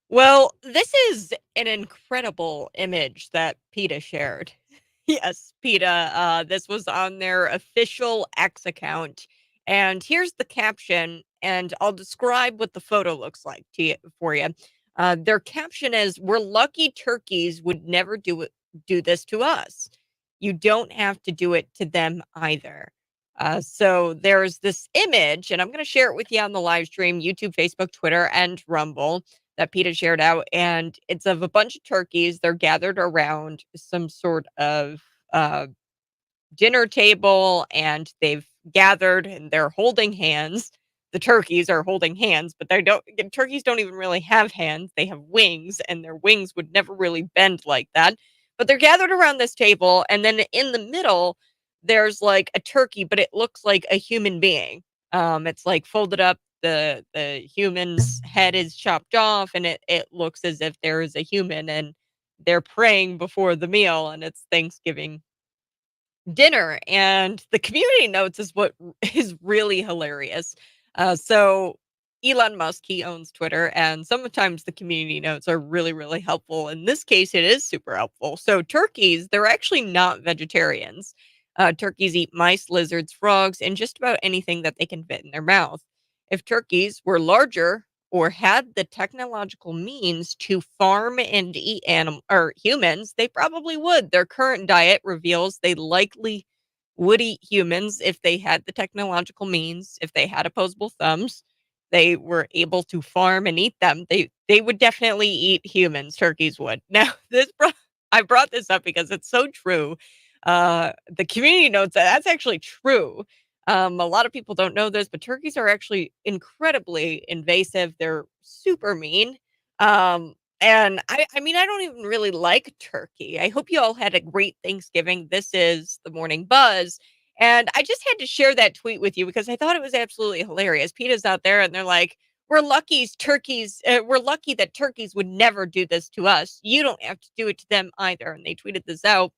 Well, this is an incredible image that PETA shared. Yes, PETA, this was on their official X account, and here's the caption, and I'll describe what the photo looks like to you for you. Their caption is, "We're lucky turkeys would never do this to us. You don't have to do it to them either." So there's this image, and I'm going to share it with you on the live stream, YouTube, Facebook, Twitter, and Rumble that PETA shared out, and it's of a bunch of turkeys. They're gathered around some sort of uh, dinner table, and they've gathered and they're holding hands. The turkeys are holding hands, but they don't. Turkeys don't even really have hands. They have wings, and their wings would never really bend like that. But they're gathered around this table, and then in the middle, there's like a turkey, but it looks like a human being. It's like folded up. The human's head is chopped off, and it looks as if there is a human, and they're praying before the meal, and it's Thanksgiving dinner. And the community notes is what is really hilarious. So Elon Musk, he owns Twitter, and sometimes the community notes are really, really helpful. In this case, it is super helpful. So turkeys, they're actually not vegetarians. Turkeys eat mice, lizards, frogs, and just about anything that they can fit in their mouth. If turkeys were larger or had the technological means to farm and eat animal or humans, they probably would. Their current diet reveals they likely would eat humans if they had the technological means, if they had opposable thumbs, they were able to farm and eat them. They would definitely eat humans, turkeys would. Now, I brought this up because it's so true. The community notes that that's actually true. A lot of people don't know this, but turkeys are actually incredibly invasive. They're super mean. And I mean, I don't even really like turkey. I hope you all had a great Thanksgiving. This is the Morning Buzz. And I just had to share that tweet with you because I thought it was absolutely hilarious. PETA's out there and they're like, we're lucky that turkeys would never do this to us. You don't have to do it to them either." And they tweeted this out.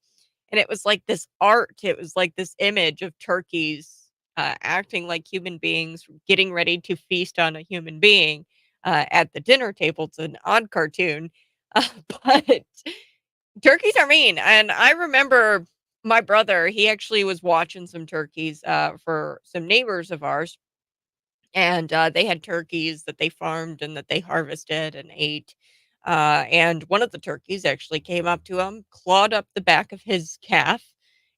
And it was like this art. It was like this image of turkeys acting like human beings, getting ready to feast on a human being at the dinner table. It's an odd cartoon, but turkeys are mean. And I remember my brother, he actually was watching some turkeys for some neighbors of ours. And they had turkeys that they farmed and that they harvested and ate. And one of the turkeys actually came up to him, clawed up the back of his calf,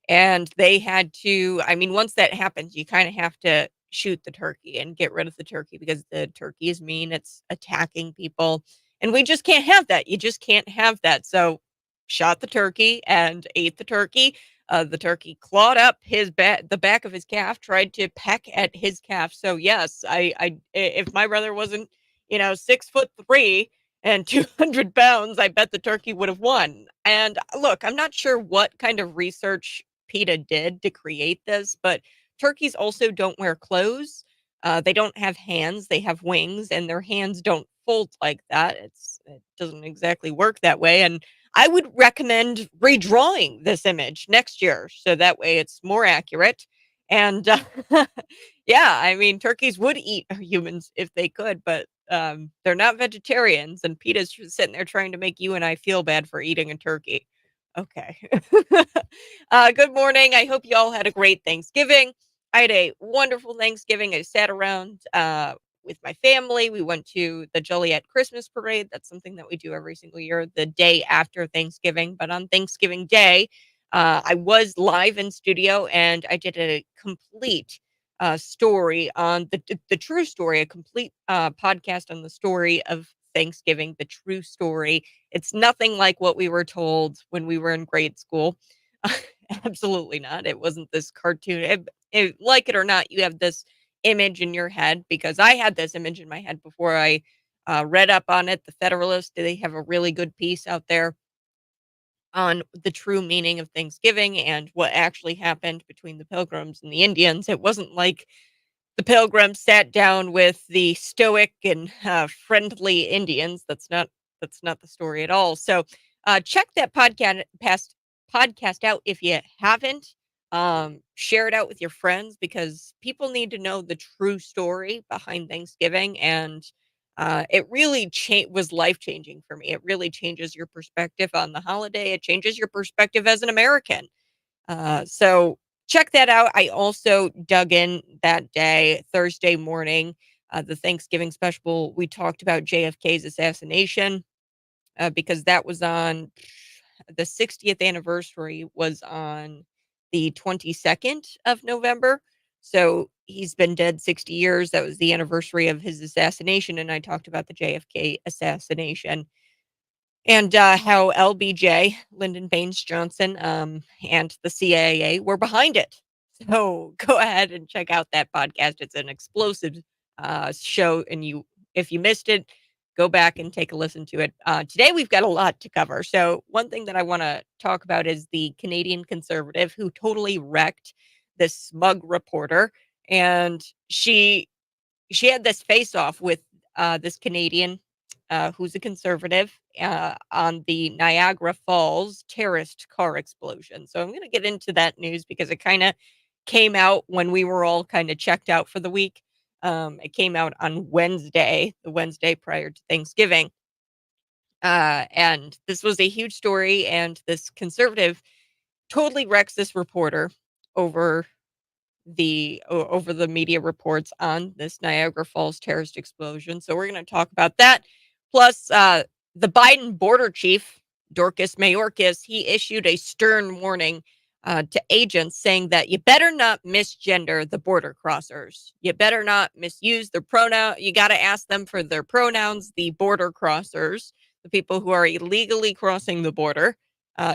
and they had to, I mean, once that happens, you kind of have to shoot the turkey and get rid of the turkey because the turkey is mean. It's attacking people. And we just can't have that. You just can't have that. So shot the turkey and ate the turkey. The turkey clawed up the back of his calf, tried to peck at his calf. So yes, if my brother wasn't, 6'3" and 200 pounds, I bet the turkey would have won. And look, I'm not sure what kind of research PETA did to create this, but turkeys also don't wear clothes. They don't have hands, they have wings, and their hands don't fold like that. It doesn't exactly work that way. And I would recommend redrawing this image next year so that way it's more accurate. And yeah, I mean, turkeys would eat humans if they could, but they're not vegetarians. And PETA's just sitting there trying to make you and I feel bad for eating a turkey. Okay. Good morning. I hope you all had a great Thanksgiving. I had a wonderful Thanksgiving. I sat around with my family. We went to the Joliet Christmas Parade. That's something that we do every single year, the day after Thanksgiving. But on Thanksgiving Day, I was live in studio and I did a complete story on the true story, a complete podcast on the story of Thanksgiving, the true story. It's nothing like what we were told when we were in grade school. Absolutely not. It wasn't this cartoon. Like it or not, you have this image in your head because I had this image in my head before I read up on it. The Federalist, they have a really good piece out there on the true meaning of Thanksgiving and what actually happened between the Pilgrims and the Indians. It wasn't like the Pilgrims sat down with the stoic and friendly Indians. That's not the story at all. So check that podcast out if you haven't. Share it out with your friends because people need to know the true story behind Thanksgiving. And It really was life changing for me. It really changes your perspective on the holiday. It changes your perspective as an American. So check that out. I also dug in that day, Thursday morning, the Thanksgiving special. We talked about JFK's assassination because that was on the 60th anniversary was on the 22nd of November. So he's been dead 60 years. That was the anniversary of his assassination. And I talked about the JFK assassination and how LBJ, Lyndon Baines Johnson, and the CIA were behind it. So go ahead and check out that podcast. It's an explosive show, and if you missed it, go back and take a listen to it. Today we've got a lot to cover. So one thing that I want to talk about is the Canadian conservative who totally wrecked this smug reporter, and she had this face off with this Canadian who's a conservative on the Niagara Falls terrorist car explosion. So I'm going to get into that news because it kind of came out when we were all kind of checked out for the week. It came out on Wednesday, the Wednesday prior to Thanksgiving. And this was a huge story. And this conservative totally wrecks this reporter over over the media reports on this Niagara Falls terrorist explosion. So we're going to talk about that. Plus, the Biden border chief, Dorcas Mayorkas, he issued a stern warning to agents saying that you better not misgender the border crossers. You better not misuse their pronoun. You got to ask them for their pronouns, the border crossers, the people who are illegally crossing the border.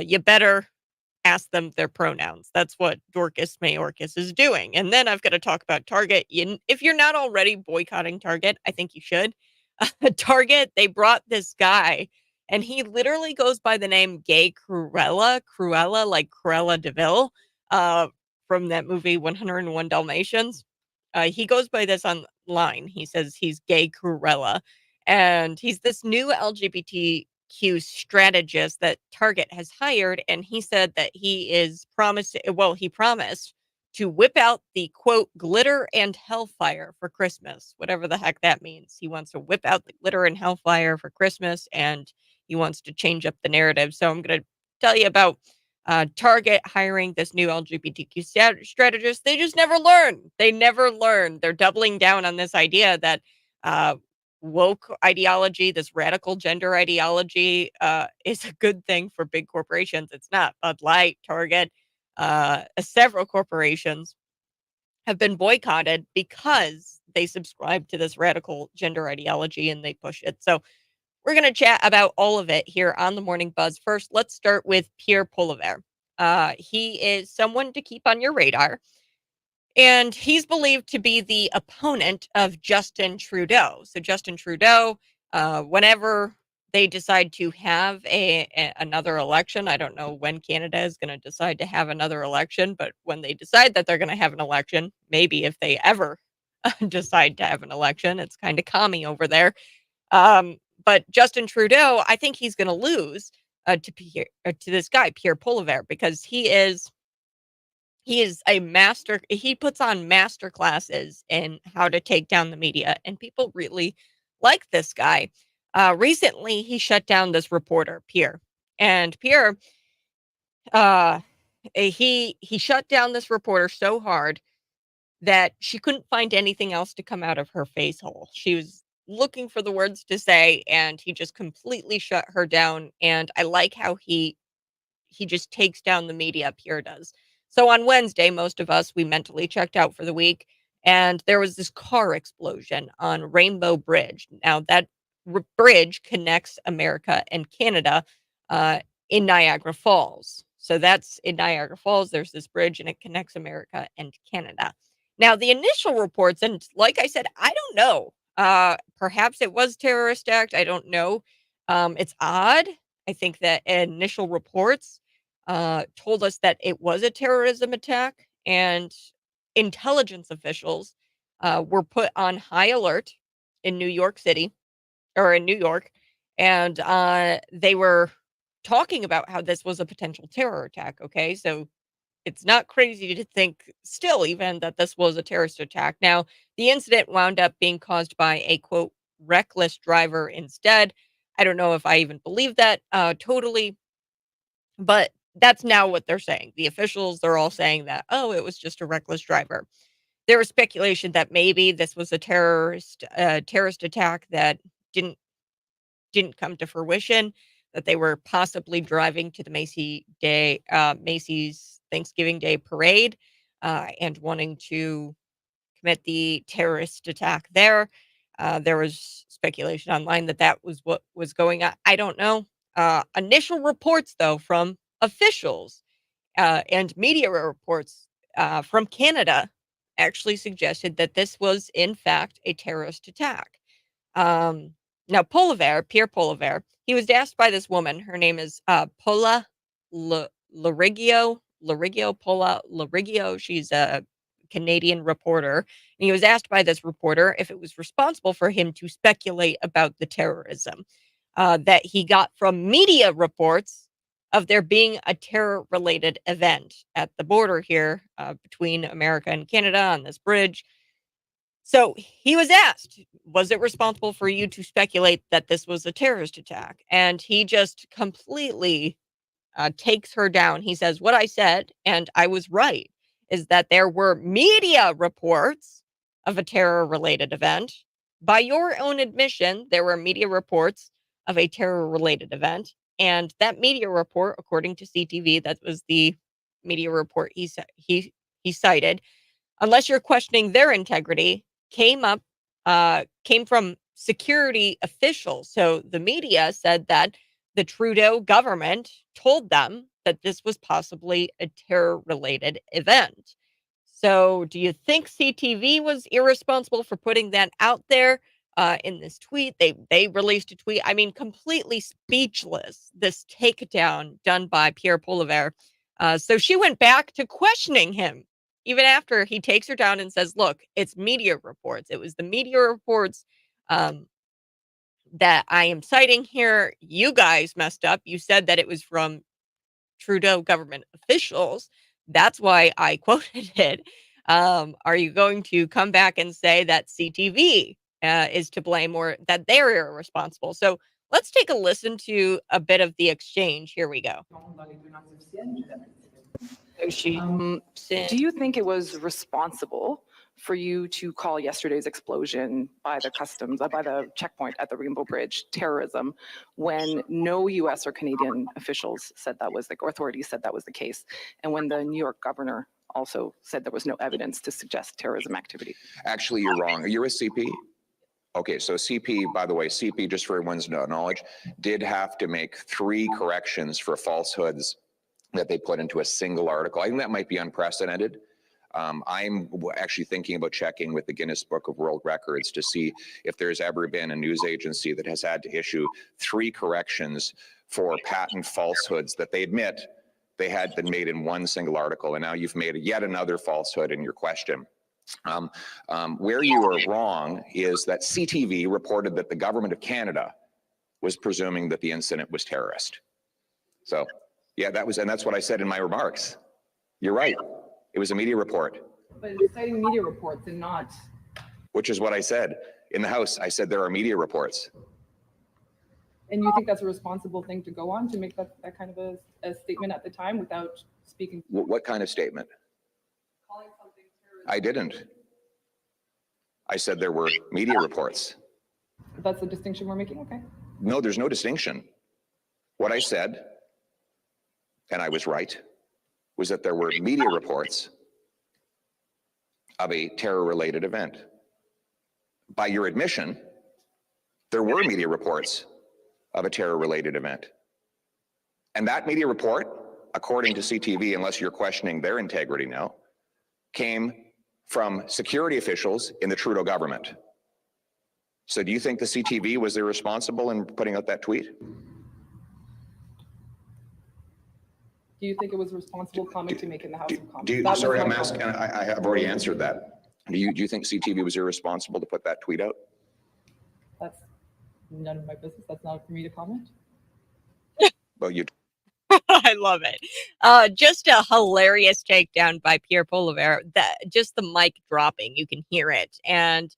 You better ask them their pronouns. That's what Dorcas Mayorkas is doing. And then I've got to talk about Target. If you're not already boycotting Target, I think you should. Target, they brought this guy, and he literally goes by the name Gay Cruella, like Cruella DeVille, uh, from that movie 101 Dalmatians. He goes by this online. He says he's Gay Cruella, and he's this new LGBTQ strategist that Target has hired. And he said that he promised to whip out the quote glitter and hellfire for Christmas, whatever the heck that means. He wants to whip out the glitter and hellfire for Christmas, and he wants to change up the narrative. So I'm going to tell you about Target hiring this new LGBTQ strategist. They just never learn. They never learn. They're doubling down on this idea that uh, woke ideology, this radical gender ideology, is a good thing for big corporations. It's not. Bud Light, Target, several corporations have been boycotted because they subscribe to this radical gender ideology and they push it. So we're going to chat about all of it here on the Morning Buzz. First, let's start with Pierre Poilievre. He is someone to keep on your radar, and he's believed to be the opponent of Justin Trudeau. So Justin Trudeau, whenever they decide to have another election, I don't know when Canada is going to decide to have another election, but when they decide that they're going to have an election, maybe if they ever decide to have an election, it's kind of commie over there. But Justin Trudeau, I think he's going to lose to this guy Pierre Poilievre because he is a master. He puts on master classes in how to take down the media, and people really like this guy. Recently, he shut down this reporter Pierre, and Pierre, uh, he shut down this reporter so hard that she couldn't find anything else to come out of her face hole. She was looking for the words to say, and he just completely shut her down. And I like how he just takes down the media, Pierre does. So on Wednesday, most of us, we mentally checked out for the week, and there was this car explosion on Rainbow Bridge. Now, that bridge connects America and Canada uh, in Niagara Falls. So that's in Niagara Falls. There's this bridge, and it connects America and Canada. Now, the initial reports, and like I said, I don't know. Perhaps it was terrorist act. I don't know. It's odd. I think that initial reports told us that it was a terrorism attack, and intelligence officials were put on high alert in New York City or in New York, and they were talking about how this was a potential terror attack. Okay, so it's not crazy to think still even that this was a terrorist attack. Now, the incident wound up being caused by a quote reckless driver instead. I don't know if I even believe that totally, but that's now what they're saying. The officials, they're all saying that, oh, it was just a reckless driver. There was speculation that maybe this was a terrorist attack that didn't didn't come to fruition, that they were possibly driving to the Macy's Thanksgiving Day parade, and wanting to commit the terrorist attack there. There was speculation online that that was what was going on. I don't know. Initial reports, though, from officials and media reports from Canada actually suggested that this was, in fact, a terrorist attack. Now, Pierre Poliver, he was asked by this woman. Her name is Paula Larigio, Paula Larigio. She's a Canadian reporter. And he was asked by this reporter if it was responsible for him to speculate about the terrorism that he got from media reports of there being a terror-related event at the border here between America and Canada on this bridge. So he was asked, was it responsible for you to speculate that this was a terrorist attack? And he just completely takes her down. He says, what I said, and I was right, is that there were media reports of a terror-related event. By your own admission, there were media reports of a terror-related event. And that media report, according to CTV, that was the media report he cited, unless you're questioning their integrity, came from security officials. So the media said that the Trudeau government told them that this was possibly a terror-related event. So do you think CTV was irresponsible for putting that out there in this tweet? They released a tweet. I mean, completely speechless, this takedown done by Pierre Poliver. So she went back to questioning him even after he takes her down and says, look, it's media reports. It was the media reports that I am citing here. You guys messed up. You said that it was from Trudeau government officials. That's why I quoted it. Are you going to come back and say that CTV is to blame or that they're irresponsible? So let's take a listen to a bit of the exchange. Here we go. Do you think it was responsible for you to call yesterday's explosion by the customs, by the checkpoint at the Rainbow Bridge, terrorism, when no U.S. or Canadian officials said that was or authorities said that was the case, and when the New York governor also said there was no evidence to suggest terrorism activity? Actually, you're wrong. You're a CP? Okay, so CP, by the way, CP, just for everyone's knowledge, did have to make 3 corrections for falsehoods that they put into a single article. I think that might be unprecedented. I'm actually thinking about checking with the Guinness Book of World Records to see if there's ever been a news agency that has had to issue 3 corrections for patent falsehoods that they admit they had been made in one single article, and now you've made yet another falsehood in your question. Where you are wrong is that CTV reported that the government of Canada was presuming that the incident was terrorist. So, yeah, and that's what I said in my remarks. You're right. It was a media report. But it's citing media reports and not... Which is what I said. In the House, I said there are media reports. And you think that's a responsible thing to go on, to make that kind of a statement at the time without speaking? What kind of statement? Calling something terrorist. I didn't. I said there were media reports. That's the distinction we're making? Okay. No, there's no distinction. What I said, and I was right, was that there were media reports of a terror-related event. By your admission, there were media reports of a terror-related event. And that media report, according to CTV, unless you're questioning their integrity now, came from security officials in the Trudeau government. So do you think the CTV was irresponsible in putting out that tweet? Do you think it was a responsible comment to make in the House of Commons? Sorry, I'm asking, I have already answered that. Do you think CTV was irresponsible to put that tweet out? That's none of my business. That's not for me to comment. Well, you. I love it. Just a hilarious takedown by Pierre Poliver. Just the mic dropping, you can hear it. And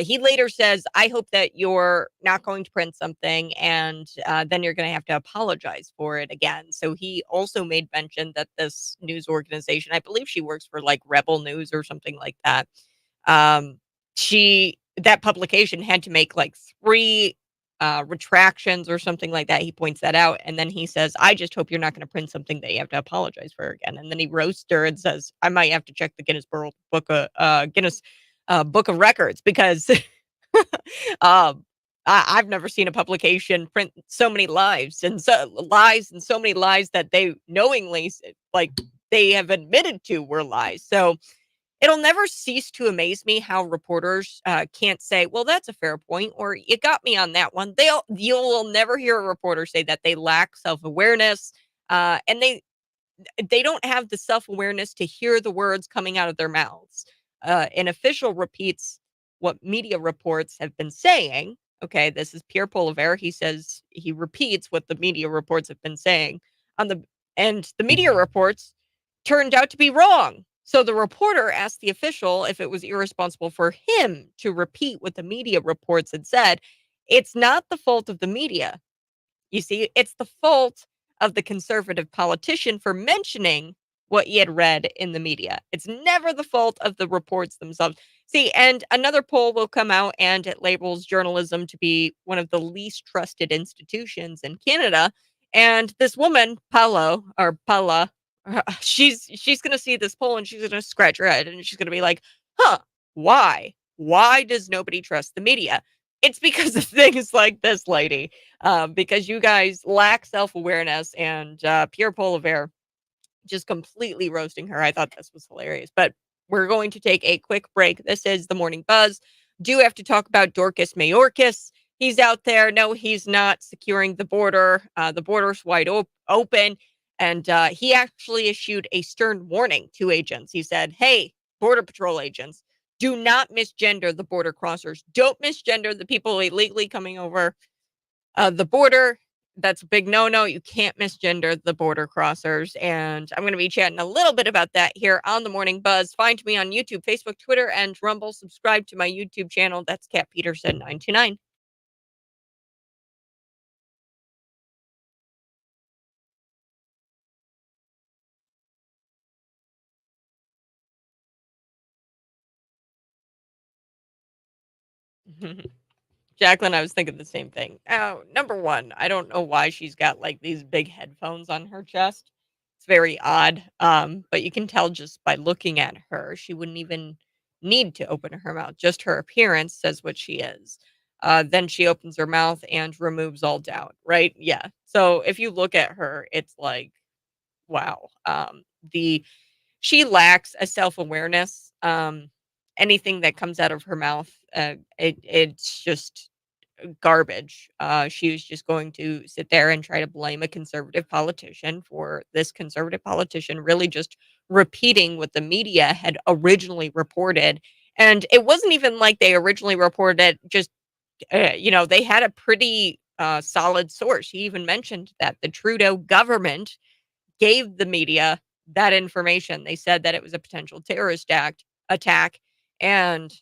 He later says, I hope that you're not going to print something and then you're going to have to apologize for it again. So he also made mention that this news organization, I believe she works for like Rebel News or something like that. Um, that publication had to make like 3 retractions or something like that. He points that out. And then he says, I just hope you're not going to print something that you have to apologize for again. And then he roasts her and says, I might have to check the Guinness Book of Records because um, I've never seen a publication print so many lies and so many lies that they knowingly like they have admitted to were lies. So it'll never cease to amaze me how reporters can't say, "Well, that's a fair point," or "You got me on that one." You will never hear a reporter say that they lack self awareness, and they don't have the self-awareness to hear the words coming out of their mouths. An official repeats what media reports have been saying. Okay, this is Pierre Poliver. He says he repeats what the media reports have been saying on and the media reports turned out to be wrong. So the reporter asked the official if it was irresponsible for him to repeat what the media reports had said. It's not the fault of the media. You see, it's the fault of the conservative politician for mentioning what he had read in the media. It's never the fault of the reports themselves. See, and another poll will come out and it labels journalism to be one of the least trusted institutions in Canada. And this woman, Paula, she's going to see this poll and she's going to scratch her head and she's going to be like, huh, why? Why does nobody trust the media? It's because of things like this lady, because you guys lack self-awareness and Pierre Poliver just completely roasting her. I thought this was hilarious, but we're going to take a quick break. This is the Morning Buzz. Do have to talk about Dorcas Mayorkas. He's out there. No, he's not securing the border. The border's wide open. And he actually issued a stern warning to agents. He said, hey, Border Patrol agents, do not misgender the border crossers. Don't misgender the people illegally coming over the border. That's a big no-no. You can't misgender the border crossers. And I'm going to be chatting a little bit about that here on the Morning Buzz. Find me on YouTube, Facebook, Twitter, and Rumble. Subscribe to my YouTube channel. That's Cat Peterson 929. Jacqueline, I was thinking the same thing. Number one, I don't know why she's got like these big headphones on her chest. It's very odd. But you can tell just by looking at her, she wouldn't even need to open her mouth. Just her appearance says what she is. Then she opens her mouth and removes all doubt, right? Yeah. So if you look at her, it's like, wow. The She lacks a self-awareness. Anything that comes out of her mouth, it's just garbage. She was just going to sit there and try to blame a conservative politician for this conservative politician really just repeating what the media had originally reported. And it wasn't even like they originally reported it, just, they had a pretty solid source. He even mentioned that the Trudeau government gave the media that information. They said that it was a potential terrorist attack, and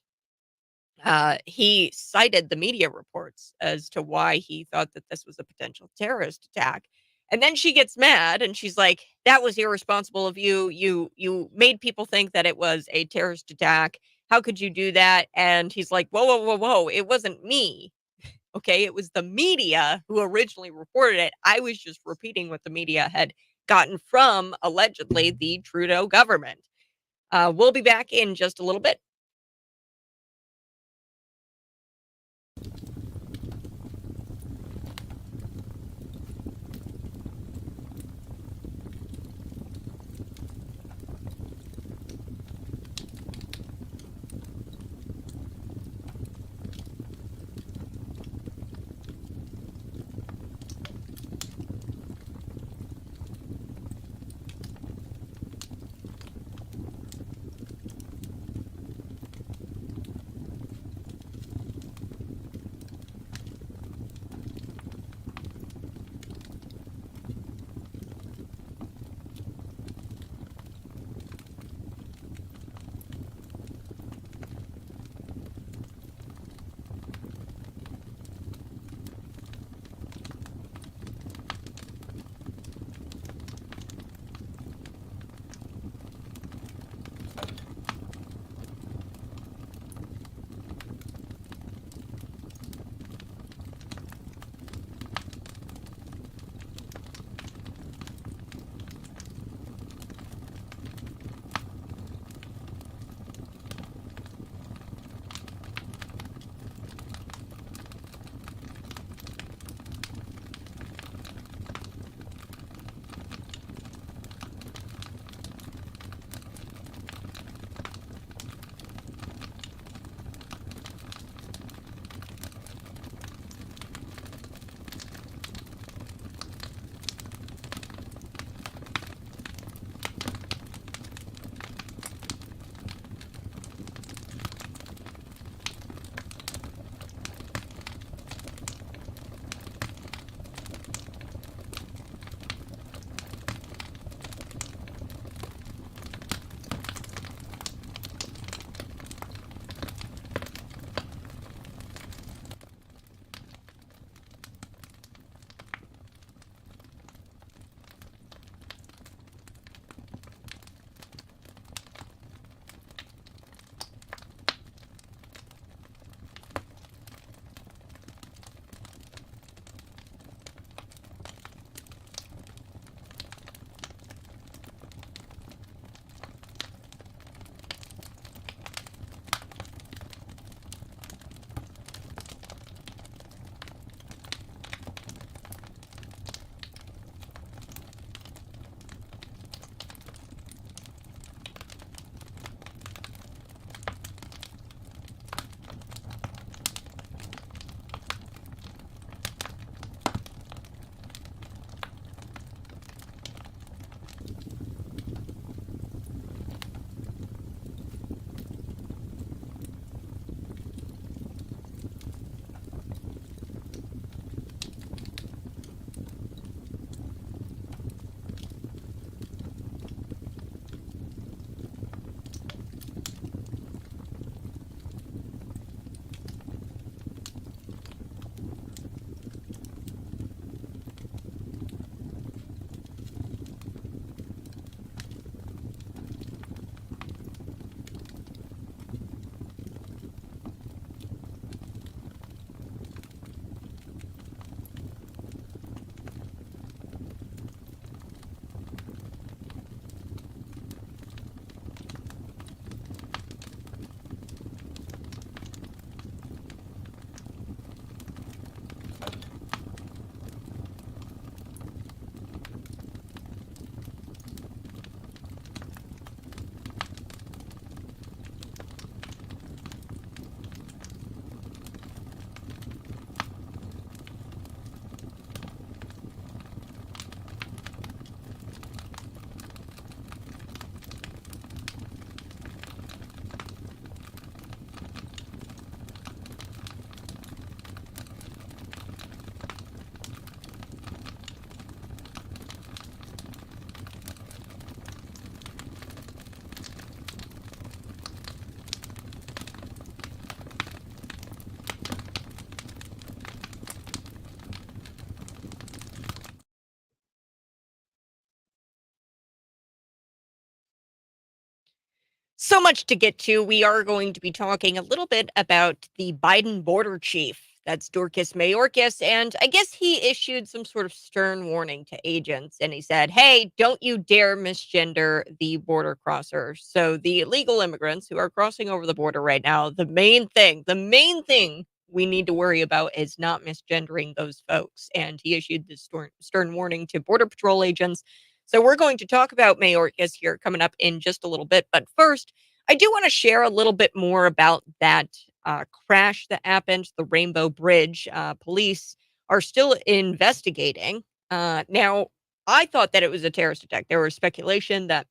he cited the media reports as to why he thought that this was a potential terrorist attack. And then she gets mad and she's like, that was irresponsible of you. You made people think that it was a terrorist attack. How could you do that? And he's like, whoa, whoa, whoa, whoa. It wasn't me. Okay. It was the media who originally reported it. I was just repeating what the media had gotten from allegedly the Trudeau government. We'll be back in just a little bit. so much to get to. We are going to be talking a little bit about the Biden border chief. That's Dorcas Mayorkas. And I guess he issued some sort of stern warning to agents. And he said, hey, don't you dare misgender the border crossers. So the illegal immigrants who are crossing over the border right now, the main thing we need to worry about is not misgendering those folks. And he issued this stern warning to Border Patrol agents. So we're going to talk about Mayorkas here coming up in just a little bit. But first, I do want to share a little bit more about that crash that happened, the Rainbow Bridge. Police are still investigating. Now, I thought that it was a terrorist attack. There was speculation that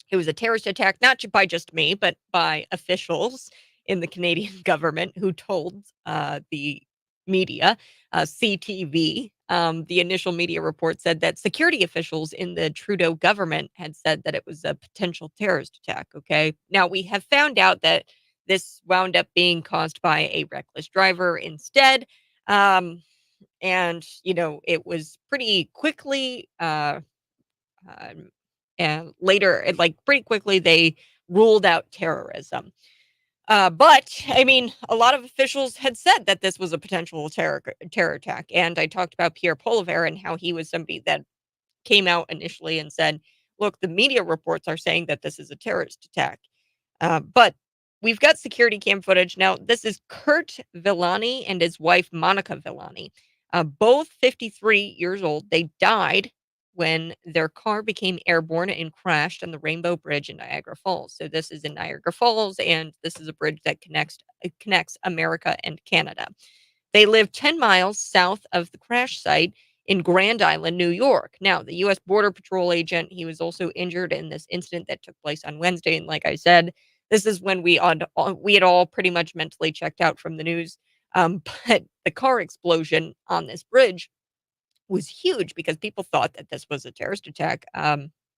it was a terrorist attack, not by just me, but by officials in the Canadian government who told the media, CTV. The initial media report said that security officials in the Trudeau government had said that it was a potential terrorist attack. Okay. Now, we have found out that this wound up being caused by a reckless driver instead. And, it was pretty quickly and later, like pretty quickly, they ruled out terrorism. But I mean, a lot of officials had said that this was a potential terror attack, and I talked about Pierre Poilievre and how he was somebody that came out initially and said, "Look, the media reports are saying that this is a terrorist attack." But we've got security cam footage. Now, this is Kurt Villani and his wife, Monica Villani. Both 53 years old. They died when their car became airborne and crashed on the Rainbow Bridge in Niagara Falls. So this is in Niagara Falls, and this is a bridge that connects America and Canada. They live 10 miles south of the crash site in Grand Island, New York. Now, the U.S. Border Patrol agent, he was also injured in this incident that took place on Wednesday. And like I said, this is when we had all pretty much mentally checked out from the news. But the car explosion on this bridge was huge because people thought that this was a terrorist attack.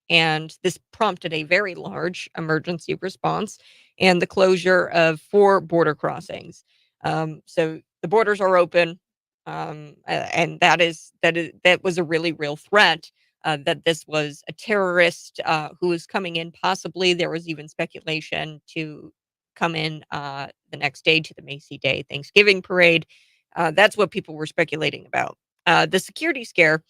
And this prompted a very large emergency response and the closure of 4 border crossings. So the borders are open, and that was a really real threat. That this was a terrorist who was coming in. Possibly there was even speculation to come in the next day to the Macy Day Thanksgiving parade. That's what people were speculating about. The security scare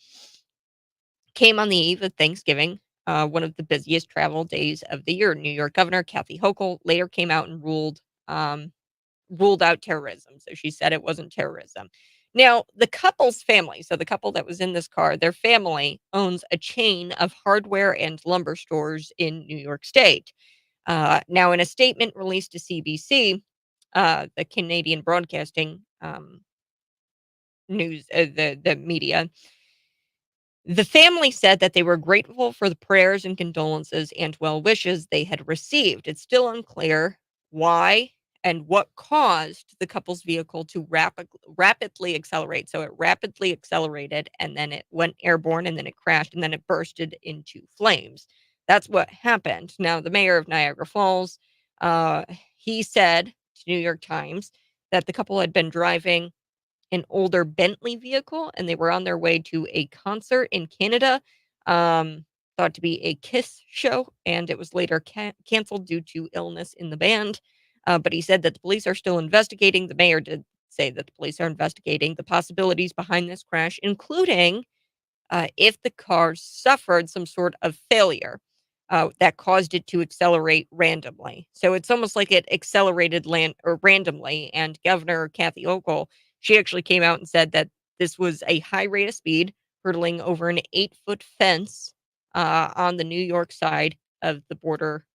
came on the eve of Thanksgiving, one of the busiest travel days of the year. New York Governor Kathy Hochul later came out and ruled out terrorism. So she said it wasn't terrorism. Now, the couple's family, so the couple that was in this car, their family owns a chain of hardware and lumber stores in New York State. Now, in a statement released to CBC, the Canadian Broadcasting news, the media, the family said that they were grateful for the prayers and condolences and well wishes they had received. It's still unclear why and what caused the couple's vehicle to rapidly accelerate. So it rapidly accelerated and then it went airborne and then it crashed and then it bursted into flames. That's what happened. Now, the mayor of Niagara Falls, he said to New York Times that the couple had been driving an older Bentley vehicle, and they were on their way to a concert in Canada, thought to be a Kiss show, and it was later canceled due to illness in the band. But he said that the police are still investigating. The mayor did say that the police are investigating the possibilities behind this crash, including if the car suffered some sort of failure that caused it to accelerate randomly. So it's almost like it accelerated randomly. And Governor Kathy Hochul, she actually came out and said that this was a high rate of speed, hurtling over an 8-foot fence on the New York side of the border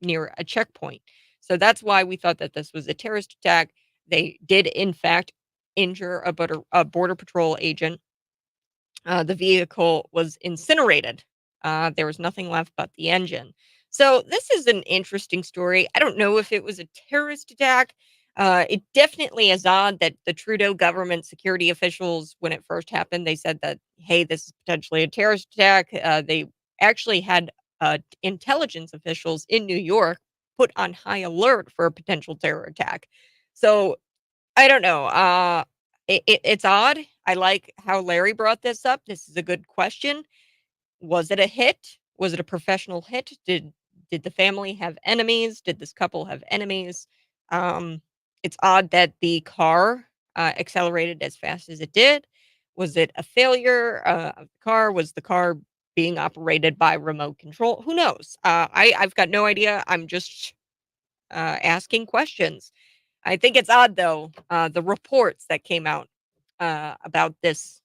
near a checkpoint. So that's why we thought that this was a terrorist attack. They did, in fact, injure a border patrol agent. The vehicle was incinerated. There was nothing left but the engine. So this is an interesting story. I don't know if it was a terrorist attack. It definitely is odd that the Trudeau government security officials, when it first happened, they said that, hey, this is potentially a terrorist attack. They actually had intelligence officials in New York put on high alert for a potential terror attack. So I don't know. It's odd. I like how Larry brought this up. This is a good question. Was it a hit? Was it a professional hit? Did Did the family have enemies? Did this couple have enemies? It's odd that the car accelerated as fast as it did. Was it a failure of the car? Was the car being operated by remote control? Who knows? I've got no idea. I'm just asking questions. I think it's odd, though, the reports that came out about this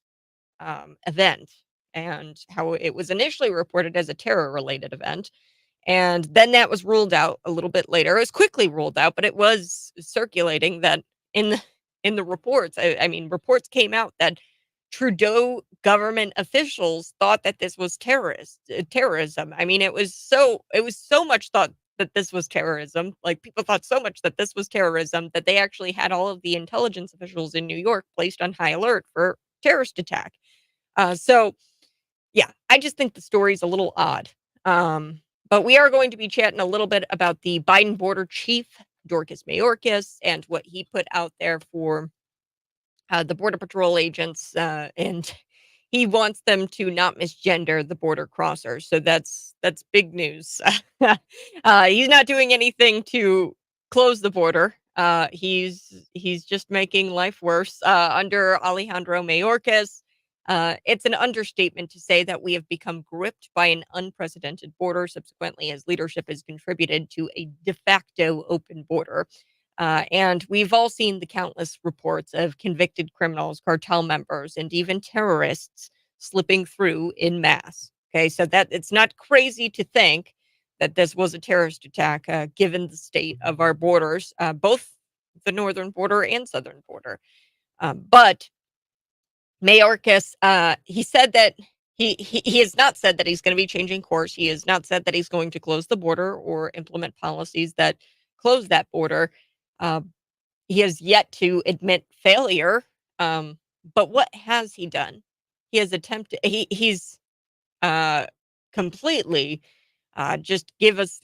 event and how it was initially reported as a terror related event. And then that was ruled out a little bit later. It was quickly ruled out, but it was circulating that in in the reports, I mean, reports came out that Trudeau government officials thought that this was terrorism. I mean, it was so much thought that this was terrorism. Like people thought so much that this was terrorism that they actually had all of the intelligence officials in New York placed on high alert for terrorist attack. So yeah, I just think the story's a little odd. But we are going to be chatting a little bit about the Biden border chief, Dorcas Mayorkas, and what he put out there for the Border Patrol agents, and he wants them to not misgender the border crossers. So that's big news. He's not doing anything to close the border. He's just making life worse under Alejandro Mayorkas. It's an understatement to say that we have become gripped by an unprecedented border. Subsequently, his leadership has contributed to a de facto open border. And we've all seen the countless reports of convicted criminals, cartel members, and even terrorists slipping through in mass. Okay, so that it's not crazy to think that this was a terrorist attack, given the state of our borders, both the northern border and southern border. But Mayorkas, he said that he has not said that he's going to be changing course. He has not said that he's going to close the border or implement policies that close that border. Uh, he has yet to admit failure. But what has he done? He has attempted. He's uh, completely just gave us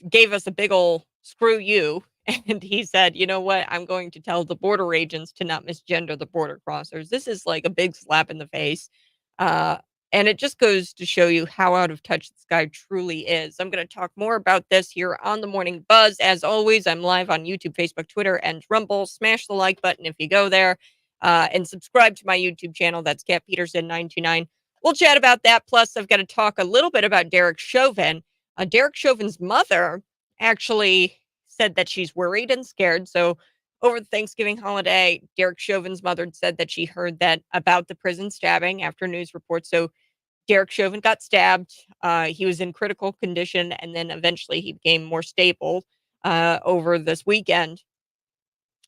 a big ol' screw you. And he said, you know what? I'm going to tell the border agents to not misgender the border crossers. This is like a big slap in the face. Uh, and it just goes to show you how out of touch this guy truly is. I'm going to talk more about this here on the Morning Buzz. As always, I'm live on YouTube, Facebook, Twitter, and Rumble. Smash the like button if you go there, and subscribe to my YouTube channel. That's Cat Peterson 929. We'll chat about that. Plus, I've got to talk a little bit about Derek Chauvin. Derek Chauvin's mother actually said that she's worried and scared. So over the Thanksgiving holiday, Derek Chauvin's mother said that she heard that about the prison stabbing after news reports. So Derek Chauvin got stabbed. He was in critical condition, and then eventually he became more stable over this weekend.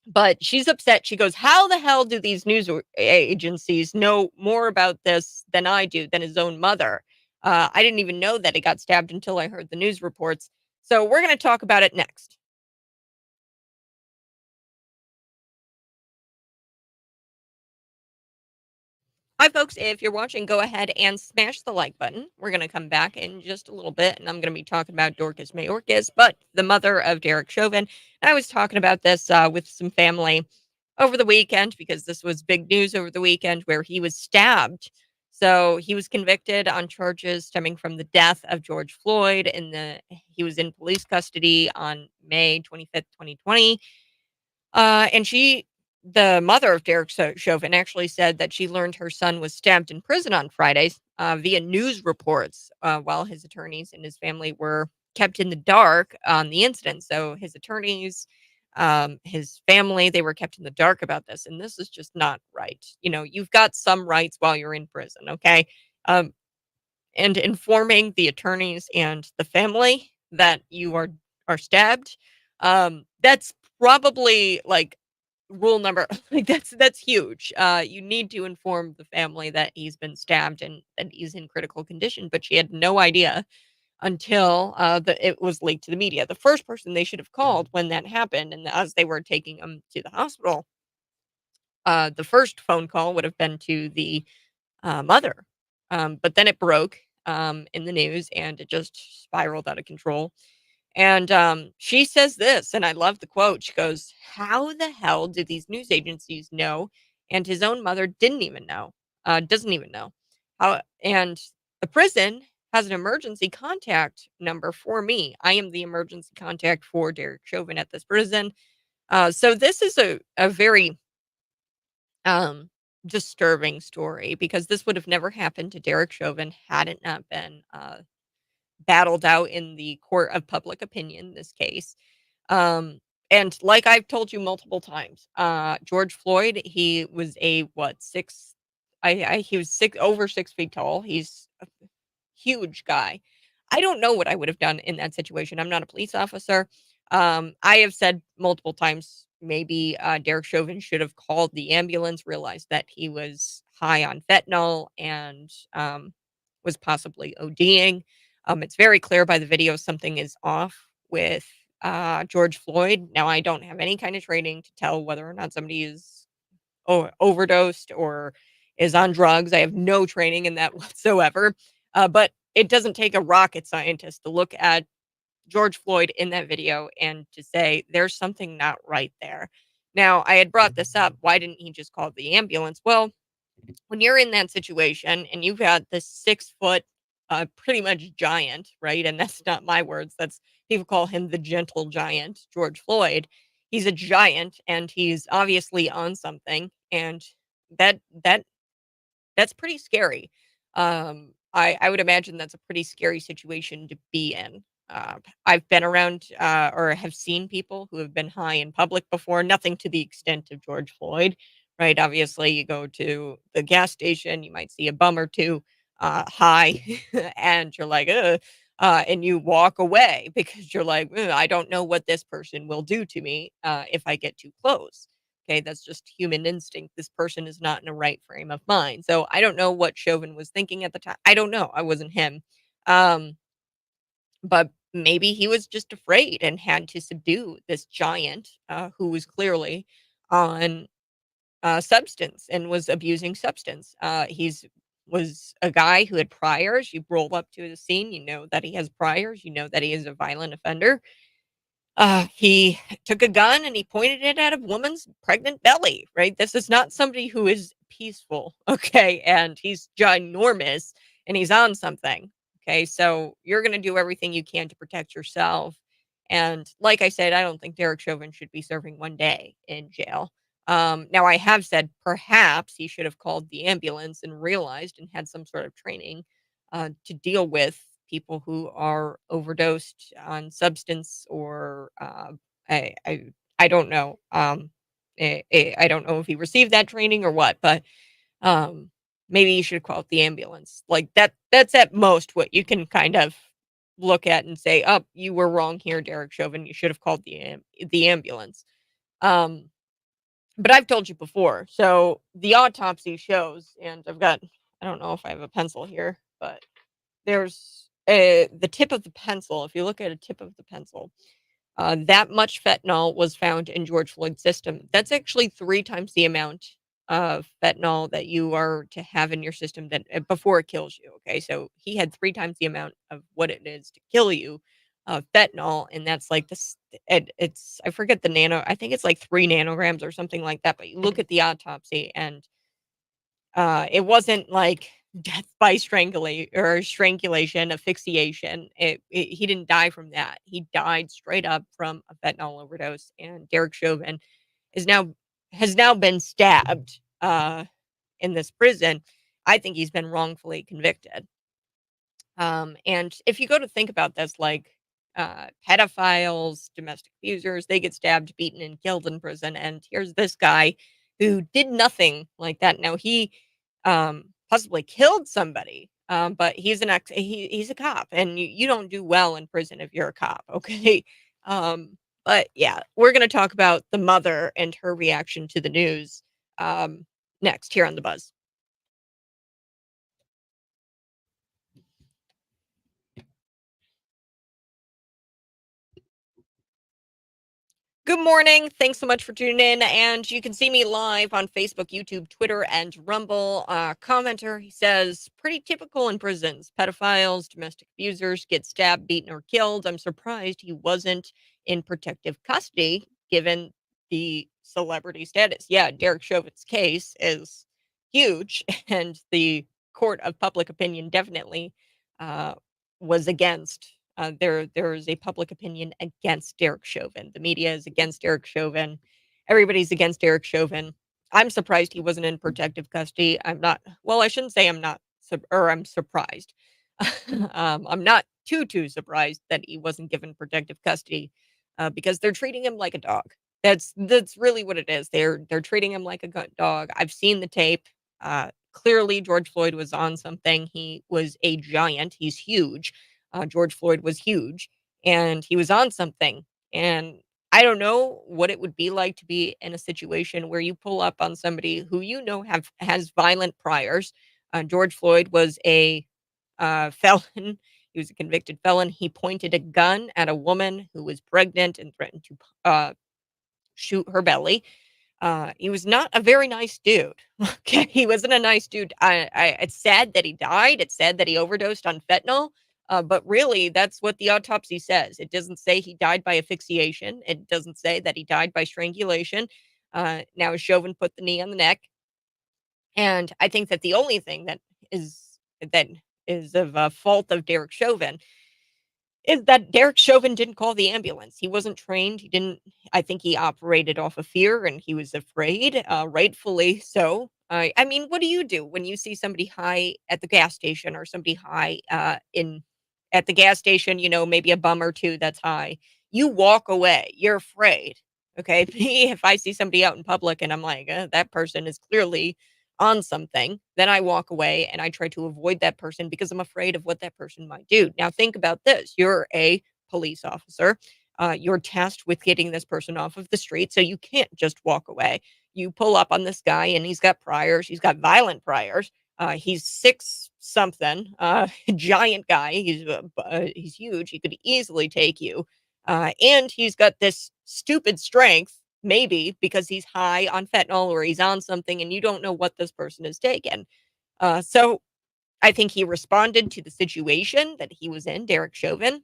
But she's upset. She goes, how the hell do these news agencies know more about this than I do, than his own mother? I didn't even know that he got stabbed until I heard the news reports. So we're going to talk about it next. Hi, folks. If you're watching, go ahead and smash the like button. We're going to come back in just a little bit, and I'm going to be talking about Dorcas Mayorkas, but the mother of Derek Chauvin. And I was talking about this with some family over the weekend because this was big news over the weekend where he was stabbed. So he was convicted on charges stemming from the death of George Floyd. He was in police custody on May 25th, 2020. And the mother of Derek Chauvin actually said that she learned her son was stabbed in prison on Fridays via news reports while his attorneys and his family were kept in the dark on the incident. So his attorneys, his family, they were kept in the dark about this. And this is just not right. You know, you've got some rights while you're in prison, okay? And informing the attorneys and the family that you are stabbed, that's probably like rule number like that's huge. You need to inform the family that he's been stabbed and that he's in critical condition, but she had no idea until it was leaked to the media. The first person they should have called when that happened, and as they were taking him to the hospital, the first phone call would have been to the mother. But then it broke in the news, and it just spiraled out of control. And she says this, and I love the quote. She goes, how the hell do these news agencies know? And his own mother didn't even know, doesn't even know. And the prison has an emergency contact number for me. I am the emergency contact for Derek Chauvin at this prison. So this is a very disturbing story, because this would have never happened to Derek Chauvin had it not been battled out in the court of public opinion, this case. Um, and like I've told you multiple times, George Floyd, he was a what, he was over 6 feet tall. He's a huge guy. I don't know what I would have done in that situation. I'm not a police officer. I have said multiple times, maybe Derek Chauvin should have called the ambulance, realized that he was high on fentanyl, and was possibly ODing. It's very clear by the video something is off with George Floyd. Now, I don't have any kind of training to tell whether or not somebody is overdosed or is on drugs. I have no training in that whatsoever. But it doesn't take a rocket scientist to look at George Floyd in that video and to say there's something not right there. Now, I had brought this up. Why didn't he just call the ambulance? Well, when you're in that situation and you've got this 6 foot, pretty much giant, right? And that's not my words. That's, people call him the gentle giant, George Floyd. He's a giant and he's obviously on something. And that that that's pretty scary. I would imagine that's a pretty scary situation to be in. I've been around, or have seen people who have been high in public before, nothing to the extent of George Floyd, right? Obviously, you go to the gas station, you might see a bum or two high, and you're like, ugh. And you walk away because you're like, "Ugh, I don't know what this person will do to me if I get too close." Okay, that's just human instinct. This person is not in a right frame of mind. So I don't know what Chauvin was thinking at the time. I don't know. I wasn't him. Um, but maybe he was just afraid and had to subdue this giant who was clearly on substance and was abusing substance. He's was a guy who had priors. You roll up to the scene, you know that he has priors. You know that he is a violent offender. He took a gun and he pointed it at a woman's pregnant belly, right? This is not somebody who is peaceful, okay? And he's ginormous and he's on something, okay? So you're going to do everything you can to protect yourself. And like I said, I don't think Derek Chauvin should be serving 1 day in jail. Now, I have said perhaps he should have called the ambulance and realized and had some sort of training to deal with people who are overdosed on substance, or I, I I don't know. I don't know if he received that training or what, but um, maybe you should call it the ambulance. Like that. That's at most what you can kind of look at and say, "Oh, you were wrong here, Derek Chauvin. You should have called the ambulance." Um, but I've told you before. So the autopsy shows, and I don't know if I have a pencil here, but there's the tip of the pencil. If you look at a tip of the pencil, that much fentanyl was found in George Floyd's system. That's actually 3 times the amount of fentanyl that you are to have in your system that before it kills you. Okay, so he had 3 times the amount of what it is to kill you, fentanyl, and that's like this. It's, I forget the nano. I think it's like 3 nanograms or something like that. But you look at the autopsy, and it wasn't like death by strangulation, asphyxiation. He didn't die from that. He died straight up from a fentanyl overdose. And Derek Chauvin is now has now been stabbed in this prison. I think he's been wrongfully convicted. And if you go to think about this, like pedophiles, domestic abusers, they get stabbed, beaten, and killed in prison. And here's this guy who did nothing like that. Now he possibly killed somebody, but he's a cop, and you don't do well in prison if you're a cop, okay? But yeah, we're gonna talk about the mother and her reaction to the news next here on the Buzz. Good morning. Thanks so much for tuning in. And you can see me live on Facebook, YouTube, Twitter, and Rumble. Commenter, he says, pretty typical in prisons. Pedophiles, domestic abusers get stabbed, beaten, or killed. I'm surprised he wasn't in protective custody given the celebrity status. Yeah, Derek Chauvin's case is huge, and the court of public opinion definitely was against. There is a public opinion against Derek Chauvin. The media is against Derek Chauvin. Everybody's against Derek Chauvin. I'm surprised he wasn't in protective custody. I'm not. Well, I shouldn't say I'm not. Or I'm surprised. I'm not too surprised that he wasn't given protective custody, because they're treating him like a dog. That's really what it is. They're treating him like a dog. I've seen the tape. Clearly, George Floyd was on something. He was a giant. He's huge. George Floyd was huge, and he was on something. And I don't know what it would be like to be in a situation where you pull up on somebody who has violent priors. George Floyd was a felon. He was a convicted felon. He pointed a gun at a woman who was pregnant and threatened to shoot her belly. He was not a very nice dude. Okay, he wasn't a nice dude. It's sad that he died. It's sad that he overdosed on fentanyl. But really, that's what the autopsy says. It doesn't say he died by asphyxiation. It doesn't say that he died by strangulation. Now Chauvin put the knee on the neck, and I think that the only thing that is of a fault of Derek Chauvin is that Derek Chauvin didn't call the ambulance. He wasn't trained. He didn't. I think he operated off of fear, and he was afraid, rightfully so. I mean, what do you do when you see somebody high at the gas station, or somebody high in at the gas station? You know, maybe a bum or two that's high. You walk away. You're afraid. Okay, me, if I see somebody out in public and I'm like, that person is clearly on something, then I walk away and I try to avoid that person because I'm afraid of what that person might do. Now, think about this. You're a police officer. You're tasked with getting this person off of the street, so you can't just walk away. You pull up on this guy and he's got priors. He's got violent priors. He's 6 something, giant guy. He's huge. He could easily take you. And he's got this stupid strength, maybe because he's high on fentanyl or he's on something and you don't know what this person is taking. So I think he responded to the situation that he was in, Derek Chauvin.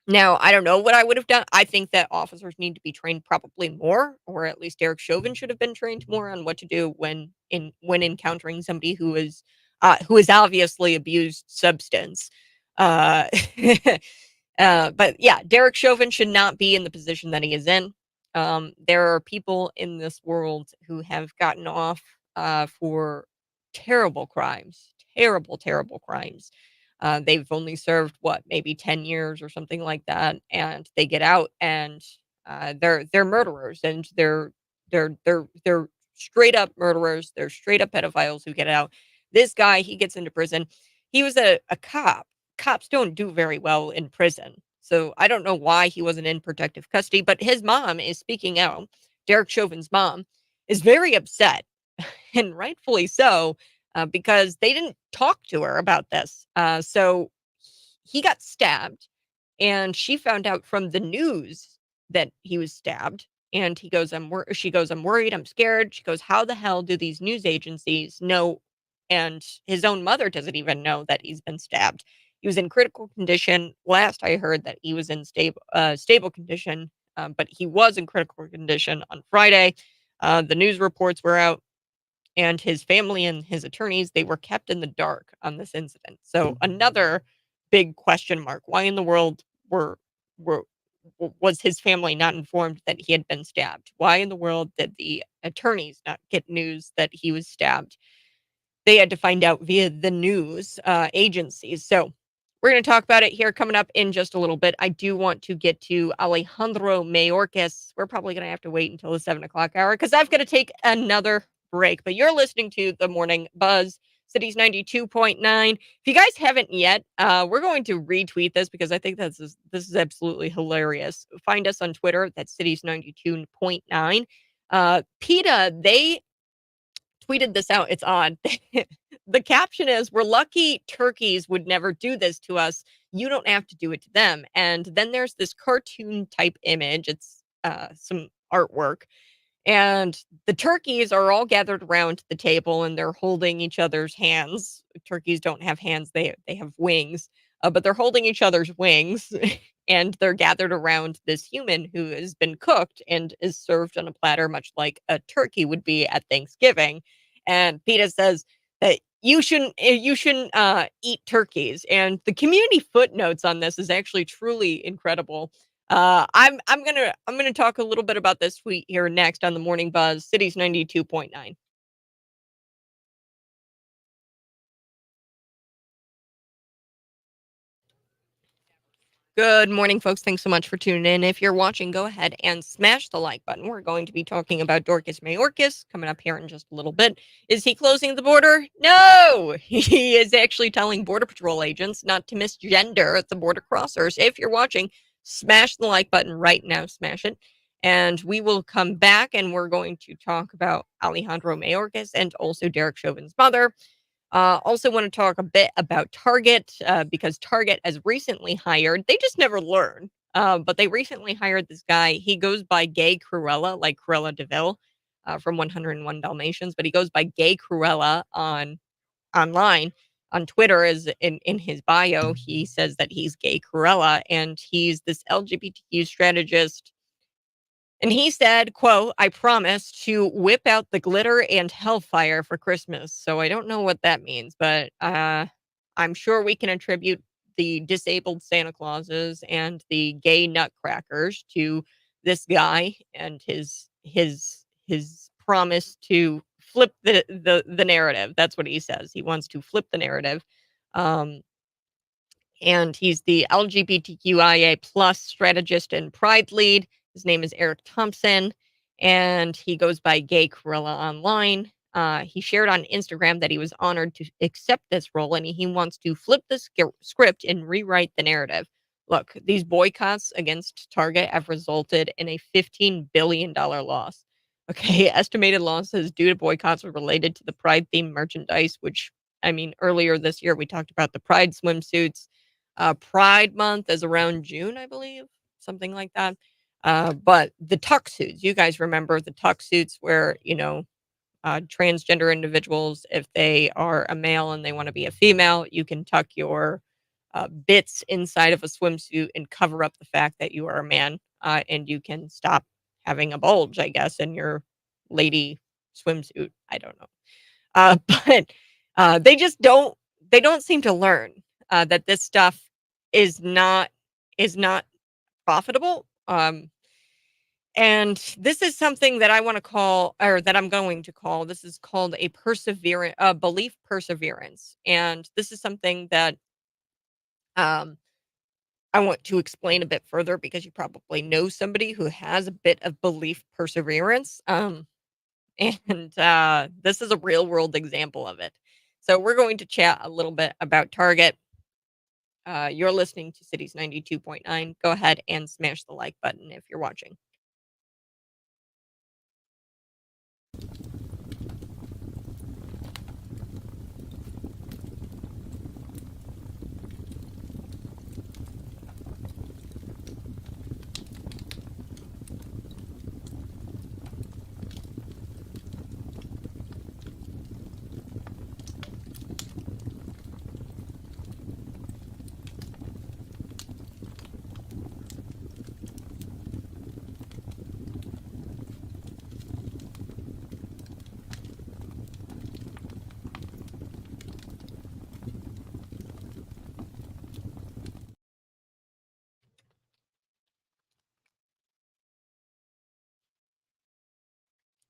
Now, I don't know what I would have done. I think that officers need to be trained probably more, or at least Derek Chauvin should have been trained more on what to do when encountering somebody who is obviously abused substance. Uh, but yeah, Derek Chauvin should not be in the position that he is in. There are people in this world who have gotten off for terrible crimes, terrible crimes. They've only served what, maybe 10 years or something like that, and they get out and they're murderers, and they're straight up murderers. They're straight up pedophiles who get out. This guy, he gets into prison. He was a cop. Cops don't do very well in prison. So I don't know why he wasn't in protective custody, but his mom is speaking out. Derek Chauvin's mom is very upset, and rightfully so, because they didn't talk to her about this. So he got stabbed, and she found out from the news that he was stabbed. And she goes, I'm worried, I'm scared. She goes, how the hell do these news agencies know? And his own mother doesn't even know that he's been stabbed. He was in critical condition. Last I heard that he was in stable condition, but he was in critical condition on Friday. The news reports were out, and his family and his attorneys, they were kept in the dark on this incident. So another big question mark. Why in the world was his family not informed that he had been stabbed? Why in the world did the attorneys not get news that he was stabbed? They had to find out via the news agencies. So we're going to talk about it here coming up in just a little bit. I do want to get to Alejandro Mayorkas. We're probably going to have to wait until the 7 o'clock hour because I've got to take another break. But you're listening to The Morning Buzz, Cities 92.9. If you guys haven't yet, we're going to retweet this because I think this is absolutely hilarious. Find us on Twitter. That's Cities 92.9. PETA, they tweeted this out. It's odd. The caption is, we're lucky turkeys would never do this to us. You don't have to do it to them. And then there's this cartoon type image. It's some artwork. And the turkeys are all gathered around the table and they're holding each other's hands. Turkeys don't have hands. They have wings, but they're holding each other's wings and they're gathered around this human who has been cooked and is served on a platter, much like a turkey would be at Thanksgiving. And PETA says that you shouldn't eat turkeys. And the community footnotes on this is actually truly incredible. I'm gonna talk a little bit about this tweet here next on the Morning Buzz, Cities 92.9. Good morning, folks. Thanks so much for tuning in. If you're watching, go ahead and smash the like button. We're going to be talking about Dorcas Mayorkas coming up here in just a little bit. Is he closing the border? No! He is actually telling Border Patrol agents not to misgender at the border crossers. If you're watching, smash the like button right now. Smash it. And we will come back and we're going to talk about Alejandro Mayorkas and also Derek Chauvin's mother. Also want to talk a bit about Target because Target has recently hired, they just never learn, but they recently hired this guy. He goes by GAYCRUELLA, like Cruella DeVille from 101 Dalmatians, but he goes by GAYCRUELLA online. On Twitter, is in his bio, he says that he's GAYCRUELLA and he's this LGBTQ strategist. And he said, quote, "I promise to whip out the glitter and hellfire for Christmas." So I don't know what that means, but I'm sure we can attribute the disabled Santa Clauses and the gay nutcrackers to this guy and his promise to flip the narrative. That's what he says. He wants to flip the narrative. Um, and he's the LGBTQIA plus strategist and pride lead. His name is Eric Thompson, and he goes by GAYCRUELLA online. He shared on Instagram that he was honored to accept this role, and he wants to flip the script and rewrite the narrative. Look, these boycotts against Target have resulted in a $15 billion loss. Okay, estimated losses due to boycotts were related to the Pride themed merchandise, which, I mean, earlier this year we talked about the Pride swimsuits. Pride Month is around June, I believe, something like that. But the tuck suits, you guys remember the tuck suits where, transgender individuals, if they are a male and they want to be a female, you can tuck your bits inside of a swimsuit and cover up the fact that you are a man, and you can stop having a bulge, I guess, in your lady swimsuit. I don't know. But they don't seem to learn that this stuff is not is not profitable. And this is something that I want to call, or that I'm going to call, this is called a belief perseverance. And this is something that um, I want to explain a bit further because you probably know somebody who has a bit of belief perseverance. And this is a real world example of it. So we're going to chat a little bit about Target. You're listening to Cities 92.9. Go ahead and smash the like button if you're watching.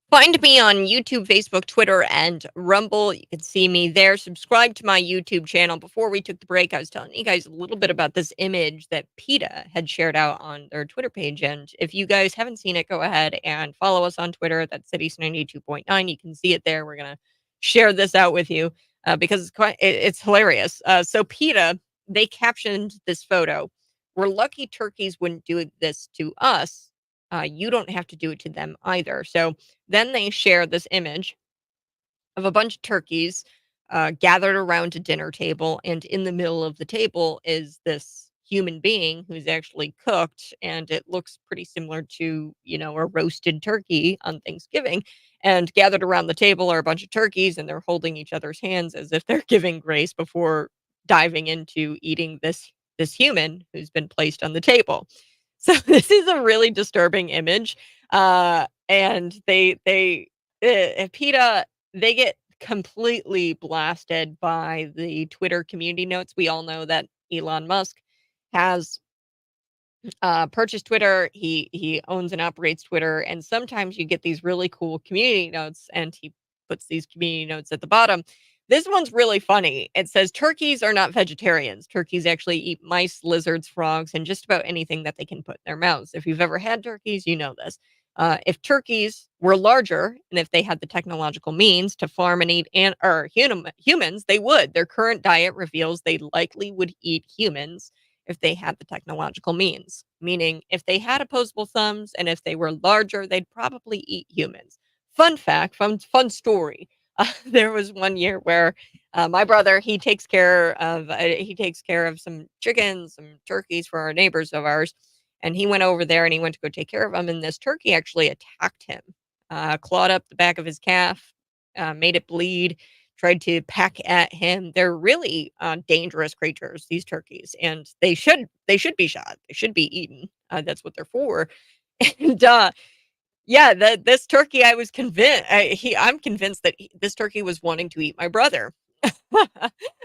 Find me on YouTube, Facebook, Twitter, and Rumble. You can see me there. Subscribe to my YouTube channel. Before we took the break, I was telling you guys a little bit about this image that PETA had shared out on their Twitter page. And if you guys haven't seen it, go ahead and follow us on Twitter. That's Cities92.9. You can see it there. We're going to share this out with you because it's hilarious. So PETA, they captioned this photo. "We're lucky turkeys wouldn't do this to us. You don't have to do it to them either." So then they share this image of a bunch of turkeys gathered around a dinner table, and in the middle of the table is this human being who's actually cooked, and it looks pretty similar to, a roasted turkey on Thanksgiving. And gathered around the table are a bunch of turkeys, and they're holding each other's hands as if they're giving grace before diving into eating this human who's been placed on the table. So this is a really disturbing image. And PETA, they get completely blasted by the Twitter community notes. We all know that Elon Musk has purchased Twitter. He owns and operates Twitter, and sometimes you get these really cool community notes, and he puts these community notes at the bottom. This one's really funny. It says turkeys are not vegetarians. Turkeys actually eat mice, lizards, frogs, and just about anything that they can put in their mouths. If you've ever had turkeys, you know this. If turkeys were larger and if they had the technological means to farm and eat humans, they would. Their current diet reveals they likely would eat humans if they had the technological means, meaning if they had opposable thumbs and if they were larger, they'd probably eat humans. Fun fact, fun story. There was one year where my brother he takes care of some chickens, some turkeys for our neighbors of ours, and he went over there and he went to go take care of them, and this turkey actually attacked him, clawed up the back of his calf, made it bleed, tried to peck at him. They're really dangerous creatures, these turkeys, and they should be shot. They should be eaten. That's what they're for. And yeah, this turkey, I was convinced. I'm convinced that this turkey was wanting to eat my brother.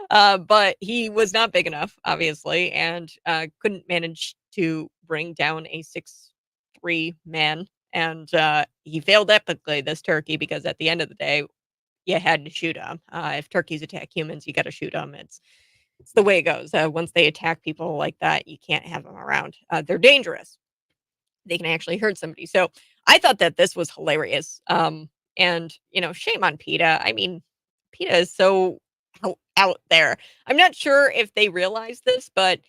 But he was not big enough, obviously, and couldn't manage to bring down a 6'3" man. And he failed epically, this turkey, because at the end of the day, you had to shoot them. If turkeys attack humans, you got to shoot them. It's the way it goes. Once they attack people like that, you can't have them around. They're dangerous. They can actually hurt somebody. So I thought that this was hilarious. And shame on PETA. I mean, PETA is so out there. I'm not sure if they realize this, but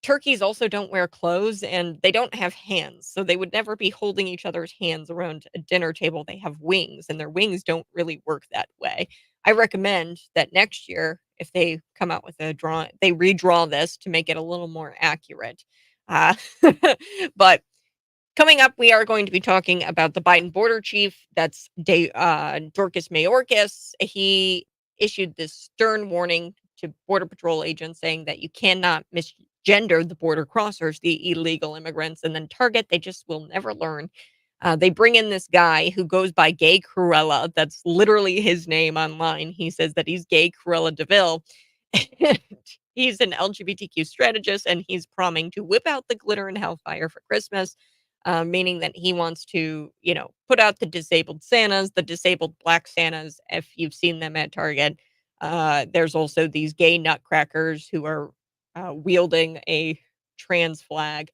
turkeys also don't wear clothes and they don't have hands. So they would never be holding each other's hands around a dinner table. They have wings and their wings don't really work that way. I recommend that next year, if they come out with they redraw this to make it a little more accurate. Uh, but coming up, we are going to be talking about the Biden border chief. That's DORKAS Mayorkas. He issued this stern warning to Border Patrol agents saying that you cannot misgender the border crossers, the illegal immigrants, and then target. They just will never learn. They bring in this guy who goes by GAYCRUELLA. That's literally his name online. He says that he's GAYCRUELLA DeVille. And he's an LGBTQ strategist, and he's promising to whip out the glitter and hellfire for Christmas. Meaning that he wants to, put out the disabled Santas, the disabled Black Santas, if you've seen them at Target. There's also these gay nutcrackers who are wielding a trans flag.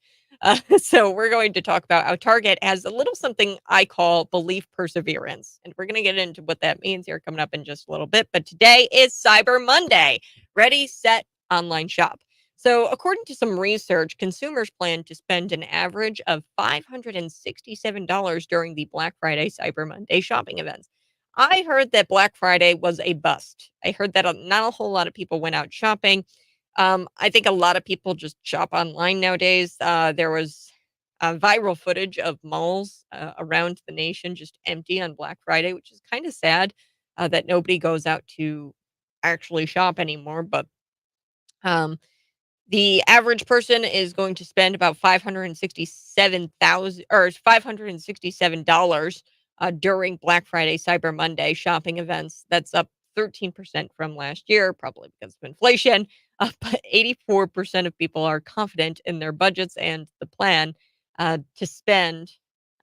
So we're going to talk about how Target has a little something I call belief perseverance. And we're going to get into what that means here coming up in just a little bit. But today is Cyber Monday. Ready, set, online shop. So, according to some research, consumers plan to spend an average of $567 during the Black Friday Cyber Monday shopping events. I heard that Black Friday was a bust. I heard that not a whole lot of people went out shopping. I think a lot of people just shop online nowadays. There was viral footage of malls around the nation just empty on Black Friday, which is kind of sad that nobody goes out to actually shop anymore. But the average person is going to spend about 567,000 or $567 during Black Friday, Cyber Monday shopping events. That's up 13% from last year, probably because of inflation. But 84% of people are confident in their budgets and the plan to spend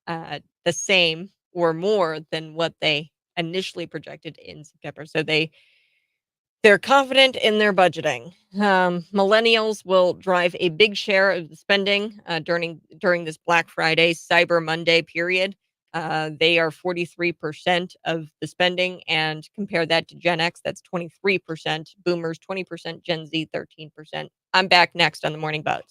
the same or more than what they initially projected in September. So they're confident in their budgeting. Millennials will drive a big share of the spending during this Black Friday, Cyber Monday period. They are 43% of the spending, and compare that to Gen X, that's 23%. Boomers, 20%. Gen Z, 13%. I'm back next on the Morning Buzz.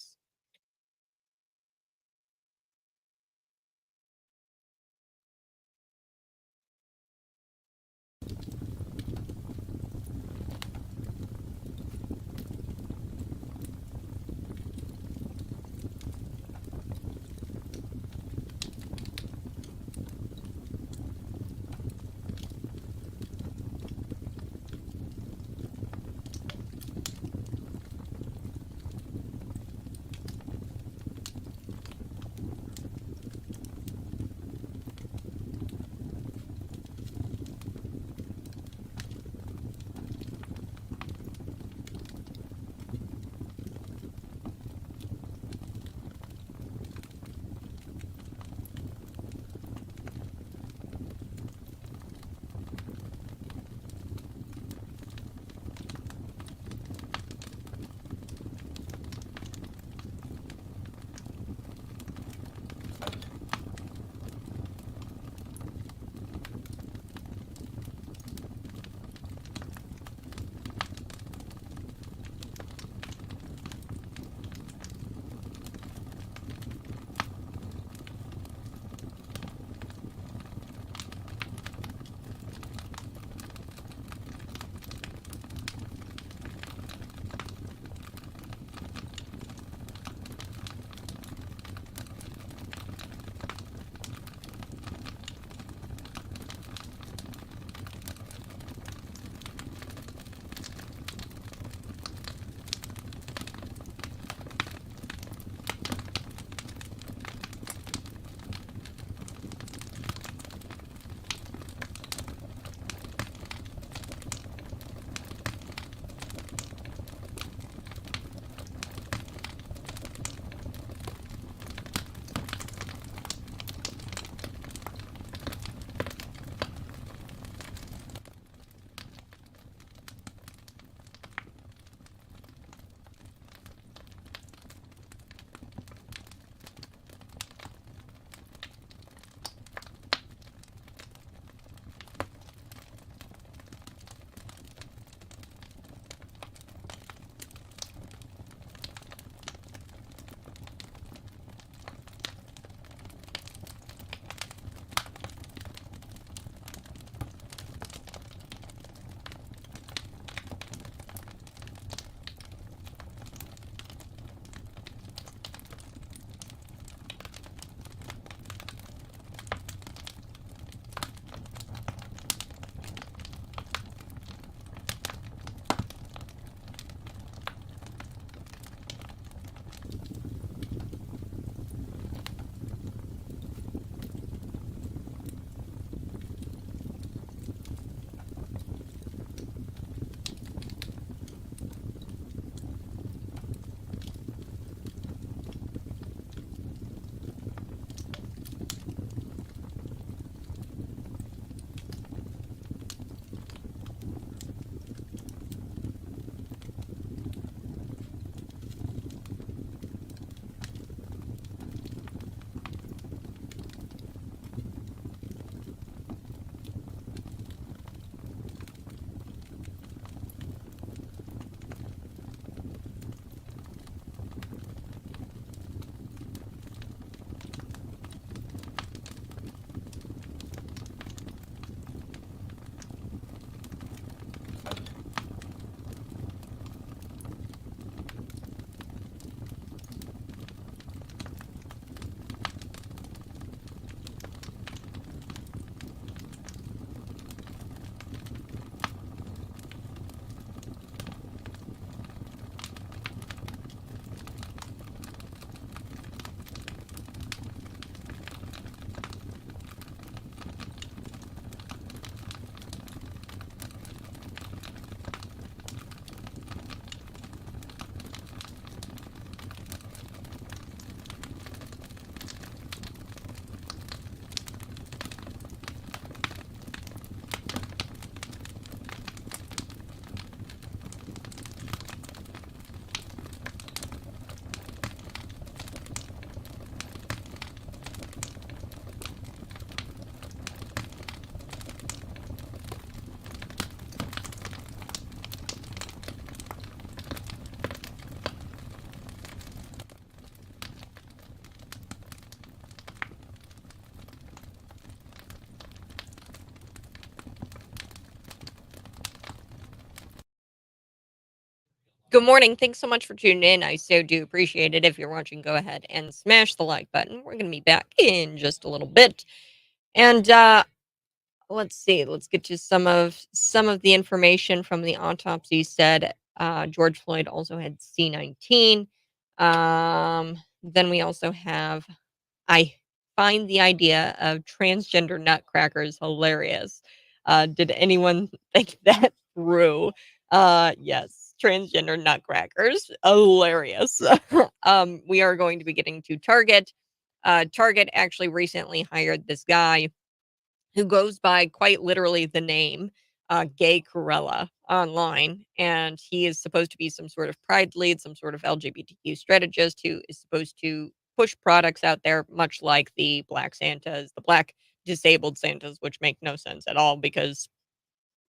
Good morning. Thanks so much for tuning in. I so do appreciate it. If you're watching, go ahead and smash the like button. We're going to be back in just a little bit. And let's see. Let's get to some of the information from the autopsy. Said George Floyd also had C19. Then we also have. I find the idea of transgender nutcrackers hilarious. Did anyone think that through? Yes, transgender nutcrackers, hilarious. We are going to be getting to Target. Target actually recently hired this guy who goes by quite literally the name GAYCRUELLA online, and he is supposed to be some sort of pride lead, some sort of LGBTQ strategist who is supposed to push products out there, much like the Black Santas, the Black disabled Santas, which make no sense at all because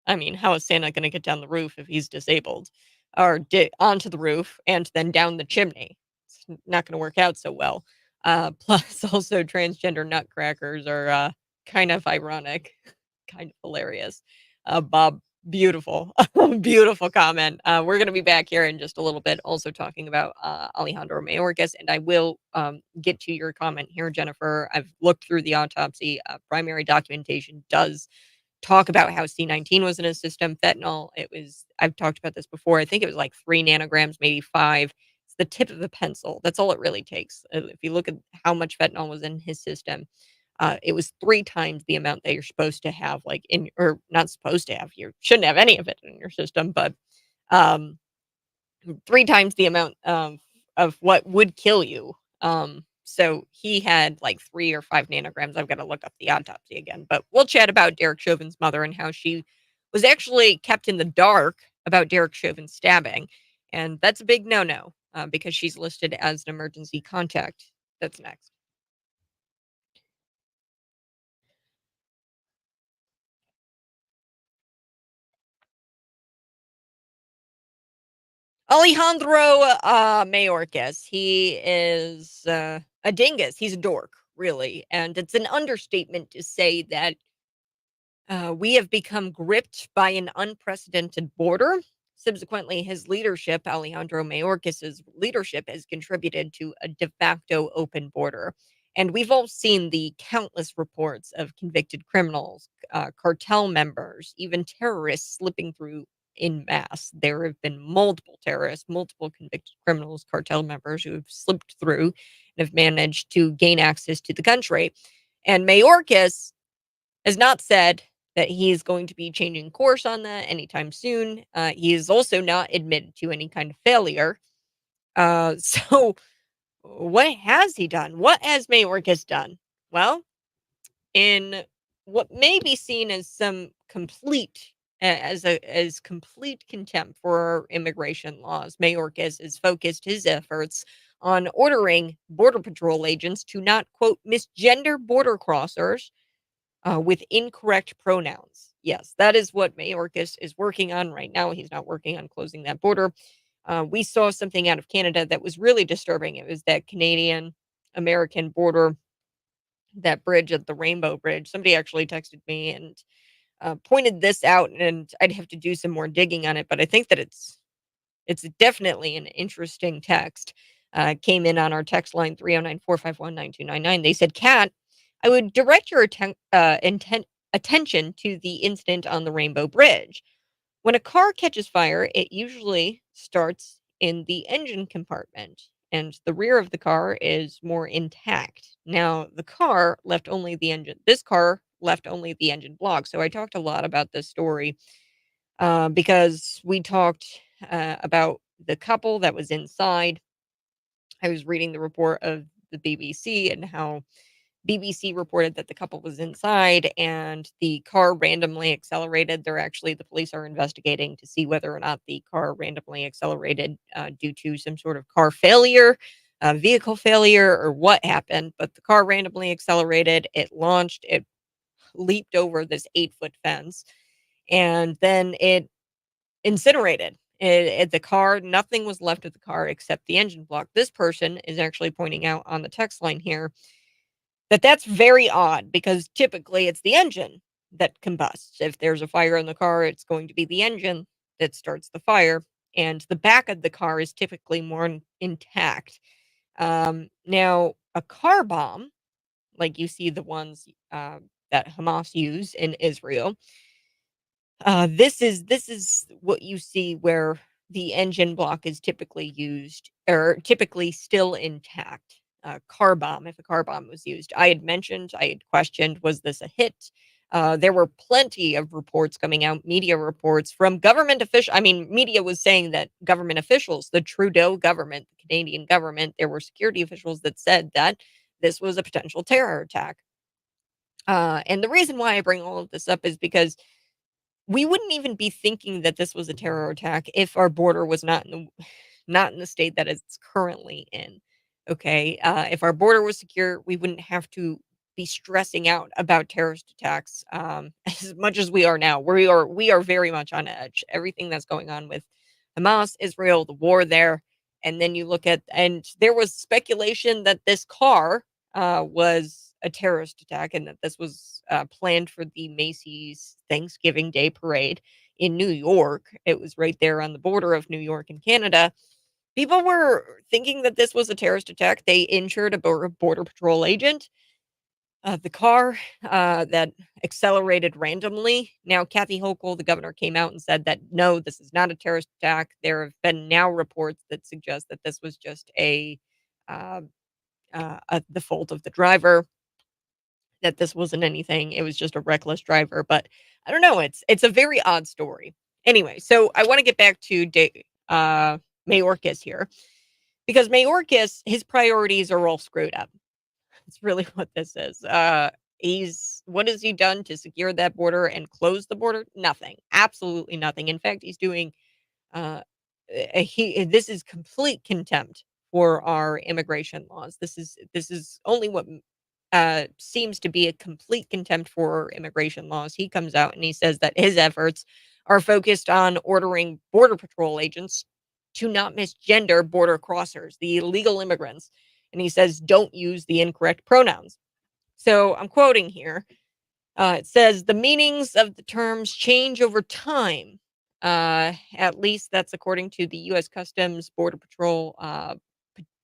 I mean, how is Santa gonna get down the roof if he's disabled? Or onto the roof and then down the chimney? It's not gonna work out so well. Plus, also, transgender nutcrackers are kind of ironic, kind of hilarious. Bob, beautiful, beautiful comment. We're gonna be back here in just a little bit, also talking about Alejandro Mayorkas, and I will get to your comment here, Jennifer. I've looked through the autopsy. Primary documentation does talk about how C19 was in his system. Fentanyl, it was, I've talked about this before. I think it was like 3 nanograms, maybe 5. It's the tip of a pencil. That's all it really takes. If you look at how much fentanyl was in his system, it was 3 times the amount that you're supposed to have, like in, or not supposed to have. You shouldn't have any of it in your system, but um, 3 times the amount of what would kill you. So he had like 3 or 5 nanograms. I've got to look up the autopsy again, but we'll chat about Derek Chauvin's mother and how she was actually kept in the dark about Derek Chauvin's stabbing. And that's a big no-no because she's listed as an emergency contact. That's next. Alejandro Mayorkas. He is a dingus. He's a dork, really. And it's an understatement to say that we have become gripped by an unprecedented border. Subsequently, his leadership, Alejandro Mayorkas's leadership, has contributed to a de facto open border. And we've all seen the countless reports of convicted criminals, cartel members, even terrorists slipping through in mass. There have been multiple terrorists, multiple convicted criminals, cartel members who have slipped through and have managed to gain access to the country. And Mayorkas has not said that he is going to be changing course on that anytime soon. He is also not admitted to any kind of failure. So, what has he done? What has Mayorkas done? Well, in what may be seen as some complete as complete contempt for our immigration laws, Mayorkas has focused his efforts on ordering border patrol agents to not quote misgender border crossers with incorrect pronouns. Yes, that is what Mayorkas is working on right now. He's not working on closing that border. We saw something out of Canada that was really disturbing. It was that Canadian American border, that bridge at the Rainbow Bridge. Somebody actually texted me and pointed this out, and I'd have to do some more digging on it. But I think that it's definitely an interesting text. Came in on our text line 309-451-9299. They said, Kat, I would direct your attention to the incident on the Rainbow Bridge. When a car catches fire, it usually starts in the engine compartment, and the rear of the car is more intact. Now, the car left only the engine. This car left only the engine block. So I talked a lot about this story because we talked about the couple that was inside. I was reading the report of the BBC and how BBC reported that the couple was inside and the car randomly accelerated. The police are investigating to see whether or not the car randomly accelerated due to some sort of car failure, vehicle failure, or what happened. But the car randomly accelerated, it launched, it leaped over this 8-foot fence, and then it incinerated. The car, nothing was left of the car except the engine block. This person is actually pointing out on the text line here that that's very odd because typically it's the engine that combusts. If there's a fire in the car, it's going to be the engine that starts the fire. and the back of the car is typically more intact. Now, a car bomb, like you see the ones that Hamas use in Israel, this is what you see where the engine block is typically used or typically still intact. Car bomb, if a car bomb was used, I had questioned, was this a hit? There were plenty of reports coming out, media reports from government officials. I mean, media was saying that government officials, the Trudeau government, the Canadian government, there were security officials that said that this was a potential terror attack. And the reason why I bring all of this up is because we wouldn't even be thinking that this was a terror attack if our border was not in the state that it's currently in. Okay, if our border was secure, we wouldn't have to be stressing out about terrorist attacks as much as we are now. We are very much on edge. Everything that's going on with Hamas, Israel, the war there, and then you look at and there was speculation that this car was a terrorist attack and that this was planned for the Macy's Thanksgiving Day parade in New York. It was right there on the border of New York and Canada. People were thinking that this was a terrorist attack. They injured a border patrol agent. The car that accelerated randomly. Now, Kathy Hochul, the governor, came out and said that no, this is not a terrorist attack. There have been now reports that suggest that this was just uh, the fault of the driver, that this wasn't anything. It was just a reckless driver. But I don't know. It's a very odd story. Anyway, so I want to get back to Mayorkas here because Mayorkas, his priorities are all screwed up. That's really what this is. What has he done to secure that border and close the border? Nothing. Absolutely nothing. In fact, he's doing uh, this is complete contempt for our immigration laws. This is only what seems to be a complete contempt for immigration laws. He comes out and he says that his efforts are focused on ordering border patrol agents to not misgender border crossers, the illegal immigrants. And he says, don't use the incorrect pronouns. So I'm quoting here. It says the meanings of the terms change over time. At least that's according to the U.S. Customs Border Patrol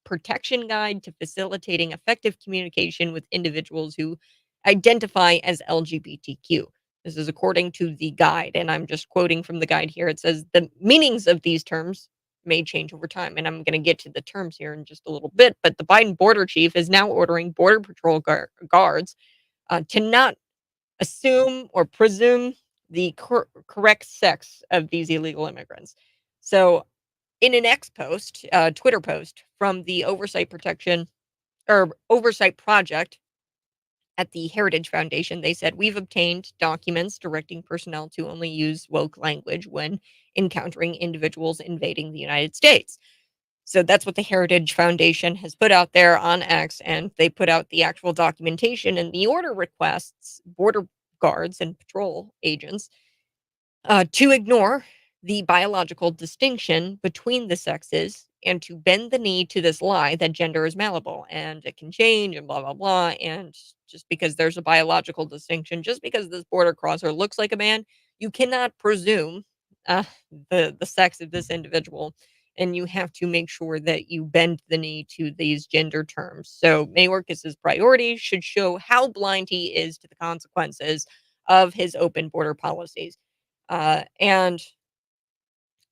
protection guide to facilitating effective communication with individuals who identify as LGBTQ. This is according to the guide, and I'm just quoting from the guide here. It says the meanings of these terms may change over time, and I'm going to get to the terms here in just a little bit. But the Biden border chief is now ordering border patrol guards to not assume or presume the correct sex of these illegal immigrants. So in an X post, Twitter post from the Oversight Project at the Heritage Foundation, they said, we've obtained documents directing personnel to only use woke language when encountering individuals invading the United States. So that's what the Heritage Foundation has put out there on X, and they put out the actual documentation. And the order requests border guards and patrol agents to ignore the biological distinction between the sexes and to bend the knee to this lie that gender is malleable and it can change and blah, blah, blah. And just because there's a biological distinction, just because this border crosser looks like a man, you cannot presume uh, the sex of this individual. And you have to make sure that you bend the knee to these gender terms. So Mayorkas's priorities should show how blind he is to the consequences of his open border policies. And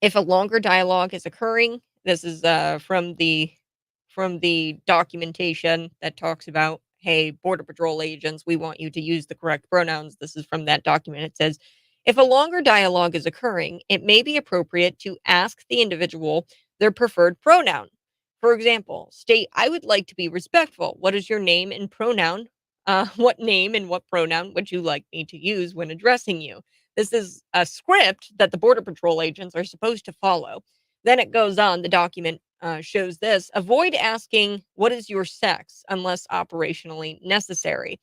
if a longer dialogue is occurring, this is from the documentation that talks about, hey, border patrol agents, we want you to use the correct pronouns. This is from that document. It says, if a longer dialogue is occurring, it may be appropriate to ask the individual their preferred pronoun. For example, state, I would like to be respectful. What is your name and pronoun? What name and what pronoun would you like me to use when addressing you? This is a script that the Border Patrol agents are supposed to follow. Then it goes on, the document shows this: avoid asking, what is your sex, unless operationally necessary.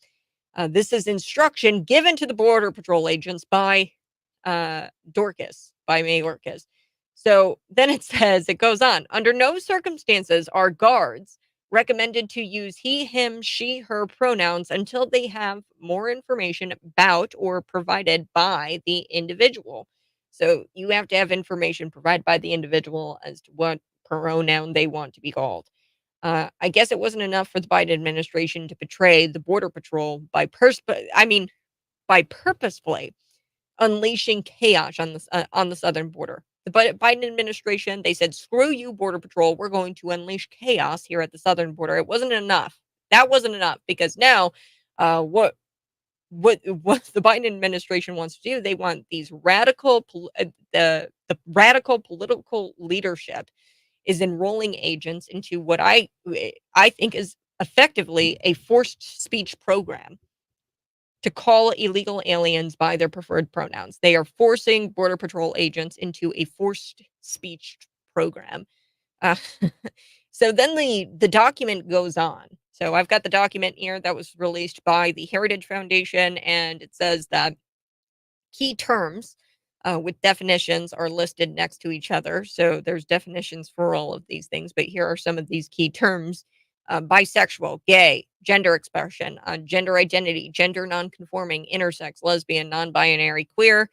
This is instruction given to the Border Patrol agents by DORKAS, by Mayorkas. So then it goes on, under no circumstances are guards recommended to use he, him, she, her pronouns until they have more information about or provided by the individual. So you have to have information provided by the individual as to what pronoun they want to be called. I guess it wasn't enough for the Biden administration to betray the Border Patrol by purposefully unleashing chaos on the southern border. The Biden administration, they said, "Screw you, Border Patrol. We're going to unleash chaos here at the southern border." It wasn't enough. That wasn't enough because now, what what the Biden administration wants to do? They want these the radical political leadership is enrolling agents into what I think is effectively a forced speech program to call illegal aliens by their preferred pronouns. They are forcing Border Patrol agents into a forced speech program. Uh, so then the document goes on. So I've got the document here that was released by the Heritage Foundation, and it says that key terms with definitions are listed next to each other. So there's definitions for all of these things, but here are some of these key terms: bisexual, gay, gender expression, gender identity, gender nonconforming, intersex, lesbian, non-binary, queer,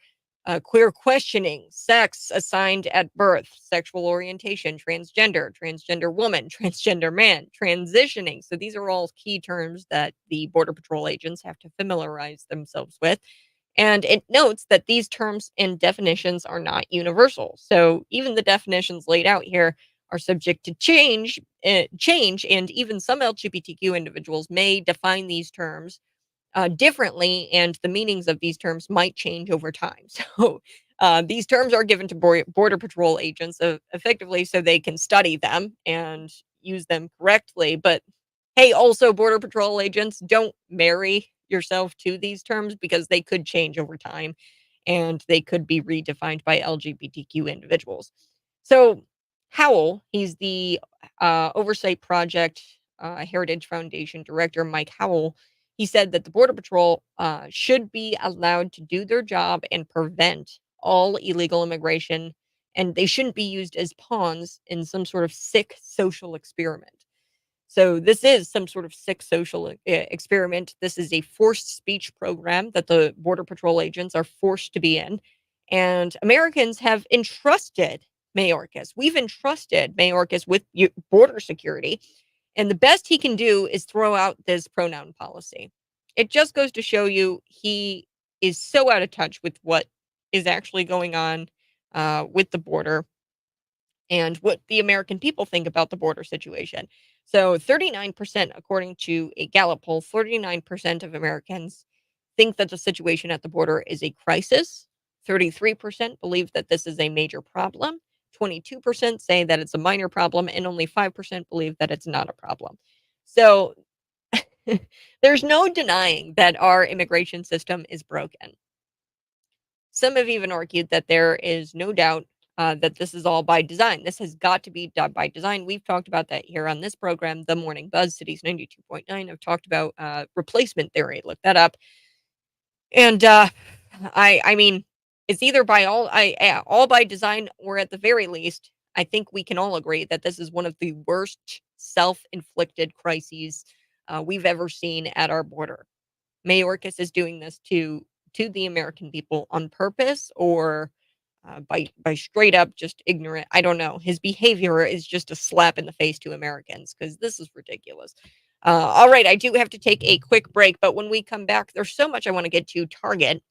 queer questioning, sex assigned at birth, sexual orientation, transgender woman, transgender man, transitioning. So these are all key terms that the Border Patrol agents have to familiarize themselves with. And it notes that these terms and definitions are not universal. So even the definitions laid out here are subject to change, and even some LGBTQ individuals may define these terms differently, and the meanings of these terms might change over time. So these terms are given to Border Patrol agents effectively so they can study them and use them correctly. But hey, also, Border Patrol agents, don't marry yourself to these terms because they could change over time and they could be redefined by LGBTQ individuals. So, Howell, he's the Oversight Project Heritage Foundation director, Mike Howell. He said that the Border Patrol should be allowed to do their job and prevent all illegal immigration, and they shouldn't be used as pawns in some sort of sick social experiment. So this is some sort of sick social experiment. This is a forced speech program that the Border Patrol agents are forced to be in. And Americans have entrusted Mayorkas. We've entrusted Mayorkas with border security. And the best he can do is throw out this pronoun policy. It just goes to show you he is so out of touch with what is actually going on with the border and what the American people think about the border situation. So 39%, according to a Gallup poll, 39% of Americans think that the situation at the border is a crisis. 33% believe that this is a major problem. 22% say that it's a minor problem, and only 5% believe that it's not a problem. So there's no denying that our immigration system is broken. Some have even argued that there is no doubt that this is all by design. This has got to be done by design. We've talked about that here on this program, The Morning Buzz, Cities 92.9. I've talked about replacement theory. Look that up. And I mean, it's either all by design, or at the very least, I think we can all agree that this is one of the worst self-inflicted crises we've ever seen at our border. Mayorkas is doing this to the American people on purpose, or by straight up just ignorant. I don't know. His behavior is just a slap in the face to Americans because this is ridiculous. All right, I do have to take a quick break, but when we come back, there's so much I want to get to. Target.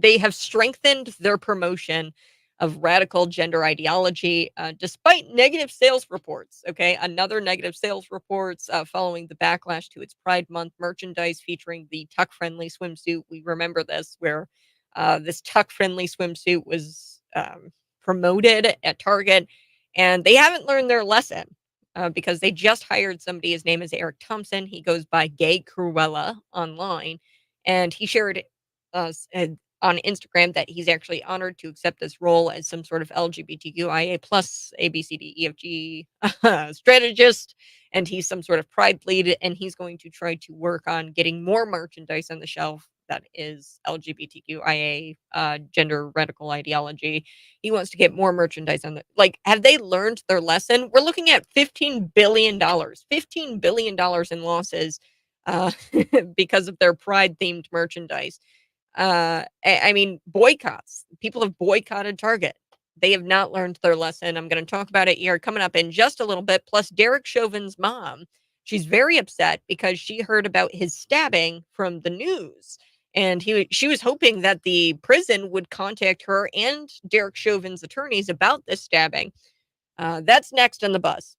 They have strengthened their promotion of radical gender ideology despite negative sales reports. Okay, another negative sales reports following the backlash to its Pride Month merchandise featuring the tuck-friendly swimsuit. We remember this, where this tuck-friendly swimsuit was promoted at Target, and they haven't learned their lesson because they just hired somebody. His name is Eric Thompson. He goes by GAYCRUELLA online, and he shared on Instagram that he's actually honored to accept this role as some sort of LGBTQIA plus ABCDEFG strategist, and he's some sort of pride lead, and he's going to try to work on getting more merchandise on the shelf that is LGBTQIA gender radical ideology. He wants to get more merchandise on the, like, have they learned their lesson? We're looking at $15 billion in losses because of their pride themed merchandise. I mean, boycotts. People have boycotted Target. They have not learned their lesson. I'm going to talk about it here coming up in just a little bit. Plus, Derek Chauvin's mom, she's very upset because she heard about his stabbing from the news. And she was hoping that the prison would contact her and Derek Chauvin's attorneys about this stabbing. That's next on the bus.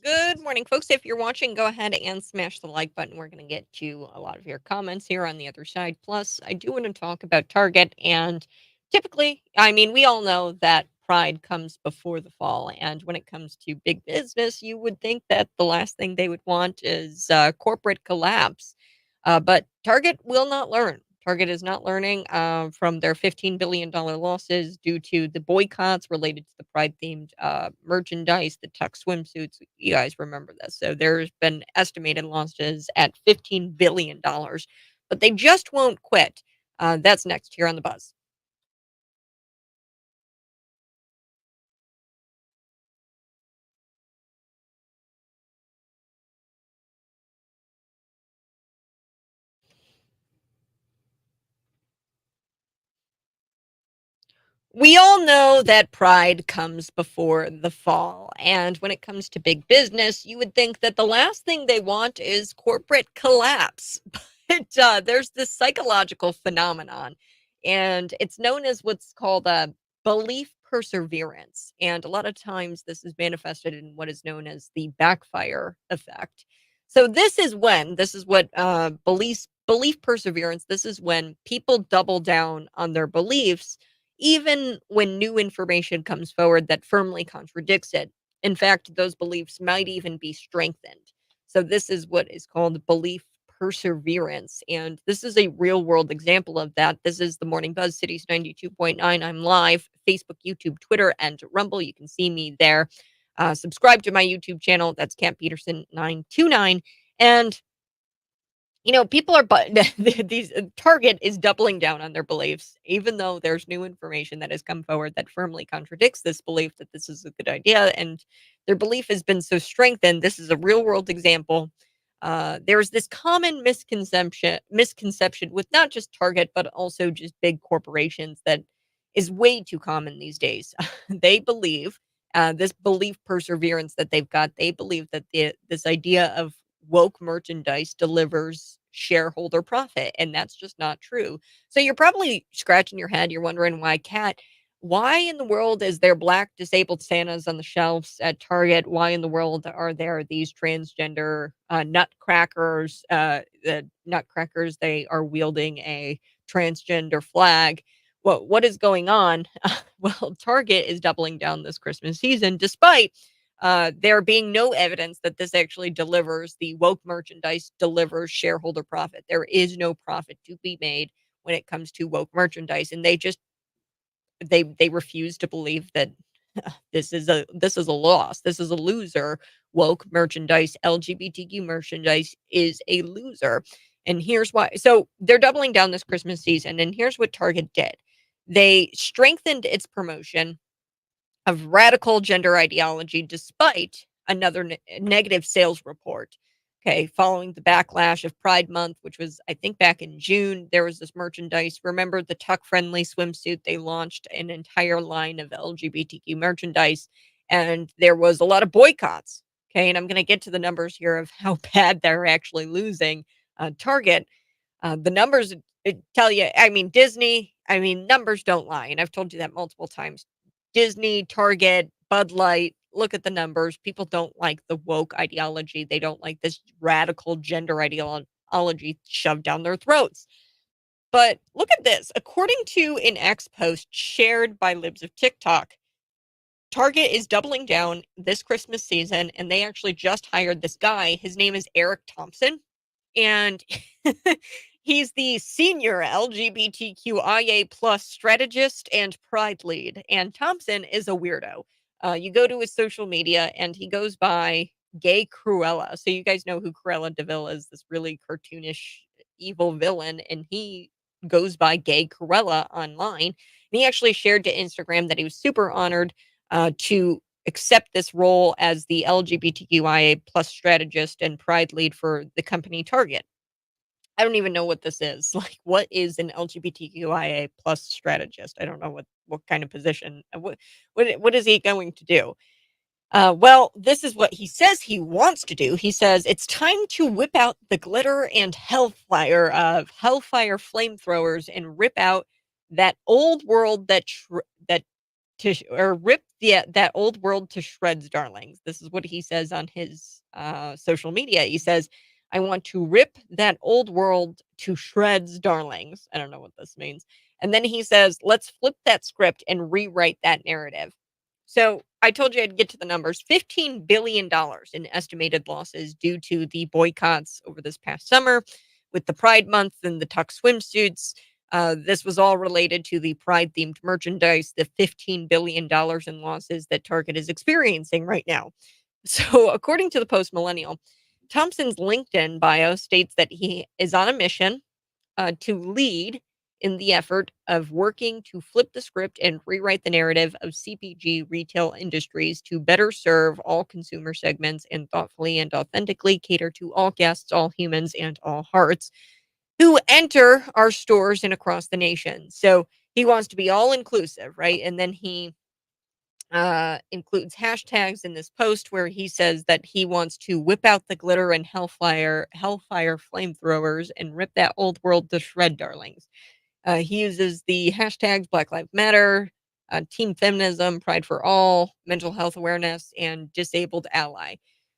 Good morning, folks. If you're watching, go ahead and smash the like button. We're going to get to a lot of your comments here on the other side. Plus, I do want to talk about Target. And typically, I mean, we all know that pride comes before the fall. And when it comes to big business, you would think that the last thing they would want is corporate collapse. But Target will not learn. Target is not learning from their $15 billion losses due to the boycotts related to the pride themed merchandise, the tuck swimsuits. You guys remember this. So there's been estimated losses at $15 billion, but they just won't quit. That's next here on the Buzz. We all know that pride comes before the fall. And when it comes to big business, you would think that the last thing they want is corporate collapse. But there's this psychological phenomenon, and it's known as what's called a belief perseverance. And a lot of times this is manifested in what is known as the backfire effect. So this is what belief perseverance, this is when people double down on their beliefs even when new information comes forward that firmly contradicts it. In fact, those beliefs might even be strengthened. So, this is what is called belief perseverance. And this is a real world example of that. This is the Morning Buzz Cities 92.9. I'm live, Facebook, YouTube, Twitter, and Rumble. You can see me there. Subscribe to my YouTube channel. That's Camp Peterson 929. And people are but these Target is doubling down on their beliefs, even though there's new information that has come forward that firmly contradicts this belief that this is a good idea, and their belief has been so strengthened. This is a real world example. There's this common misconception with not just Target, but also just big corporations that is way too common these days. They believe this belief perseverance that they've got. They believe that this idea of woke merchandise delivers shareholder profit, and that's just not true. So you're probably scratching your head. You're wondering why in the world is there black disabled Santas on the shelves at Target? Why in the world are there these transgender nutcrackers? The nutcrackers, they are wielding a transgender flag. What is going on? Well, Target is doubling down this Christmas season, despite there being no evidence that this actually delivers the woke merchandise delivers shareholder profit. There is no profit to be made when it comes to woke merchandise, and they refuse to believe that this is a loss. This is a loser. Woke merchandise, LGBTQ merchandise is a loser. And here's why. So they're doubling down this Christmas season, and here's what Target did. They strengthened its promotion of radical gender ideology despite another negative sales report. Okay, following the backlash of Pride Month, which was, I think, back in June, there was this merchandise. Remember the tuck friendly swimsuit? They launched an entire line of LGBTQ merchandise, and there was a lot of boycotts. Okay, and I'm going to get to the numbers here of how bad they're actually losing. Target, the numbers tell you, I mean, Disney, I mean, numbers don't lie. And I've told you that multiple times. Disney, Target, Bud Light, look at the numbers. People don't like the woke ideology. They don't like this radical gender ideology shoved down their throats. But look at this. According to an X post shared by Libs of TikTok, Target is doubling down this Christmas season, and they actually just hired this guy. His name is Eric Thompson, and he's the senior LGBTQIA plus strategist and pride lead. And Thompson is a weirdo. You go to his social media, and he goes by GAYCRUELLA. So you guys know who Cruella DeVille is, this really cartoonish evil villain, and he goes by GAYCRUELLA online. And he actually shared to Instagram that he was super honored to accept this role as the LGBTQIA plus strategist and pride lead for the company Target. I don't even know what this is. Like, what is an LGBTQIA plus strategist? I don't know what kind of position. What is he going to do? Well, this is what he says he wants to do. He says it's time to whip out the glitter and hellfire of hellfire flamethrowers and rip out that old world that or rip that old world to shreds, darlings. This is what he says on his social media. He says, I want to rip that old world to shreds, darlings. I don't know what this means. And then he says, let's flip that script and rewrite that narrative. So I told you I'd get to the numbers. $15 billion in estimated losses due to the boycotts over this past summer with the Pride Month and the tuck swimsuits. This was all related to the Pride themed merchandise, the $15 billion in losses that Target is experiencing right now. So, according to the Post Millennial, Thompson's LinkedIn bio states that he is on a mission to lead in the effort of working to flip the script and rewrite the narrative of CPG retail industries to better serve all consumer segments and thoughtfully and authentically cater to all guests, all humans, and all hearts who enter our stores and across the nation. So he wants to be all inclusive, right? And then he includes hashtags in this post where he says that he wants to whip out the glitter and hellfire flamethrowers and rip that old world to shred, darlings. He uses the hashtags Black Lives Matter, Team Feminism, Pride for All, Mental Health Awareness, and Disabled Ally.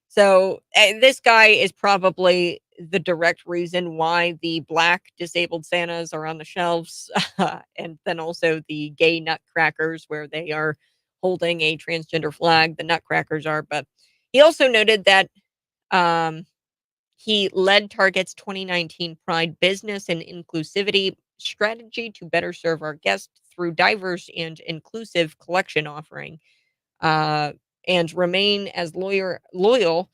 So this guy is probably the direct reason why the black disabled Santas are on the shelves, and then also the gay nutcrackers where they are holding a transgender flag. The nutcrackers are, but he also noted that um, he led Target's 2019 Pride business and inclusivity strategy to better serve our guests through diverse and inclusive collection offering, uh, and remain as loyal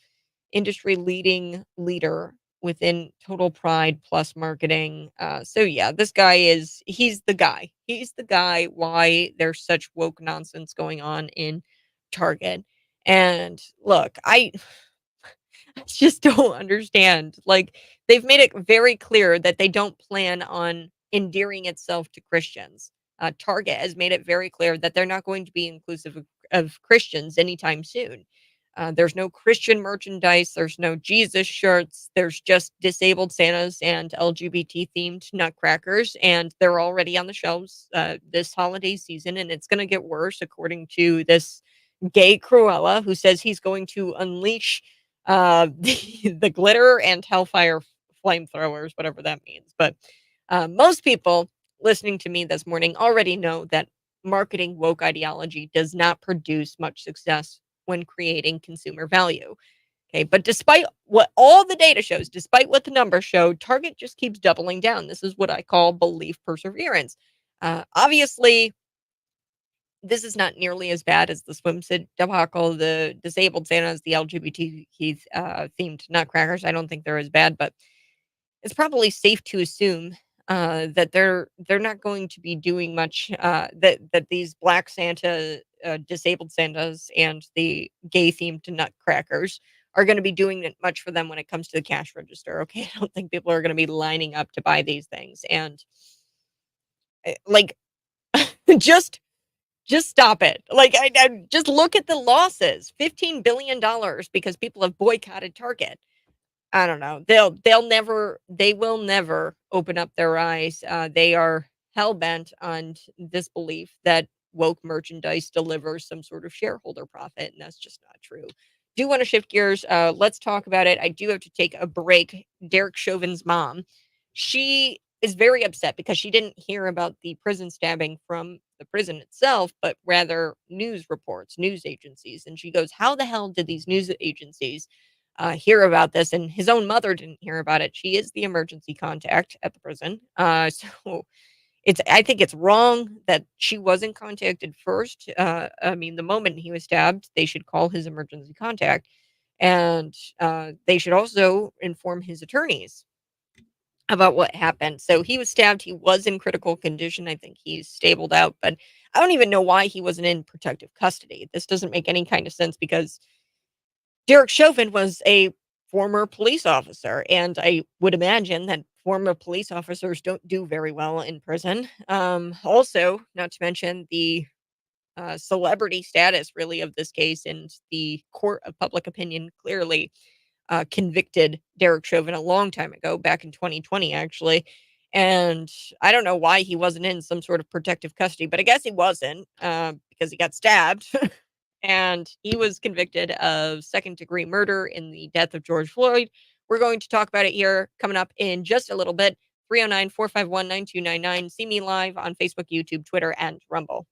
industry leading leader within total pride plus marketing. So yeah, this guy he's the guy. He's the guy why there's such woke nonsense going on in Target. And look, I just don't understand. Like, they've made it very clear that they don't plan on endearing itself to Christians. Target has made it very clear that they're not going to be inclusive of Christians anytime soon. There's no Christian merchandise. There's no Jesus shirts. There's just disabled Santas and LGBT themed nutcrackers, and they're already on the shelves this holiday season. And it's going to get worse, according to this gay Cruella, who says he's going to unleash the glitter and hellfire flamethrowers, whatever that means. But most people listening to me this morning already know that marketing woke ideology does not produce much success when creating consumer value. Okay, but despite what all the data shows, despite what the numbers show, Target just keeps doubling down. This is what I call belief perseverance. Obviously, this is not nearly as bad as the swimsuit debacle, the disabled Santas, the LGBT themed nutcrackers. I don't think they're as bad, but it's probably safe to assume that they're not going to be doing much. That these Black Santa, disabled Santas, and the gay themed nutcrackers are going to be doing it much for them when it comes to the cash register. Okay, I don't think people are going to be lining up to buy these things, and like just stop it. Like, I just look at the losses. $15 billion because people have boycotted Target. I don't know. They will never open up their eyes. They are hell bent on this belief that woke merchandise delivers some sort of shareholder profit, and that's just not true. Do want to shift gears. Let's talk about it. I do have to take a break. Derek Chauvin's mom, she is very upset because she didn't hear about the prison stabbing from the prison itself, but rather news reports, news agencies. And she goes, how the hell did these news agencies hear about this? And his own mother didn't hear about it. She is the emergency contact at the prison. So I think it's wrong that she wasn't contacted first. I mean, the moment he was stabbed, they should call his emergency contact, and they should also inform his attorneys about what happened. So he was stabbed. He was in critical condition. I think he's stabled out, but I don't even know why he wasn't in protective custody. This doesn't make any kind of sense because Derek Chauvin was a former police officer, and I would imagine that former police officers don't do very well in prison. Also, not to mention the celebrity status, really, of this case, and the court of public opinion clearly convicted Derek Chauvin a long time ago, back in 2020, actually. And I don't know why he wasn't in some sort of protective custody, but I guess he wasn't, because he got stabbed. And he was convicted of second-degree murder in the death of George Floyd. We're going to talk about it here coming up in just a little bit. 309-451-9299. See me live on Facebook, YouTube, Twitter, and Rumble.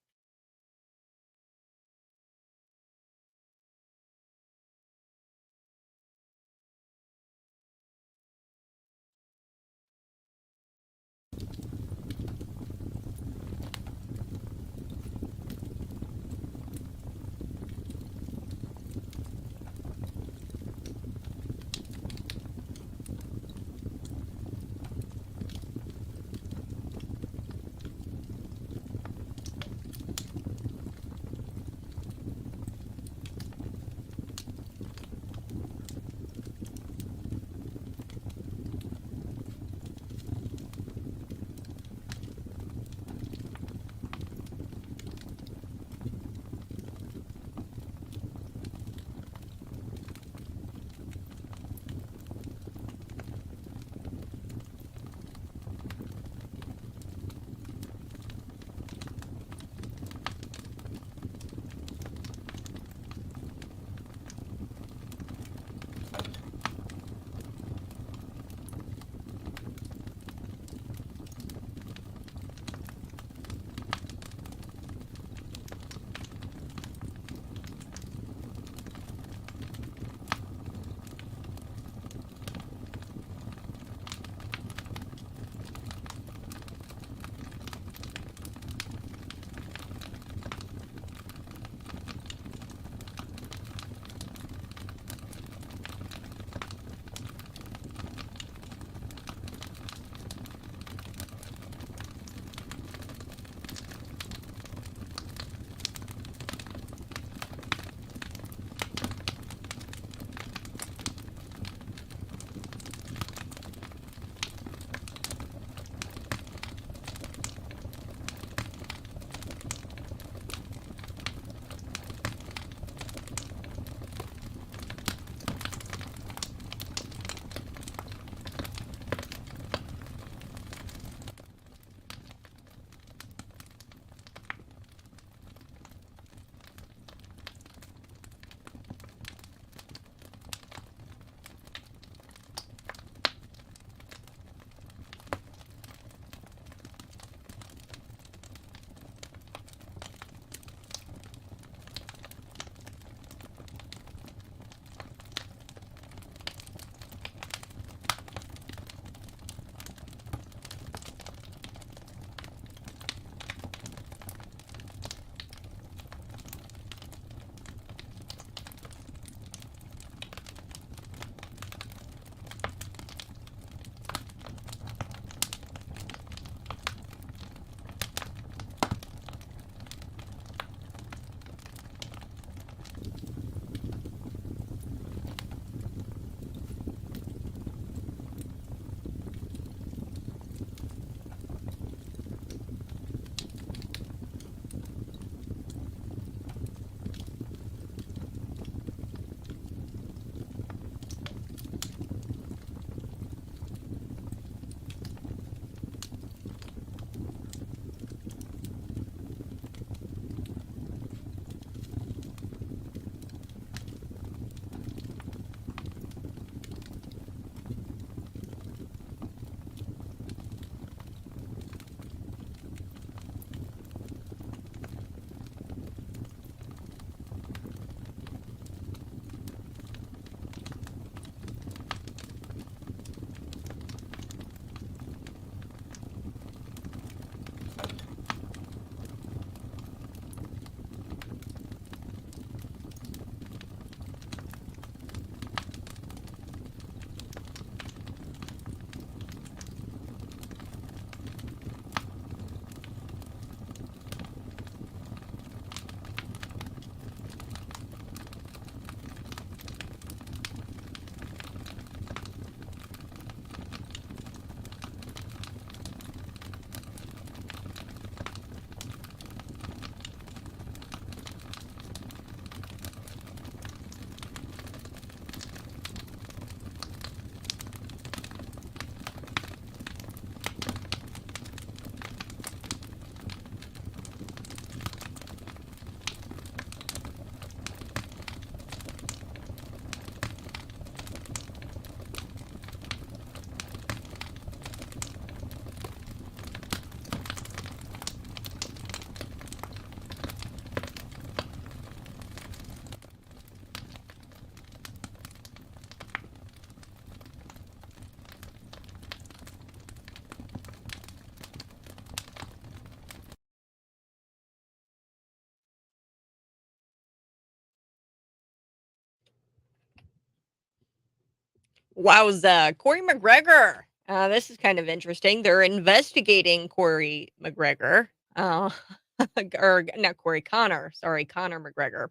Wowza. Corey McGregor. This is kind of interesting. They're investigating Corey McGregor. Or not Corey, Connor. Sorry, Connor McGregor.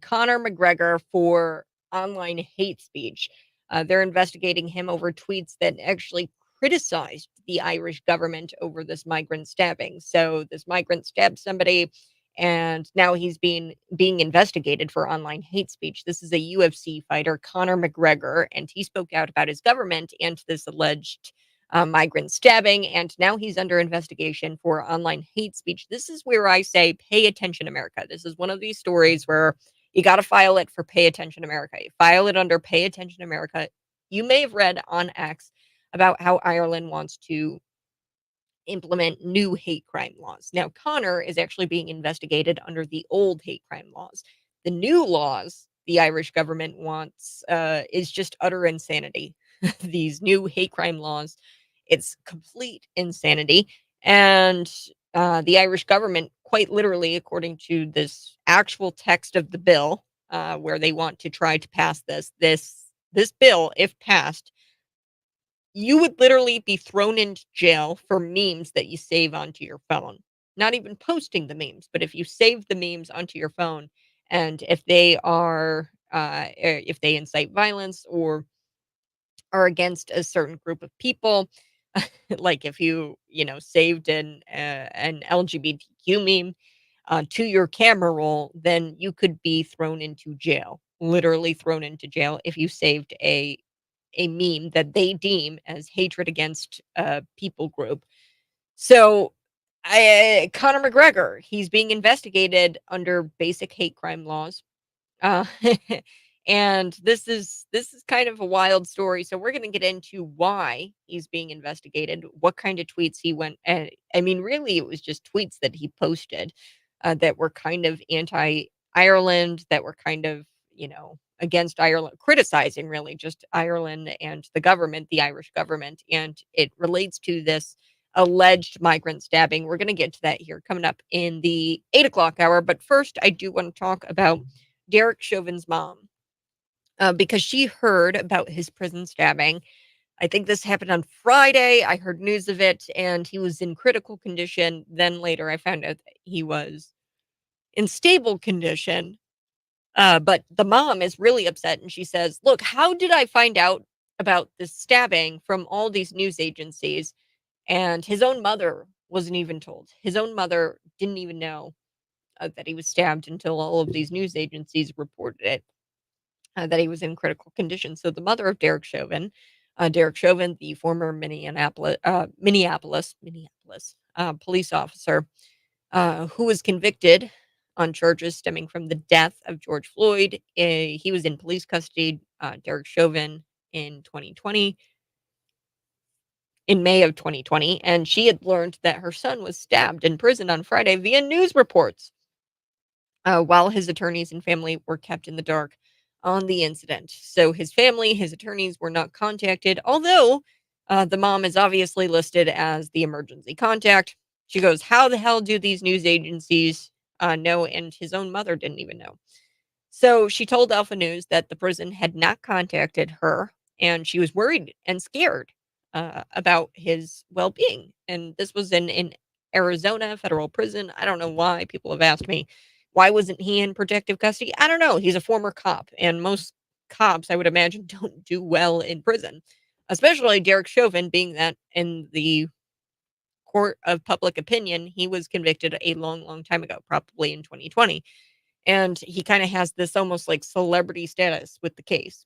Connor McGregor for online hate speech. They're investigating him over tweets that actually criticized the Irish government over this migrant stabbing. So this migrant stabbed somebody, and now he's being investigated for online hate speech. This is a UFC fighter, Conor McGregor, and he spoke out about his government and this alleged migrant stabbing, and now he's under investigation for online hate speech. This is where I say, pay attention, America. This is one of these stories where you got to file it for Pay Attention America. You file it under Pay Attention America. You may have read on X about how Ireland wants to implement new hate crime laws. Now, Connor is actually being investigated under the old hate crime laws. The new laws the Irish government wants is just utter insanity. These new hate crime laws, it's complete insanity. And the Irish government, quite literally, according to this actual text of the bill, where they want to try to pass this bill, if passed, you would literally be thrown into jail for memes that you save onto your phone. Not even posting the memes, but if you save the memes onto your phone, and if they are, if they incite violence or are against a certain group of people, like if saved an LGBTQ meme to your camera roll, then you could be thrown into jail, literally thrown into jail if you saved a meme that they deem as hatred against a people group. So, Conor McGregor, he's being investigated under basic hate crime laws. Uh, and this is kind of a wild story. So we're going to get into why he's being investigated, what kind of tweets he went. I mean, really, it was just tweets that he posted that were kind of anti-Ireland, that were kind of against Ireland, criticizing really just Ireland and the government, the Irish government, and it relates to this alleged migrant stabbing. We're going to get to that here coming up in the 8 o'clock hour. But first, I do want to talk about Derek Chauvin's mom, because she heard about his prison stabbing. I think this happened on Friday. I heard news of it, and he was in critical condition. Then later, I found out that he was in stable condition. But the mom is really upset, and she says, "Look, how did I find out about this stabbing from all these news agencies?" And his own mother wasn't even told. His own mother didn't even know that he was stabbed until all of these news agencies reported it, that he was in critical condition. So the mother of Derek Chauvin, the former Minneapolis police officer, who was convicted on charges stemming from the death of George Floyd. He was in police custody, Derek Chauvin, in 2020, in May of 2020, and she had learned that her son was stabbed in prison on Friday via news reports, while his attorneys and family were kept in the dark on the incident. So his family, his attorneys were not contacted, although the mom is obviously listed as the emergency contact. She goes, "How the hell do these news agencies know?" And his own mother didn't even know. So she told Alpha News that the prison had not contacted her, and she was worried and scared about his well being. And this was in Arizona federal prison. I don't know why. People have asked me, why wasn't he in protective custody? I don't know. He's a former cop, and most cops, I would imagine, don't do well in prison, especially Derek Chauvin, being that in the court of public opinion, he was convicted a long, long time ago, probably in 2020. And he kind of has this almost like celebrity status with the case.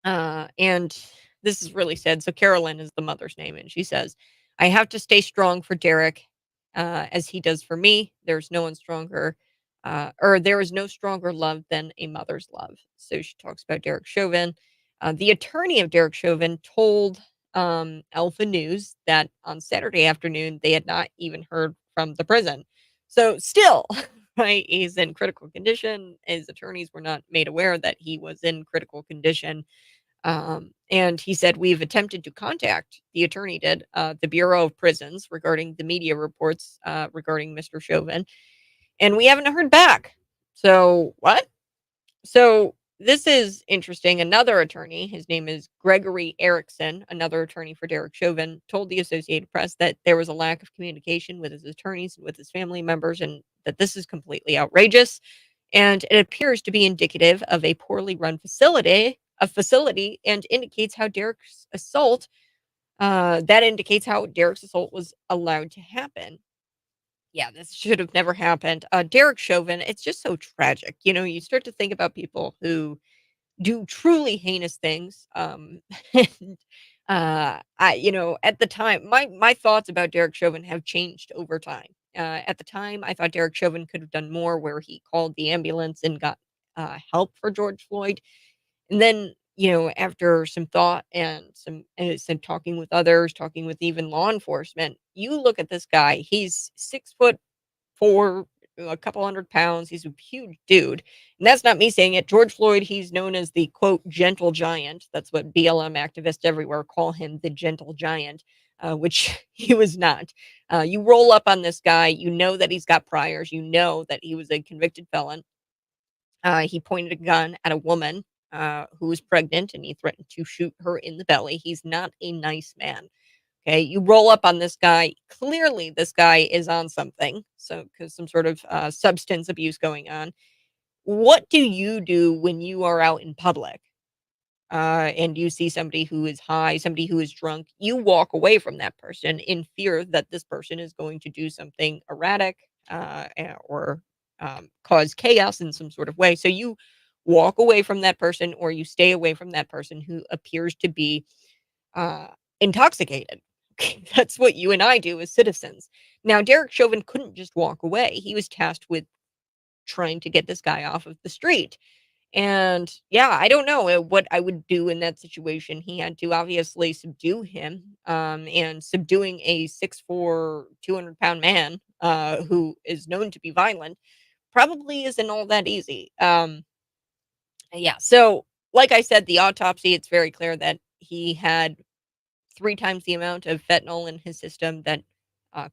And this is really sad. So Carolyn is the mother's name, and she says, "I have to stay strong for Derek, as he does for me. There's no one stronger, or there is no stronger love than a mother's love." So she talks about Derek Chauvin. The attorney of Derek Chauvin told Alpha News that on Saturday afternoon they had not even heard from the prison. So still, right, he's in critical condition. His attorneys were not made aware that he was in critical condition. And he said, "We've attempted to contact," the attorney did, "the Bureau of Prisons regarding the media reports regarding Mr. Chauvin, and we haven't heard back." So, what? So, this is interesting. Another attorney, his name is Gregory Erickson, another attorney for Derek Chauvin, told the Associated Press that there was a lack of communication with his attorneys and with his family members, and that this is completely outrageous. And it appears to be indicative of a poorly run facility, and indicates how Derek's assault. That indicates how Derek's assault was allowed to happen. Yeah, this should have never happened. Derek Chauvin, it's just so tragic. You start to think about people who do truly heinous things. And at the time, my thoughts about Derek Chauvin have changed over time. At the time, I thought Derek Chauvin could have done more, where he called the ambulance and got help for George Floyd. And then, after some thought and some talking with others, talking with even law enforcement, you look at this guy. He's 6'4", a couple 100 pounds. He's a huge dude. And that's not me saying it. George Floyd, he's known as the quote gentle giant. That's what BLM activists everywhere call him, the gentle giant, which he was not. You roll up on this guy, you know that he's got priors, you know that he was a convicted felon. He pointed a gun at a woman who was pregnant, and he threatened to shoot her in the belly. He's not a nice man. Okay, you roll up on this guy. Clearly, this guy is on something. So, because some sort of substance abuse going on. What do you do when you are out in public and you see somebody who is high, somebody who is drunk? You walk away from that person in fear that this person is going to do something erratic or cause chaos in some sort of way. So you walk away from that person, or you stay away from that person who appears to be uh, intoxicated. That's what you and I do as citizens. Now, Derek Chauvin couldn't just walk away. He was tasked with trying to get this guy off of the street. And yeah, I don't know what I would do in that situation. He had to obviously subdue him. And subduing a 6'4", 200-pound man who is known to be violent probably isn't all that easy. Yeah. So, like I said, the autopsy, it's very clear that he had 3 times the amount of fentanyl in his system that,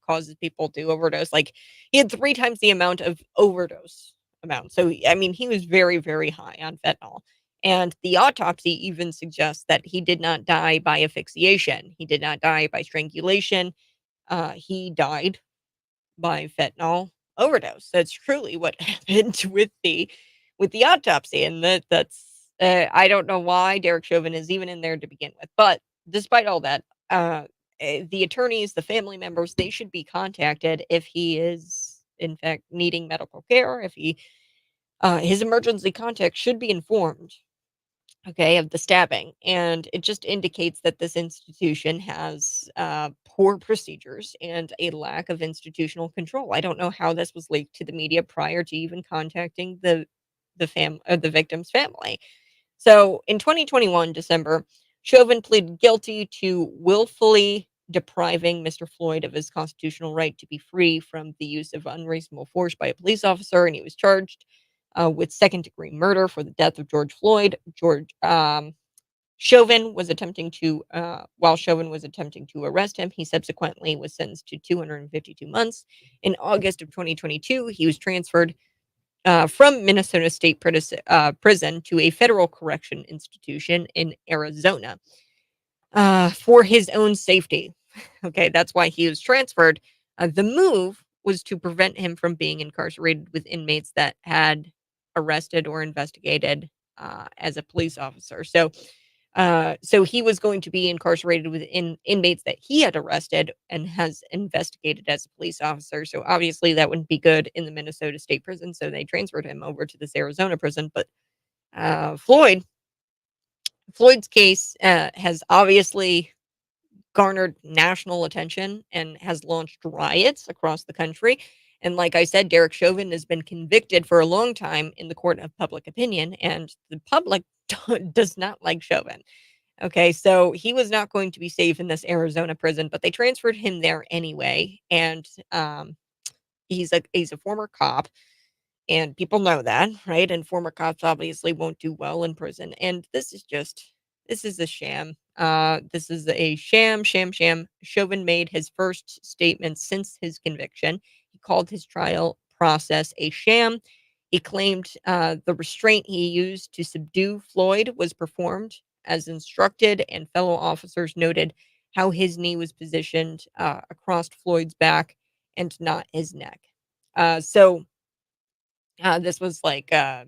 causes people to overdose. Like, he had 3 times the amount of overdose amount. So, I mean, he was very, very high on fentanyl. And the autopsy even suggests that he did not die by asphyxiation. He did not die by strangulation. He died by fentanyl overdose. That's truly what happened with the autopsy, and that's I don't know why Derek Chauvin is even in there to begin with. But despite all that, the attorneys, the family members, they should be contacted if he is in fact needing medical care. If he his emergency contact should be informed, okay, of the stabbing. And it just indicates that this institution has poor procedures and a lack of institutional control. I don't know how this was leaked to the media prior to even contacting the victim's family. So in 2021 December, Chauvin pleaded guilty to willfully depriving Mr. Floyd of his constitutional right to be free from the use of unreasonable force by a police officer, and he was charged with second-degree murder for the death of George Floyd. Chauvin was attempting to, while Chauvin was attempting to arrest him, he subsequently was sentenced to 252 months. In August of 2022, he was transferred from Minnesota State Prison to a federal correction institution in Arizona for his own safety. Okay, that's why he was transferred. The move was to prevent him from being incarcerated with inmates that had arrested or investigated as a police officer. So he was going to be incarcerated with inmates that he had arrested and has investigated as a police officer. So obviously that wouldn't be good in the Minnesota State Prison. So they transferred him over to this Arizona prison. But Floyd's case has obviously garnered national attention and has launched riots across the country. And like I said, Derek Chauvin has been convicted for a long time in the court of public opinion, and the public does not like Chauvin. Okay, so he was not going to be safe in this Arizona prison, but they transferred him there anyway. And he's a former cop, and people know that, right? And former cops obviously won't do well in prison. And this is a sham. This is a sham. Chauvin made his first statement since his conviction. He called his trial process a sham. He claimed the restraint he used to subdue Floyd was performed as instructed, and fellow officers noted how his knee was positioned across Floyd's back and not his neck. So this was like a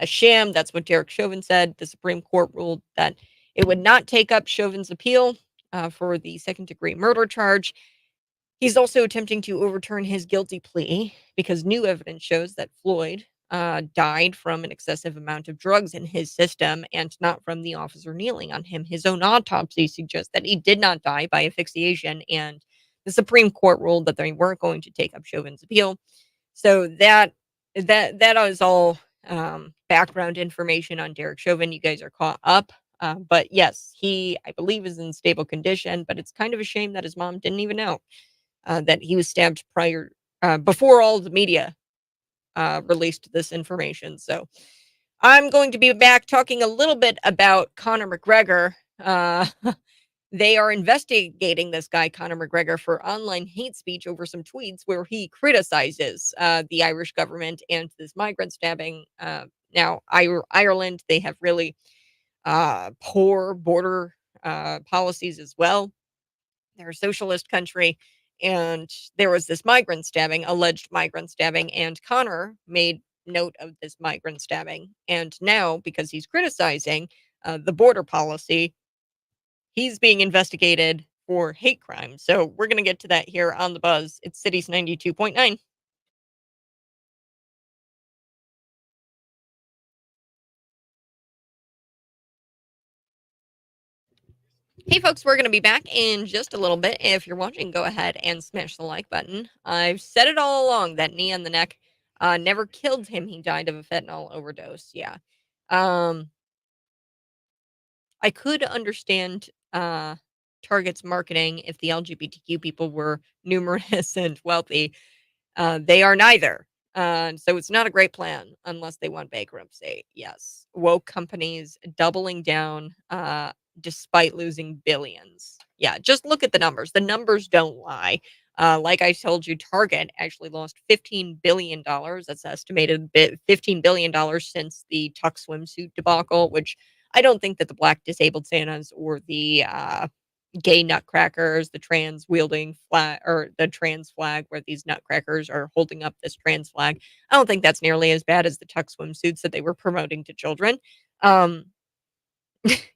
sham. That's what Derek Chauvin said. The Supreme Court ruled that it would not take up Chauvin's appeal for the second-degree murder charge. He's also attempting to overturn his guilty plea because new evidence shows that Floyd died from an excessive amount of drugs in his system and not from the officer kneeling on him. His own autopsy suggests that he did not die by asphyxiation, and the Supreme Court ruled that they weren't going to take up Chauvin's appeal. So that is all background information on Derek Chauvin. You guys are caught up. But yes, he, I believe, is in stable condition, but it's kind of a shame that his mom didn't even know that he was stabbed before all the media released this information. So I'm going to be back talking a little bit about Conor McGregor. They are investigating this guy, Conor McGregor, for online hate speech over some tweets where he criticizes the Irish government and this migrant stabbing. Now, Ireland, they have really poor border policies as well. They're a socialist country, and there was this alleged migrant stabbing, and Connor made note of this migrant stabbing. And now, because he's criticizing the border policy, he's being investigated for hate crime. So we're going to get to that here on The Buzz. It's Cities 92.9. Hey folks, we're going to be back in just a little bit. If you're watching, go ahead and smash the like button. I've said it all along, that knee on the neck never killed him. He died of a fentanyl overdose. Yeah. I could understand Target's marketing if the LGBTQ people were numerous and wealthy. They are neither. So it's not a great plan unless they want bankruptcy. Yes. Woke companies doubling down despite losing billions. Yeah, just look at the numbers. The numbers don't lie. Like I told you, Target actually lost $15 billion. That's estimated $15 billion since the Tuck swimsuit debacle, which I don't think that the Black Disabled Santas or the gay nutcrackers, the trans wielding flag, or the trans flag where these nutcrackers are holding up this trans flag. I don't think that's nearly as bad as the tuck swimsuits that they were promoting to children. Um,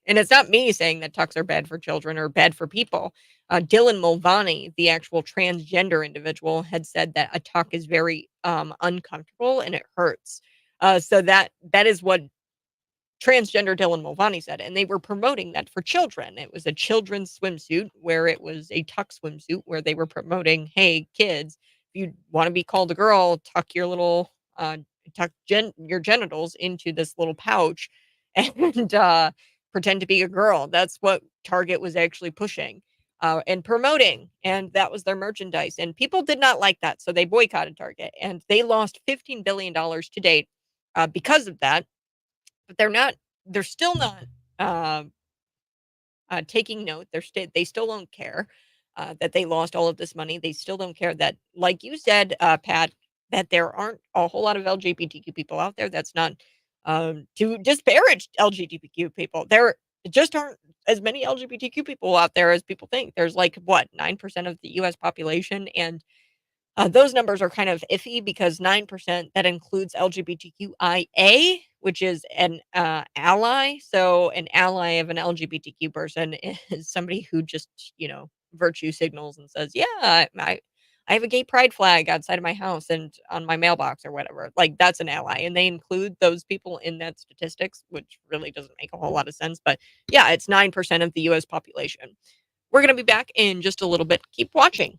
and it's not me saying that tucks are bad for children or bad for people. Dylan Mulvaney, the actual transgender individual, had said that a tuck is very uncomfortable and it hurts. So that is what transgender Dylan Mulvaney said, and they were promoting that for children. It was a children's swimsuit where it was a tuck swimsuit where they were promoting, hey, kids, if you want to be called a girl, tuck your little, your genitals into this little pouch and pretend to be a girl. That's what Target was actually pushing and promoting, and that was their merchandise. And people did not like that, so they boycotted Target, and they lost $15 billion to date because of that. But they're still not taking note. They still don't care that they lost all of this money. They still don't care that, like you said, Pat, that there aren't a whole lot of LGBTQ people out there. That's not to disparage LGBTQ people. There just aren't as many LGBTQ people out there as people think. There's like, what, 9% of the US population, and those numbers are kind of iffy because 9%, that includes LGBTQIA, which is an ally. So an ally of an LGBTQ person is somebody who just, virtue signals and says, yeah, I have a gay pride flag outside of my house and on my mailbox or whatever. Like, that's an ally. And they include those people in that statistics, which really doesn't make a whole lot of sense. But yeah, it's 9% of the US population. We're going to be back in just a little bit. Keep watching.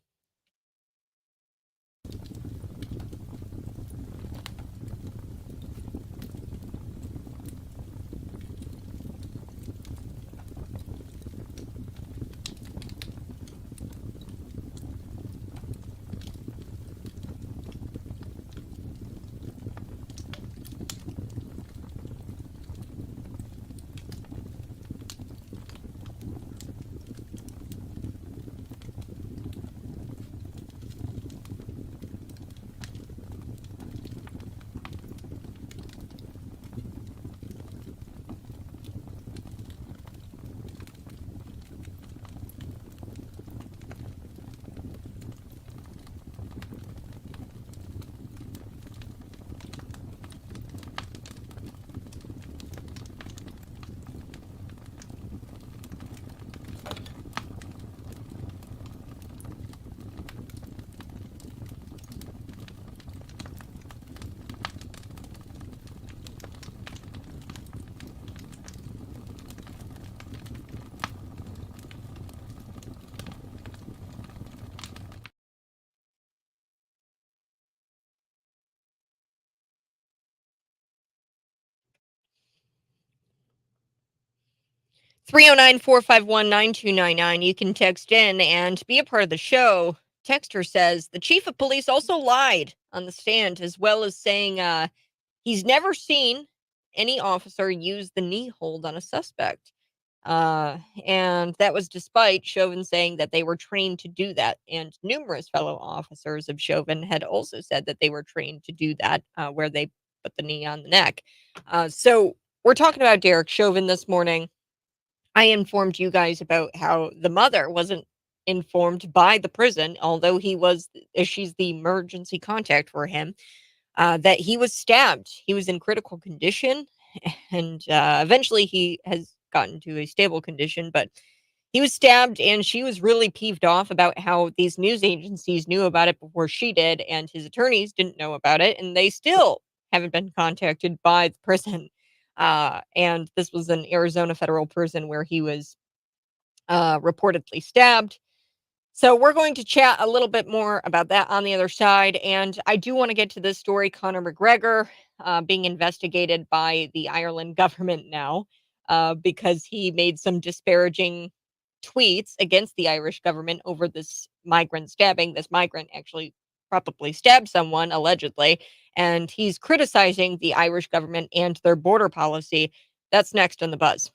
309-451-9299. You can text in and be a part of the show. Texter says the chief of police also lied on the stand, as well as saying he's never seen any officer use the knee hold on a suspect. And that was despite Chauvin saying that they were trained to do that. And numerous fellow officers of Chauvin had also said that they were trained to do that, where they put the knee on the neck. So we're talking about Derek Chauvin this morning. I informed you guys about how the mother wasn't informed by the prison, although she's the emergency contact for him, that he was stabbed. He was in critical condition, and eventually he has gotten to a stable condition, but he was stabbed, and she was really peeved off about how these news agencies knew about it before she did, and his attorneys didn't know about it, and they still haven't been contacted by the prison. And this was an Arizona federal prison where he was reportedly stabbed. So we're going to chat a little bit more about that on the other side. And I do want to get to this story, Conor McGregor being investigated by the Ireland government now because he made some disparaging tweets against the Irish government over this migrant stabbing. This migrant actually probably stabbed someone, allegedly, and he's criticizing the Irish government and their border policy. That's next on The Buzz.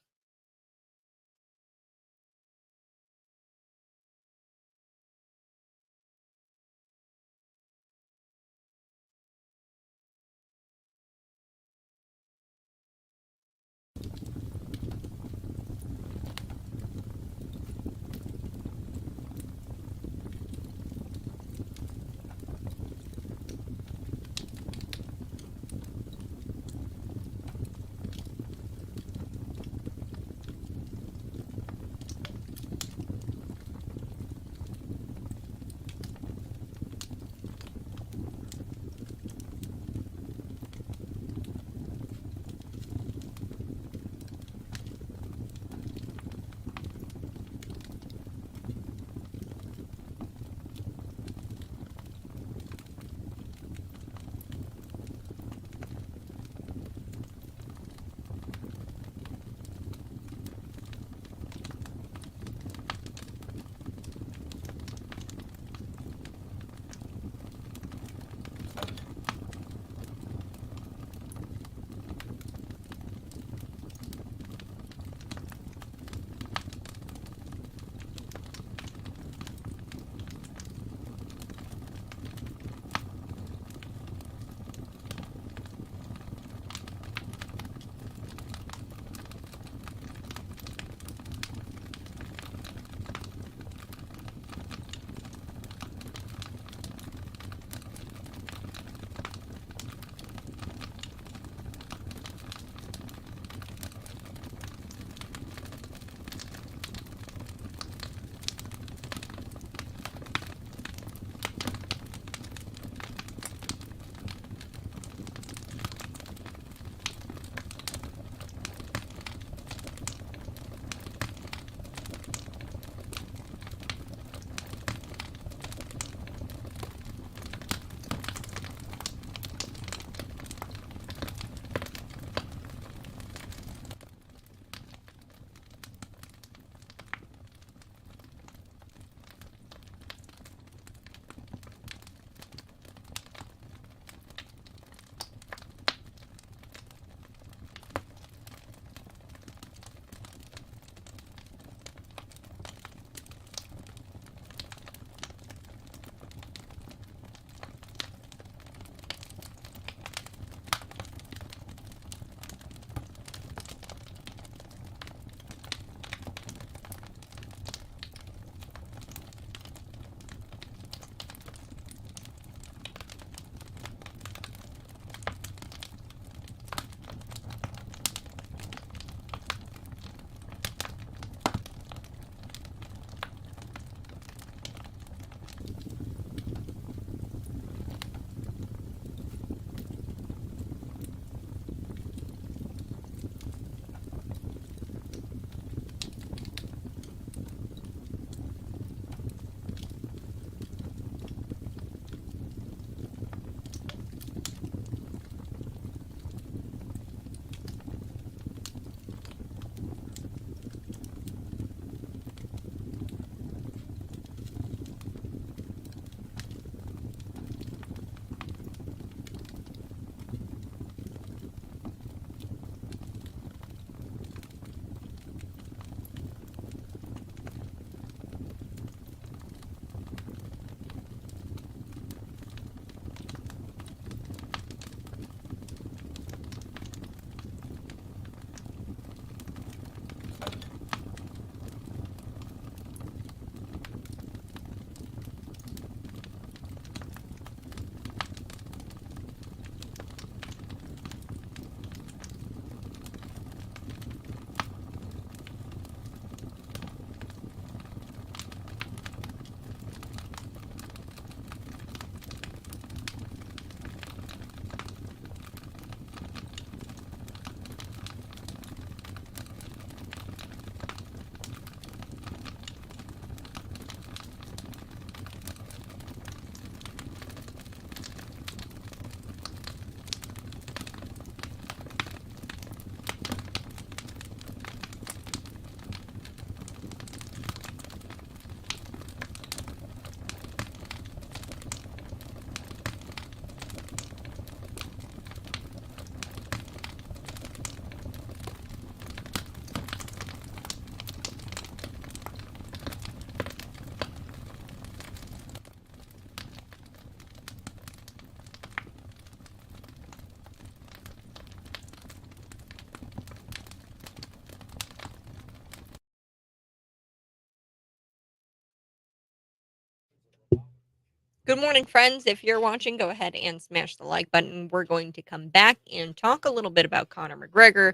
Good morning, friends. If you're watching, go ahead and smash the like button. We're going to come back and talk a little bit about Conor McGregor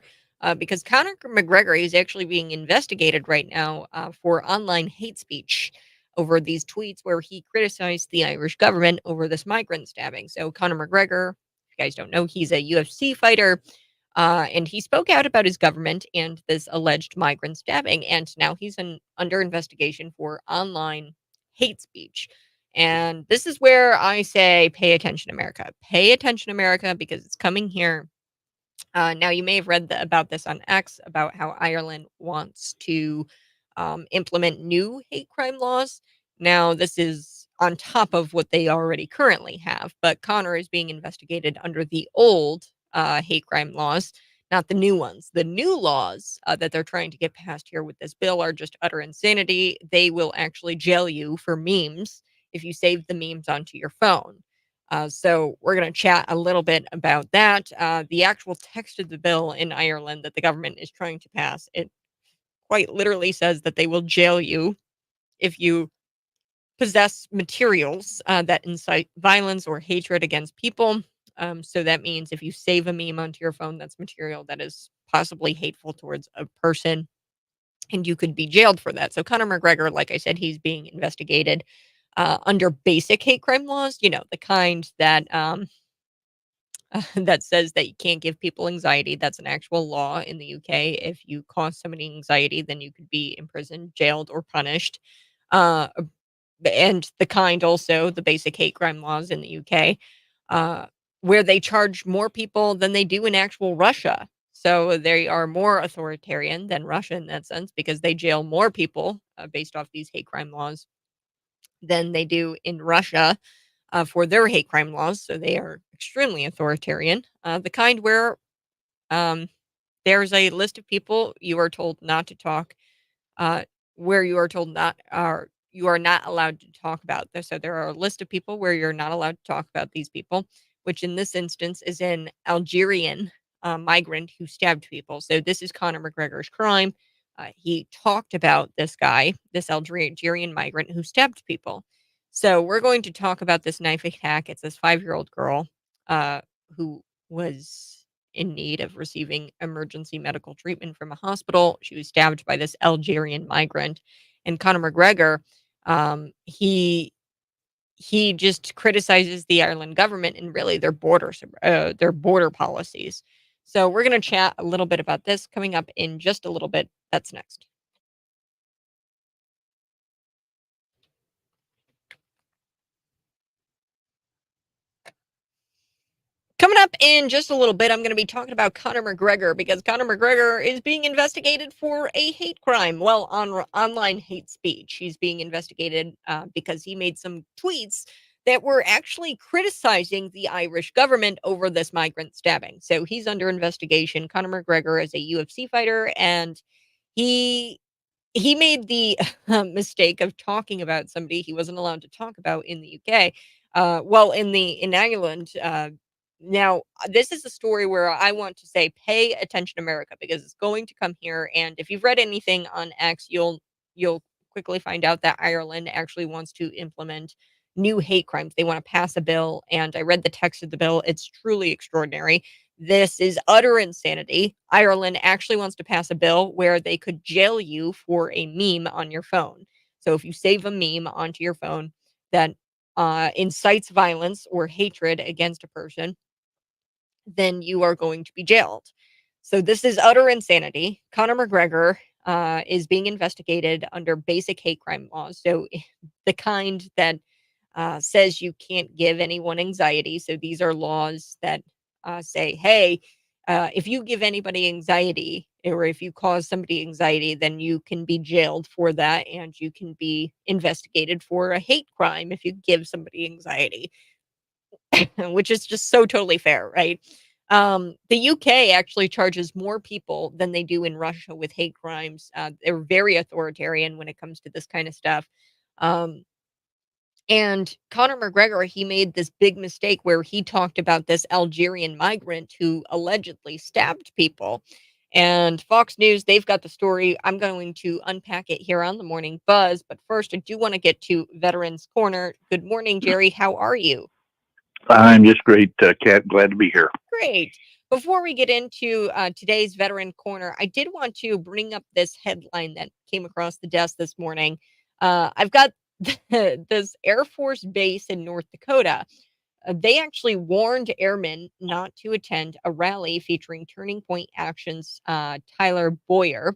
because Conor McGregor is actually being investigated right now for online hate speech over these tweets where he criticized the Irish government over this migrant stabbing. So, Conor McGregor, if you guys don't know, he's a UFC fighter. And he spoke out about his government and this alleged migrant stabbing. And now he's under investigation for online hate speech. And this is where I say, pay attention, America. Pay attention, America, because it's coming here. Now, you may have read about this on X about how Ireland wants to implement new hate crime laws. Now, this is on top of what they already currently have, but Connor is being investigated under the old hate crime laws, not the new ones. The new laws that they're trying to get passed here with this bill are just utter insanity. They will actually jail you for memes if you save the memes onto your phone. So we're going to chat a little bit about that. The actual text of the bill in Ireland that the government is trying to pass, it quite literally says that they will jail you if you possess materials that incite violence or hatred against people. So that means if you save a meme onto your phone, that's material that is possibly hateful towards a person, and you could be jailed for that. So Conor McGregor, like I said, he's being investigated under basic hate crime laws, the kind that that says that you can't give people anxiety. That's an actual law in the UK. If you cause somebody anxiety, then you could be imprisoned, jailed, or punished. Uh, and the kind also, the basic hate crime laws in the UK, where they charge more people than they do in actual Russia. So they are more authoritarian than Russia in that sense because they jail more people based off these hate crime laws than they do in Russia for their hate crime laws. So they are extremely authoritarian, the kind where um, there's a list of people you are told not to talk, uh, where you are told not, or you are not allowed to talk about this. So there are a list of people where you're not allowed to talk about these people, which in this instance is an Algerian migrant who stabbed people. So this is Conor McGregor's crime. He talked about this guy, this Algerian migrant who stabbed people. So we're going to talk about this knife attack. It's this 5-year-old girl uh, who was in need of receiving emergency medical treatment from a hospital. She was stabbed by this Algerian migrant, and Conor McGregor, he just criticizes the Ireland government and really their border policies. So we're going to chat a little bit about this coming up in just a little bit. That's next. Coming up in just a little bit, I'm going to be talking about Conor McGregor because Conor McGregor is being investigated for a hate crime. Well, on online hate speech. He's being investigated because he made some tweets that were actually criticizing the Irish government over this migrant stabbing. So he's under investigation. Conor McGregor is a UFC fighter, and he he made the mistake of talking about somebody he wasn't allowed to talk about in the UK. Well, in Ireland. Now, this is a story where I want to say, pay attention, America, because it's going to come here. And if you've read anything on X, you'll quickly find out that Ireland actually wants to implement new hate crimes. They want to pass a bill, and I read the text of the bill. It's truly extraordinary. This is utter insanity. Ireland actually wants to pass a bill where they could jail you for a meme on your phone. So if you save a meme onto your phone that incites violence or hatred against a person, then you are going to be jailed. So this is utter insanity. Conor McGregor is being investigated under basic hate crime laws. So the kind that says you can't give anyone anxiety. So these are laws that say, hey, if you give anybody anxiety or if you cause somebody anxiety, then you can be jailed for that and you can be investigated for a hate crime if you give somebody anxiety, which is just so totally fair, right? The UK actually charges more people than they do in Russia with hate crimes. They're very authoritarian when it comes to this kind of stuff. Um, and Conor McGregor, he made this big mistake where he talked about this Algerian migrant who allegedly stabbed people. And Fox News, they've got the story. I'm going to unpack it here on the Morning Buzz. But first, I do want to get to Veterans Corner. Good morning, Jerry. How are you? I'm just great, Kat. Glad to be here. Great. Before we get into today's Veteran Corner, I did want to bring up this headline that came across the desk this morning. I've got this Air Force base in North Dakota. They actually warned airmen not to attend a rally featuring Turning Point Action's Tyler Boyer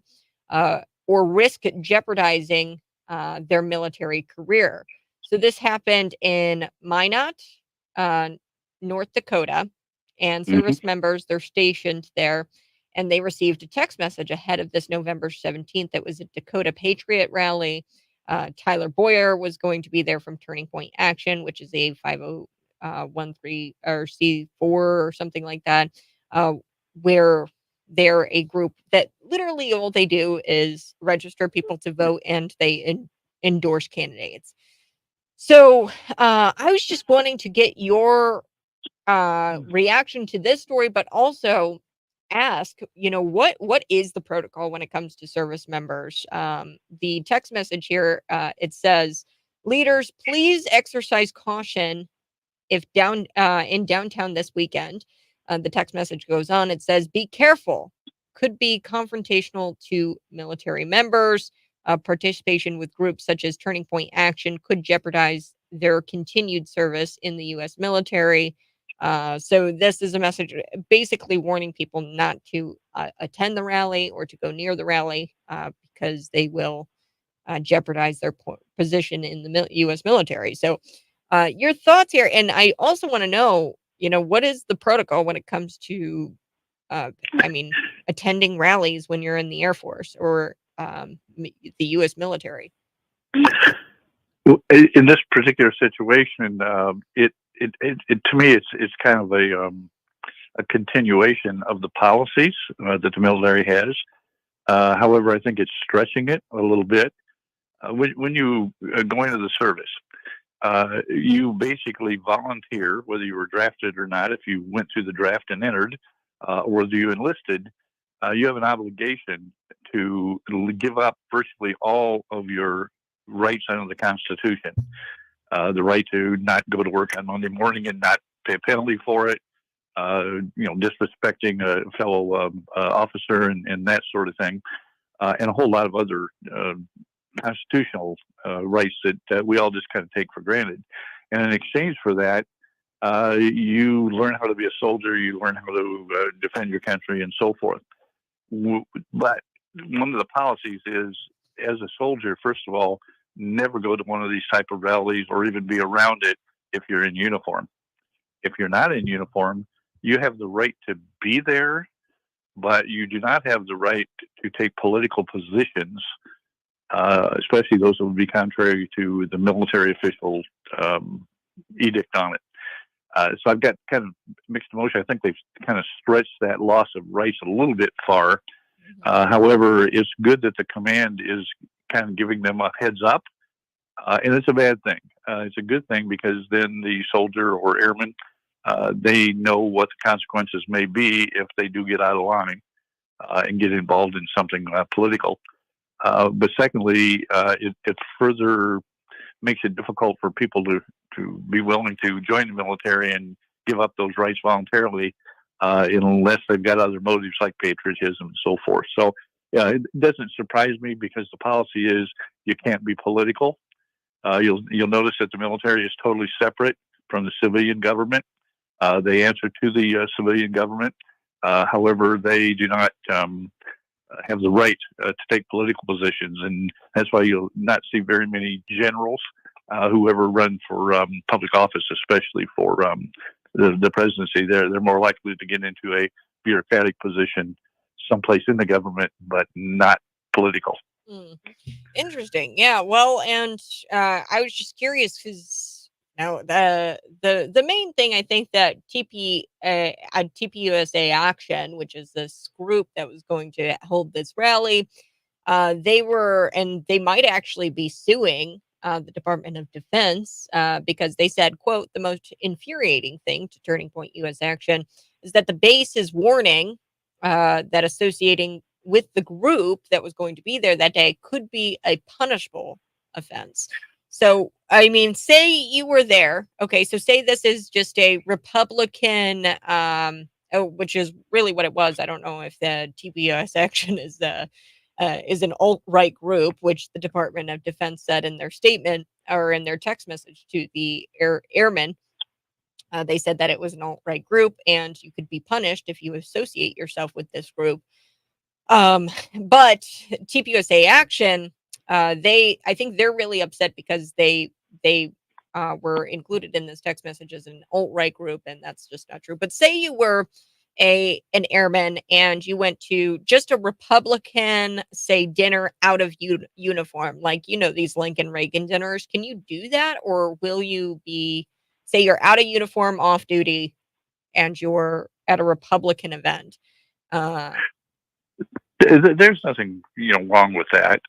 or risk jeopardizing their military career. So this happened in Minot, North Dakota, and service members, they're stationed there, and they received a text message ahead of this November 17th that was a Dakota Patriot rally. Tyler Boyer was going to be there from Turning Point Action, which is a 5013 or C4 or something like that, where they're a group that literally all they do is register people to vote, and they endorse candidates. So I was just wanting to get your reaction to this story, but also ask, what is the protocol when it comes to service members? The text message here, it says, leaders, please exercise caution if in downtown this weekend. The text message goes on. It says, be careful. Could be confrontational to military members. Participation with groups such as Turning Point Action could jeopardize their continued service in the U.S. military. So this is a message basically warning people not to attend the rally or to go near the rally because they will jeopardize their position in the U.S. military. So your thoughts here. And I also want to know, what is the protocol when it comes to, attending rallies when you're in the Air Force or the U.S. military? In this particular situation, it to me it's kind of a continuation of the policies that the military has. However, I think it's stretching it a little bit. When you go into the service, you basically volunteer, whether you were drafted or not. If you went through the draft and entered, or whether you enlisted, you have an obligation to give up virtually all of your rights under the Constitution. The right to not go to work on Monday morning and not pay a penalty for it, disrespecting a fellow officer and that sort of thing, and a whole lot of other constitutional rights that we all just kind of take for granted. And in exchange for that, you learn how to be a soldier, you learn how to defend your country and so forth. But one of the policies is, as a soldier, first of all, never go to one of these type of rallies or even be around it if you're in uniform. If you're not in uniform, you have the right to be there, but you do not have the right to take political positions, especially those that would be contrary to the military official edict on it. So I've got kind of mixed emotion. I think they've kind of stretched that loss of rights a little bit far. However, it's good that the command is kind of giving them a heads up, and it's a bad thing. It's a good thing because then the soldier or airman, they know what the consequences may be if they do get out of line and get involved in something political. But secondly, it further makes it difficult for people to be willing to join the military and give up those rights voluntarily unless they've got other motives like patriotism and so forth. So it doesn't surprise me because the policy is you can't be political. You'll notice that the military is totally separate from the civilian government. They answer to the civilian government. However, they do not have the right to take political positions, and that's why you'll not see very many generals who ever run for public office, especially for the presidency. They're more likely to get into a bureaucratic position someplace in the government, but not political. Interesting. Yeah. Well, and I was just curious because now the main thing I think that TPUSA Action, which is this group that was going to hold this rally, they might actually be suing the Department of Defense because they said, quote, the most infuriating thing to Turning Point U.S. Action is that the base is warning that associating with the group that was going to be there that day could be a punishable offense. So, I mean, say you were there. Okay, so say this is just a Republican, which is really what it was. I don't know if the TPUS action is an alt-right group, which the Department of Defense said in their statement or in their text message to the airmen. They said that it was an alt-right group and you could be punished if you associate yourself with this group. But TPUSA Action, I think they're really upset because they were included in this text message as an alt-right group, and that's just not true. But say you were an airman and you went to just a Republican, say, dinner out of uniform, like, you know, these Lincoln Reagan dinners. Can you do that, or will you be, say you're out of uniform off duty and you're at a Republican event? There's nothing, wrong with that.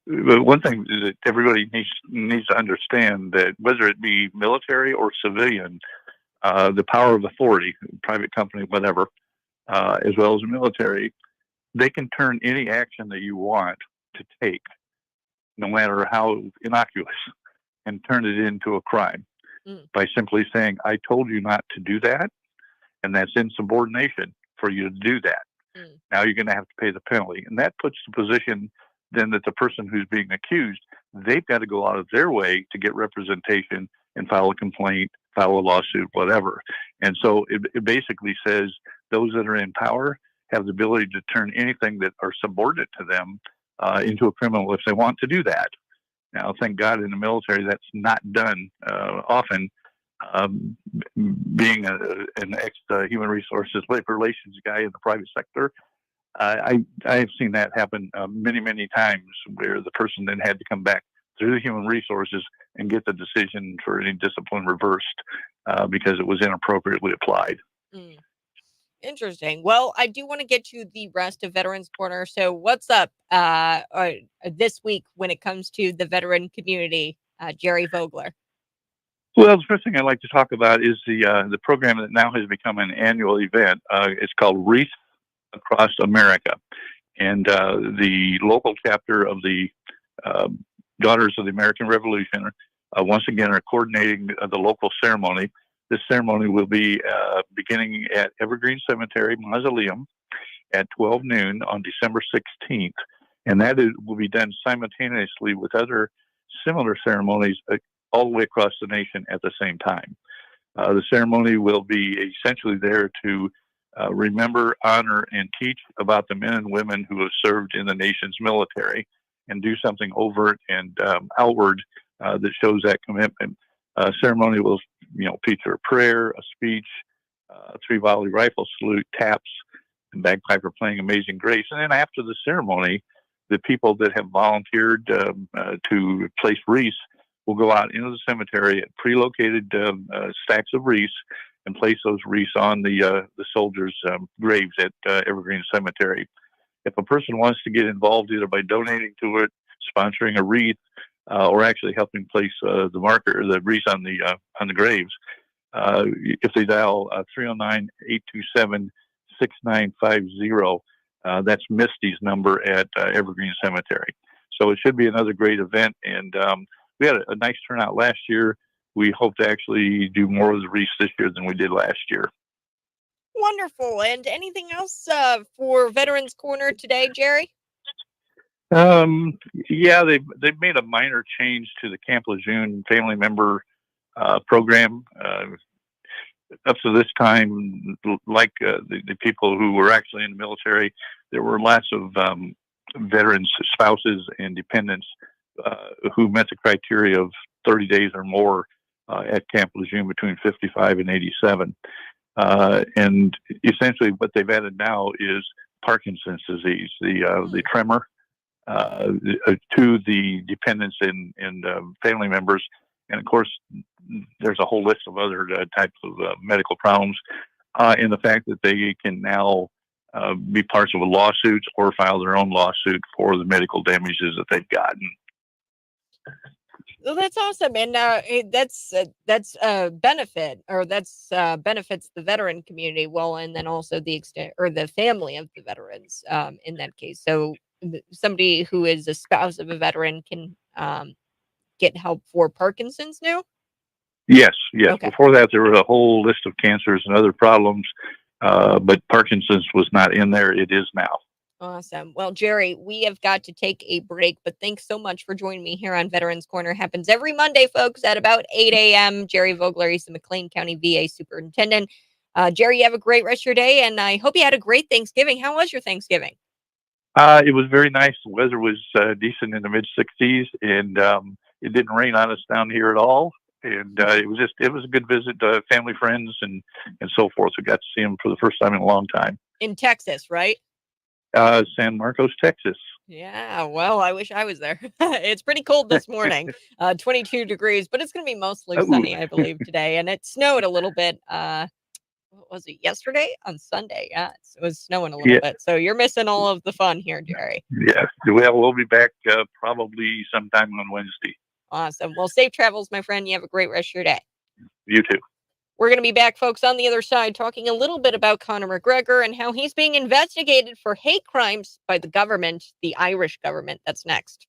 But one thing that everybody needs to understand, that whether it be military or civilian, the power of authority, private company, whatever, as well as the military, they can turn any action that you want to take, no matter how innocuous, and turn it into a crime by simply saying, I told you not to do that, and that's insubordination for you to do that. Now you're going to have to pay the penalty. And that puts the position then that the person who's being accused, they've got to go out of their way to get representation and file a complaint, file a lawsuit, whatever. And so it basically says those that are in power have the ability to turn anything that are subordinate to them into a criminal if they want to do that. Now, thank God in the military that's not done often. Being an ex-human resources labor relations guy in the private sector, I have seen that happen many, many times, where the person then had to come back through the human resources and get the decision for any discipline reversed because it was inappropriately applied. Interesting. Well, I do want to get to the rest of Veterans Corner. So what's up this week when it comes to the veteran community, Jerry Vogler? Well, the first thing I'd like to talk about is the program that now has become an annual event. It's called Wreath Across America. And the local chapter of the Daughters of the American Revolution, once again, are coordinating the local ceremony. This ceremony will be beginning at Evergreen Cemetery Mausoleum at 12 noon on December 16th. And that will be done simultaneously with other similar ceremonies all the way across the nation at the same time. The ceremony will be essentially there to remember, honor, and teach about the men and women who have served in the nation's military, and do something overt and outward that shows that commitment. Ceremony will, feature a prayer, a speech, a 3-volley rifle salute, taps, and bagpiper playing Amazing Grace. And then after the ceremony, the people that have volunteered to place wreaths will go out into the cemetery at pre-located stacks of wreaths and place those wreaths on the soldiers' graves at Evergreen Cemetery. If a person wants to get involved either by donating to it, sponsoring a wreath, or actually helping place the wreath on the graves, if they dial 309-827-6950, that's Misty's number at Evergreen Cemetery. So it should be another great event, and we had a nice turnout last year. We hope to actually do more of the wreaths this year than we did last year. Wonderful. And anything else for Veterans Corner today, Jerry? Yeah, they've made a minor change to the Camp Lejeune family member program. Up to this time, like the people who were actually in the military, there were lots of veterans, spouses, and dependents who met the criteria of 30 days or more at Camp Lejeune between 55 and 87. And essentially what they've added now is Parkinson's disease, the tremor, to the dependents and family members. And of course, there's a whole list of other types of medical problems, in the fact that they can now be parts of a lawsuit or file their own lawsuit for the medical damages that they've gotten. Well, that's awesome, and that's a benefit, or that's benefits the veteran community well, and then also the extent or the family of the veterans. In that case, so somebody who is a spouse of a veteran can get help for Parkinson's now. Yes, yes. Okay. Before that, there was a whole list of cancers and other problems, but Parkinson's was not in there. It is now. Awesome. Well, Jerry, we have got to take a break, but thanks so much for joining me here on Veterans Corner. Happens every Monday, folks, at about 8 a.m. Jerry Vogler, he's the McLean County VA Superintendent. Jerry, you have a great rest of your day, and I hope you had a great Thanksgiving. How was your Thanksgiving? It was very nice. The weather was decent in the mid 60s, and it didn't rain on us down here at all. And it was a good visit to family, friends, and so forth. We got to see them for the first time in a long time. In Texas, right? San Marcos, Texas. Yeah, well, I wish I was there. It's pretty cold this morning, 22 degrees, but it's going to be mostly sunny, I believe, today. And it snowed a little bit. What was it, yesterday? On Sunday. Yeah, it was snowing a little bit. So you're missing all of the fun here, Jerry. Yeah, well, we'll be back probably sometime on Wednesday. Awesome. Well, safe travels, my friend. You have a great rest of your day. You too. We're going to be back, folks, on the other side, talking a little bit about Conor McGregor and how he's being investigated for hate crimes by the government, the Irish government. That's next.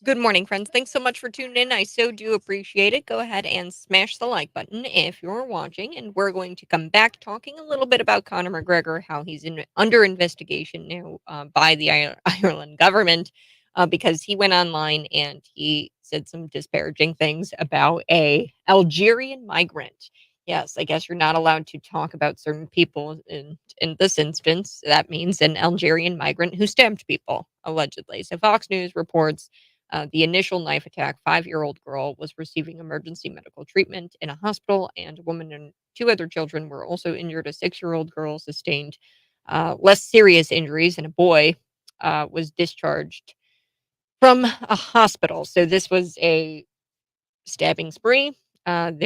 Good morning, friends. Thanks so much for tuning in. I so do appreciate it. Go ahead and smash the like button if you're watching. And we're going to come back talking a little bit about Conor McGregor, how he's under investigation now by the Ireland government because he went online and he said some disparaging things about a Algerian migrant. Yes, I guess you're not allowed to talk about certain people. In this instance, that means an Algerian migrant who stabbed people, allegedly. So Fox News reports the initial knife attack, 5-year-old girl was receiving emergency medical treatment in a hospital, and a woman and 2 other children were also injured. A 6-year-old girl sustained less serious injuries, and a boy was discharged from a hospital. So this was a stabbing spree. Um,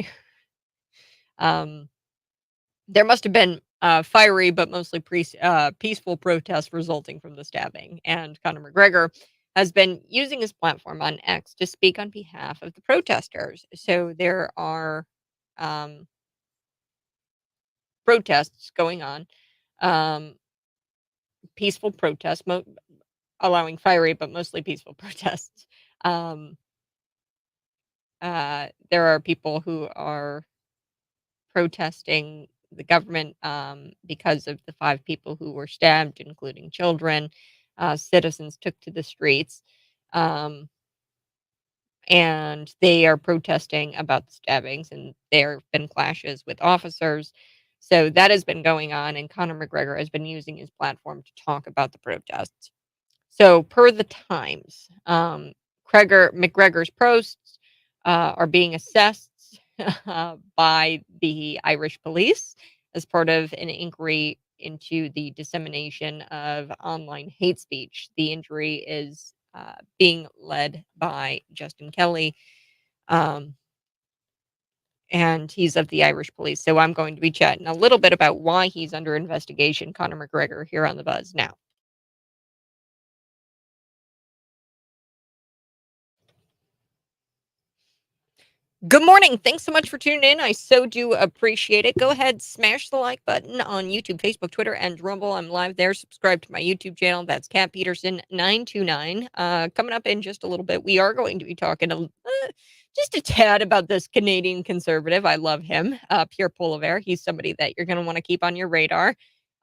there must have been fiery but mostly peaceful protests resulting from the stabbing. And Conor McGregor has been using his platform on X to speak on behalf of the protesters. So there are um, protests going on, um, peaceful protests, allowing fiery but mostly peaceful protests. Um, there are people who are protesting the government because of the 5 people who were stabbed, including children. Citizens took to the streets um, and they are protesting about the stabbings, and there have been clashes with officers. So that has been going on, and Conor McGregor has been using his platform to talk about the protests. So, per the Times, McGregor's posts are being assessed by the Irish police as part of an inquiry into the dissemination of online hate speech. The inquiry is being led by Justin Kelly, um, and he's of the Irish police. So, I'm going to be chatting a little bit about why he's under investigation, Conor McGregor, here on The Buzz now. Good morning. Thanks so much for tuning in. I so do appreciate it. Go ahead, smash the like button on YouTube, Facebook, Twitter, and Rumble. I'm live there. Subscribe to my YouTube channel. That's Cat Peterson 929. Coming up in just a little bit, we are going to be talking just a tad about this Canadian conservative. I love him, Pierre Poilievre. He's somebody that you're going to want to keep on your radar.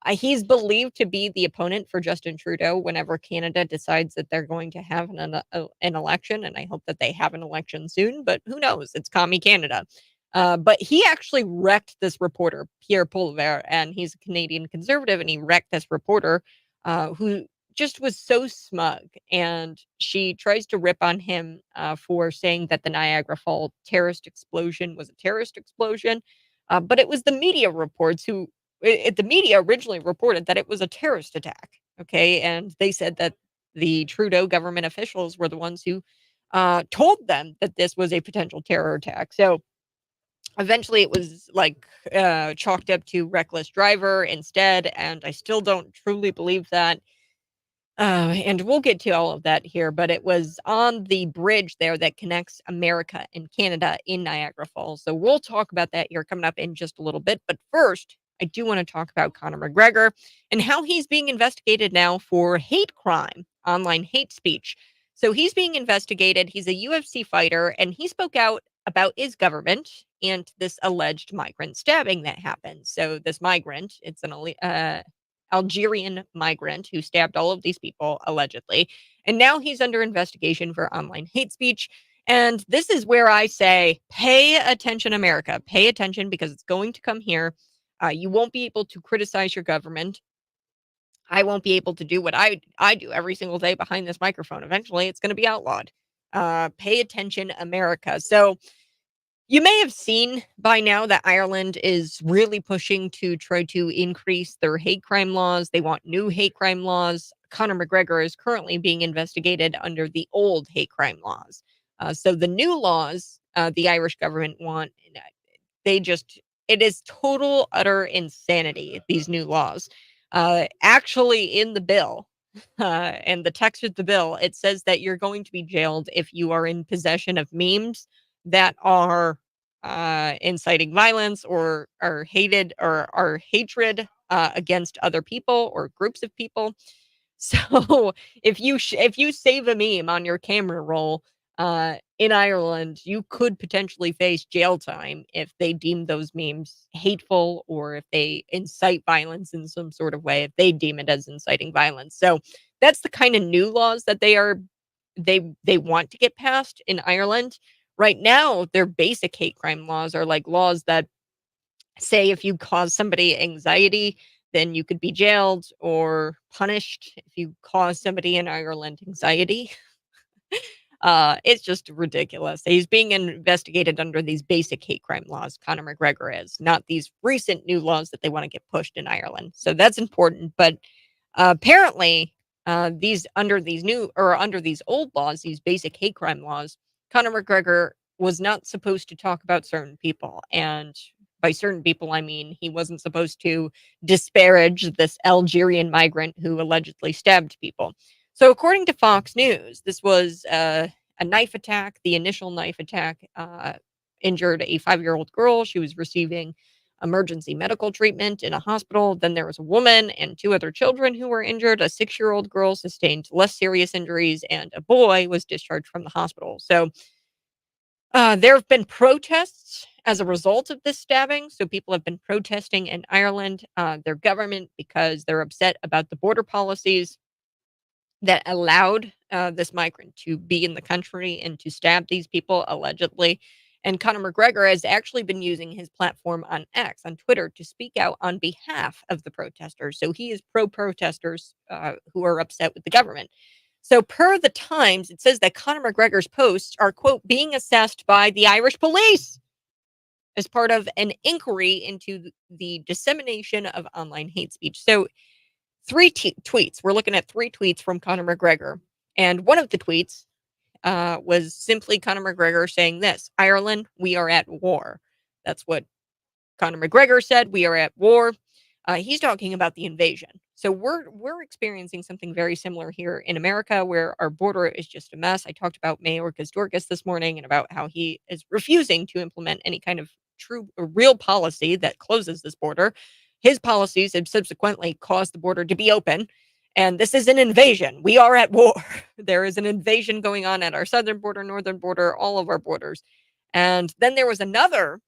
He's believed to be the opponent for Justin Trudeau whenever Canada decides that they're going to have an election, and I hope that they have an election soon, but who knows? It's commie Canada. But he actually wrecked this reporter, Pierre Poilievre, and he's a Canadian conservative, and he wrecked this reporter who just was so smug, and she tries to rip on him for saying that the Niagara Falls terrorist explosion was a terrorist explosion, but it was the media reports who the media originally reported that it was a terrorist attack. Okay. And they said that the Trudeau government officials were the ones who told them that this was a potential terror attack. So eventually it was like chalked up to reckless driver instead. And I still don't truly believe that. And we'll get to all of that here, but it was on the bridge there that connects America and Canada in Niagara Falls. So we'll talk about that here coming up in just a little bit. But first, I do want to talk about Conor McGregor and how he's being investigated now for hate crime, online hate speech. So he's being investigated. He's a UFC fighter, and he spoke out about his government and this alleged migrant stabbing that happened. So this migrant, it's an Algerian migrant who stabbed all of these people, allegedly. And now he's under investigation for online hate speech. And this is where I say, pay attention, America. Pay attention because it's going to come here. You won't be able to criticize your government. I won't be able to do what I do every single day behind this microphone. Eventually, it's going to be outlawed. Pay attention, America. So, you may have seen by now that Ireland is really pushing to try to increase their hate crime laws. They want new hate crime laws. Conor McGregor is currently being investigated under the old hate crime laws. So the new laws the Irish government want, it is total, utter insanity, these new laws. Actually, in the bill, and the text of the bill, it says that you're going to be jailed if you are in possession of memes that are inciting violence or are hatred against other people or groups of people. So if you save a meme on your camera roll in Ireland, you could potentially face jail time if they deem those memes hateful, or if they incite violence in some sort of way, if they deem it as inciting violence. So that's the kind of new laws that they want to get passed in Ireland. Right now, their basic hate crime laws are like laws that say if you cause somebody anxiety, then you could be jailed or punished. If you cause somebody in Ireland anxiety, it's just ridiculous. He's being investigated under these basic hate crime laws. Conor McGregor is, not these recent new laws that they want to get pushed in Ireland. So that's important. But apparently, these under these old laws, these basic hate crime laws, Conor McGregor was not supposed to talk about certain people. And by certain people, I mean he wasn't supposed to disparage this Algerian migrant who allegedly stabbed people. So, according to Fox News, this was a knife attack. The initial knife attack injured a 5-year-old girl. She was receiving emergency medical treatment in a hospital. Then there was a woman and 2 other children who were injured. A 6-year-old girl sustained less serious injuries, and a boy was discharged from the hospital. So there have been protests as a result of this stabbing. So people have been protesting in Ireland, their government, because they're upset about the border policies that allowed this migrant to be in the country and to stab these people allegedly. And Conor McGregor has actually been using his platform on X, on Twitter, to speak out on behalf of the protesters. So he is pro protesters who are upset with the government. So, per the Times, it says that Conor McGregor's posts are, quote, being assessed by the Irish police as part of an inquiry into the dissemination of online hate speech. So, 3 tweets. We're looking at 3 tweets from Conor McGregor. And one of the tweets was simply Conor McGregor saying this: Ireland, we are at war. That's what Conor McGregor said. We are at war. He's talking about the invasion. So we're experiencing something very similar here in America, where our border is just a mess. I talked about Mayorkas DORKAS this morning and about how he is refusing to implement any kind of true or real policy that closes this border. His policies have subsequently caused the border to be open. And this is an invasion. We are at war. There is an invasion going on at our southern border, northern border, all of our borders. And then there was another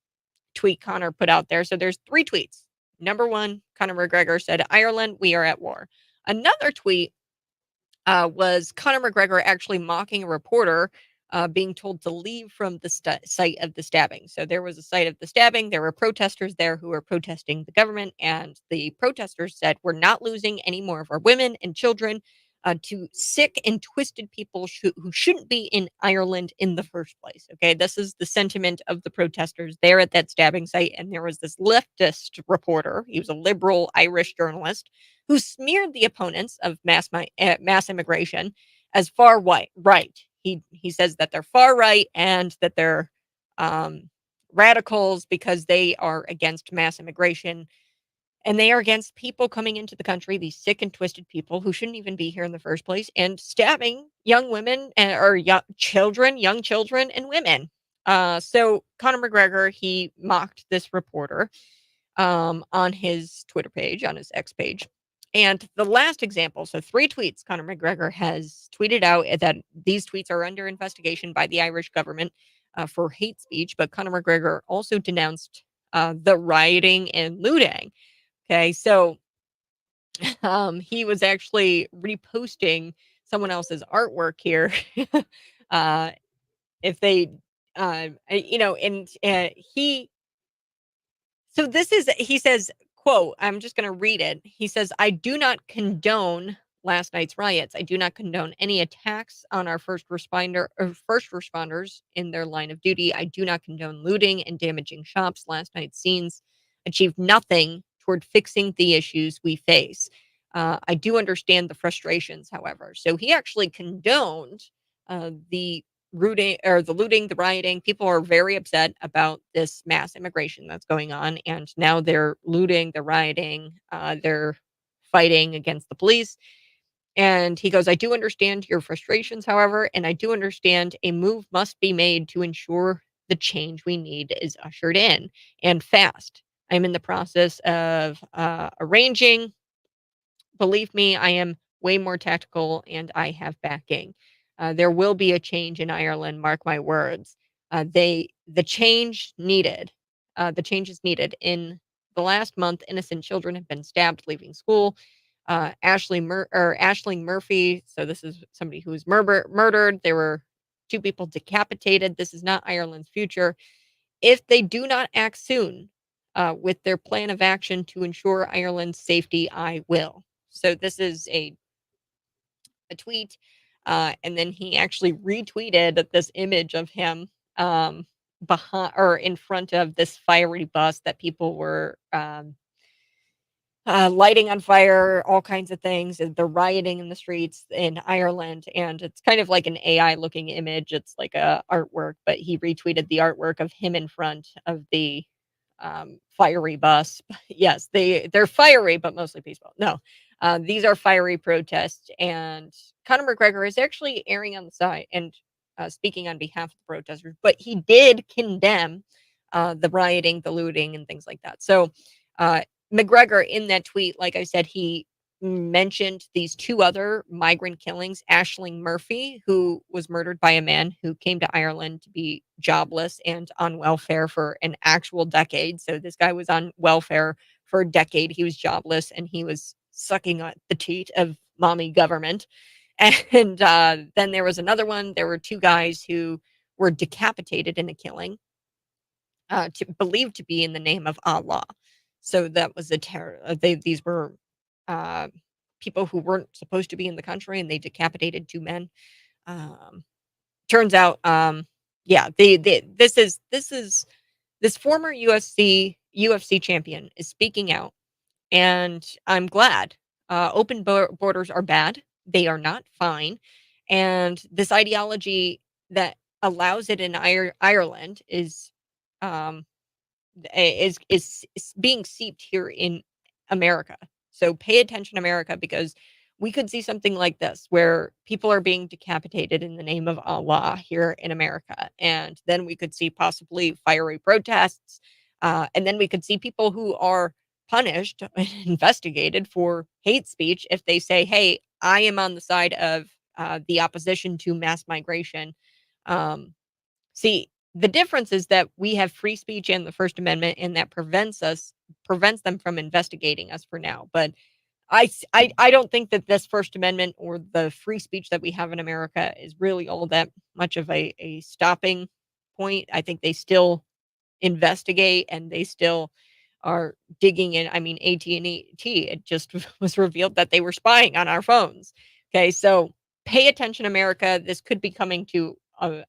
tweet Conor put out there. So there's 3 tweets. Number 1, Conor McGregor said, Ireland, we are at war. Another tweet was Conor McGregor actually mocking a reporter being told to leave from the site of the stabbing. So there was a site of the stabbing. There were protesters there who were protesting the government. And the protesters said, we're not losing any more of our women and children to sick and twisted people who shouldn't be in Ireland in the first place. Okay, this is the sentiment of the protesters there at that stabbing site. And there was this leftist reporter. He was a liberal Irish journalist who smeared the opponents of mass immigration as far right. He says that they're far right and that they're radicals because they are against mass immigration. And they are against people coming into the country, these sick and twisted people who shouldn't even be here in the first place, and stabbing young women or young children and women. So Conor McGregor, he mocked this reporter on his Twitter page, on his X page. And the last example, so 3 tweets Conor McGregor has tweeted out that these tweets are under investigation by the Irish government for hate speech. But Conor McGregor also denounced the rioting and looting. Okay, so he was actually reposting someone else's artwork here. uh, if they, and he, so this is, he says, quote, I'm just going to read it. He says, I do not condone last night's riots. I do not condone any attacks on our first responders in their line of duty. I do not condone looting and damaging shops. Last night's scenes achieved nothing toward fixing the issues we face. I do understand the frustrations, however. So he actually condoned the looting, the rioting. People are very upset about this mass immigration that's going on, and now they're looting, they're rioting, they're fighting against the police. And he goes, I do understand your frustrations, however, and I do understand a move must be made to ensure the change we need is ushered in, and fast. I'm in the process of arranging. Believe me, I am way more tactical, and I have backing. There will be a change in Ireland, mark my words. The change needed. The change is needed. In the last month, innocent children have been stabbed leaving school. Ashling Murphy. So this is somebody who was murdered. There were 2 people decapitated. This is not Ireland's future. If they do not act soon with their plan of action to ensure Ireland's safety, I will. So this is a tweet, and then he actually retweeted this image of him behind or in front of this fiery bus that people were lighting on fire, all kinds of things. And they're rioting in the streets in Ireland, and it's kind of like an AI looking image. It's like a artwork, but he retweeted the artwork of him in front of the fiery bus. Yes, they're fiery, but mostly peaceful. No, these are fiery protests, and Conor McGregor is actually erring on the side and speaking on behalf of the protesters, but he did condemn the rioting, the looting, and things like that. So. McGregor in that tweet, like I said, he mentioned these 2 other migrant killings. Ashling Murphy, who was murdered by a man who came to Ireland to be jobless and on welfare for an actual decade. So this guy was on welfare for a decade. He was jobless and he was sucking on the teat of mommy government. And then there was another one. There were 2 guys who were decapitated in a killing, believed to be in the name of Allah. So that was a terror. These were uh, people who weren't supposed to be in the country, and they decapitated 2 men. Um, Turns out, yeah, this former UFC champion is speaking out, and I'm glad. Open borders are bad; they are not fine, and this ideology that allows it in Ireland um, is being seeped here in America. So pay attention, America, because we could see something like this where people are being decapitated in the name of Allah here in America. And then we could see possibly fiery protests. And then we could see people who are punished and investigated for hate speech if they say, hey, I am on the side of the opposition to mass migration. Um, See, the difference is that we have free speech and the First Amendment, and that prevents them from investigating us for now. But I don't think that this First Amendment or the free speech that we have in America is really all that much of a stopping point. I think they still investigate and they still are digging in. I mean, AT&T, it just was revealed that they were spying on our phones. Okay, so pay attention, America. This could be coming to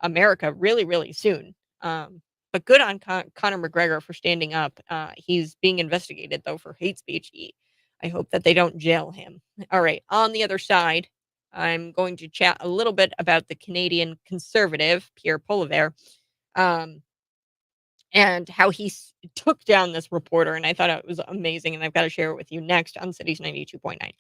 America really, really soon. But good on Conor McGregor for standing up. He's being investigated though for hate speech. I hope that they don't jail him. All right. On the other side, I'm going to chat a little bit about the Canadian conservative Pierre Poilievre. And how he took down this reporter. And I thought it was amazing. And I've got to share it with you next on Cities 92.9.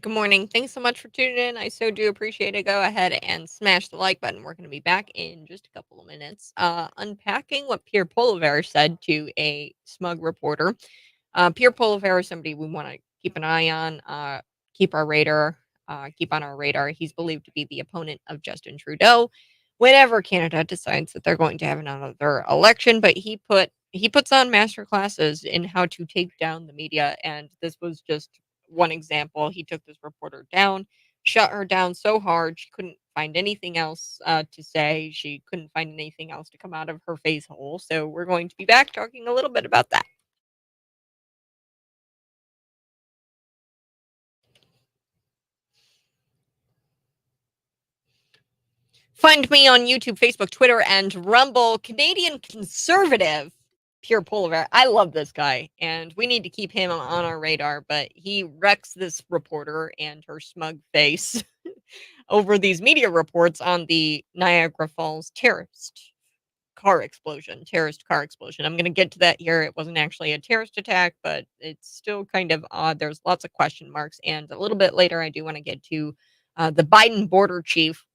Good morning. Thanks so much for tuning in. I so do appreciate it. Go ahead and smash the like button. We're going to be back in just a couple of minutes, unpacking what Pierre Poliver said to a Smug reporter. Pierre Poliver is somebody we want to keep an eye on, keep on our radar. He's believed to be the opponent of Justin Trudeau whenever Canada decides that they're going to have another election. But he puts on master classes in how to take down the media, and this was just one example. He took this reporter down, shut her down so hard she couldn't find anything else to say. She couldn't find anything else to come out of her face hole. So we're going to be back talking a little bit about that. Find me on YouTube, Facebook, Twitter, and Rumble. Canadian conservative Pierre Poliver. I love this guy, and we need to keep him on our radar, but he wrecks this reporter and her smug face over these media reports on the Niagara Falls terrorist car explosion. I'm going to get to that here. It wasn't actually a terrorist attack, but it's still kind of odd. There's lots of question marks, and a little bit later, I do want to get to the Biden border chief,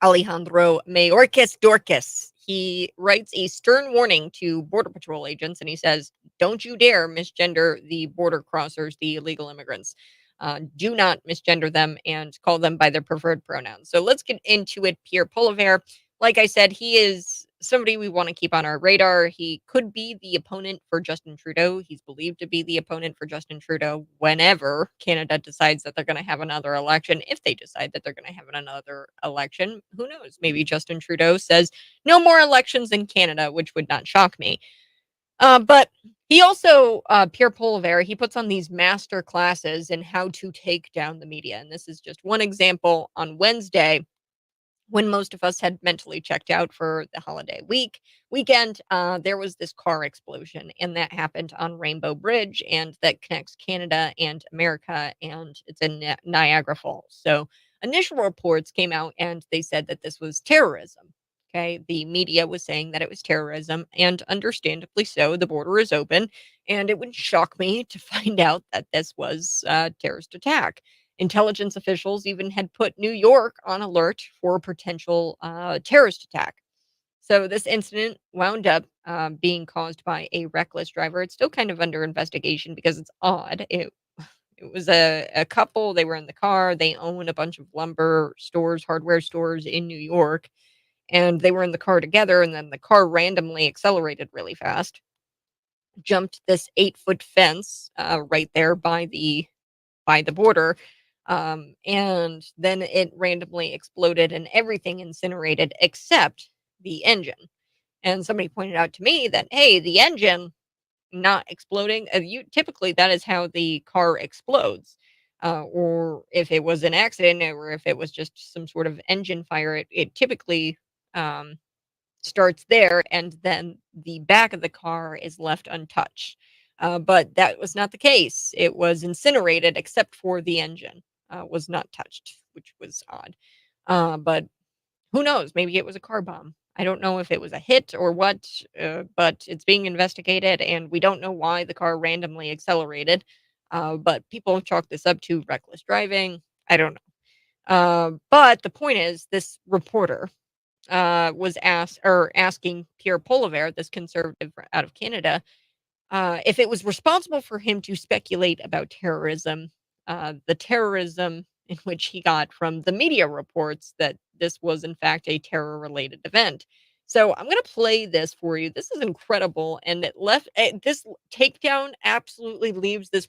Alejandro Mayorkas DORKAS. He writes a stern warning to Border Patrol agents, and he says, don't you dare misgender the border crossers, the illegal immigrants. Do not misgender them and call them by their preferred pronouns. So let's get into it. Pierre Poliver, like I said, he is somebody we want to keep on our radar. He could be the opponent for Justin Trudeau. He's believed to be the opponent for Justin Trudeau whenever Canada decides that they're going to have another election. If they decide that they're going to have another election, who knows? Maybe Justin Trudeau says no more elections in Canada, which would not shock me. But he also, Pierre Poliver, he puts on these master classes in how to take down the media. And this is just one example. On Wednesday, when most of us had mentally checked out for the holiday weekend, there was this car explosion, and that happened on Rainbow Bridge, and that connects Canada and America, and it's in Niagara Falls. So initial reports came out, and they said that this was terrorism. Okay, the media was saying that it was terrorism, and understandably so. The border is open, and it would shock me to find out that this was a terrorist attack. Intelligence officials even had put New York on alert for a potential terrorist attack. So this incident wound up being caused by a reckless driver. It's still kind of under investigation because it's odd. It was a couple. They were in the car. They own a bunch of lumber stores, hardware stores in New York, and they were in the car together. And then the car randomly accelerated really fast, jumped this 8-foot fence right there by the border. And then it randomly exploded and everything incinerated except the engine. And somebody pointed out to me that, hey, the engine not exploding, typically that is how the car explodes. Or if it was an accident or if it was just some sort of engine fire, it typically starts there, and then the back of the car is left untouched. But that was not the case. It was incinerated except for the engine was not touched, which was odd. But who knows? Maybe it was a car bomb. I don't know if it was a hit or what, but it's being investigated, and we don't know why the car randomly accelerated. But people chalk this up to reckless driving. I don't know. But the point is, this reporter was asking Pierre Poliver, this conservative out of Canada, if it was responsible for him to speculate about terrorism, the terrorism in which he got from the media reports that this was in fact a terror-related event. So I'm going to play this for you. This is incredible, and this takedown absolutely leaves this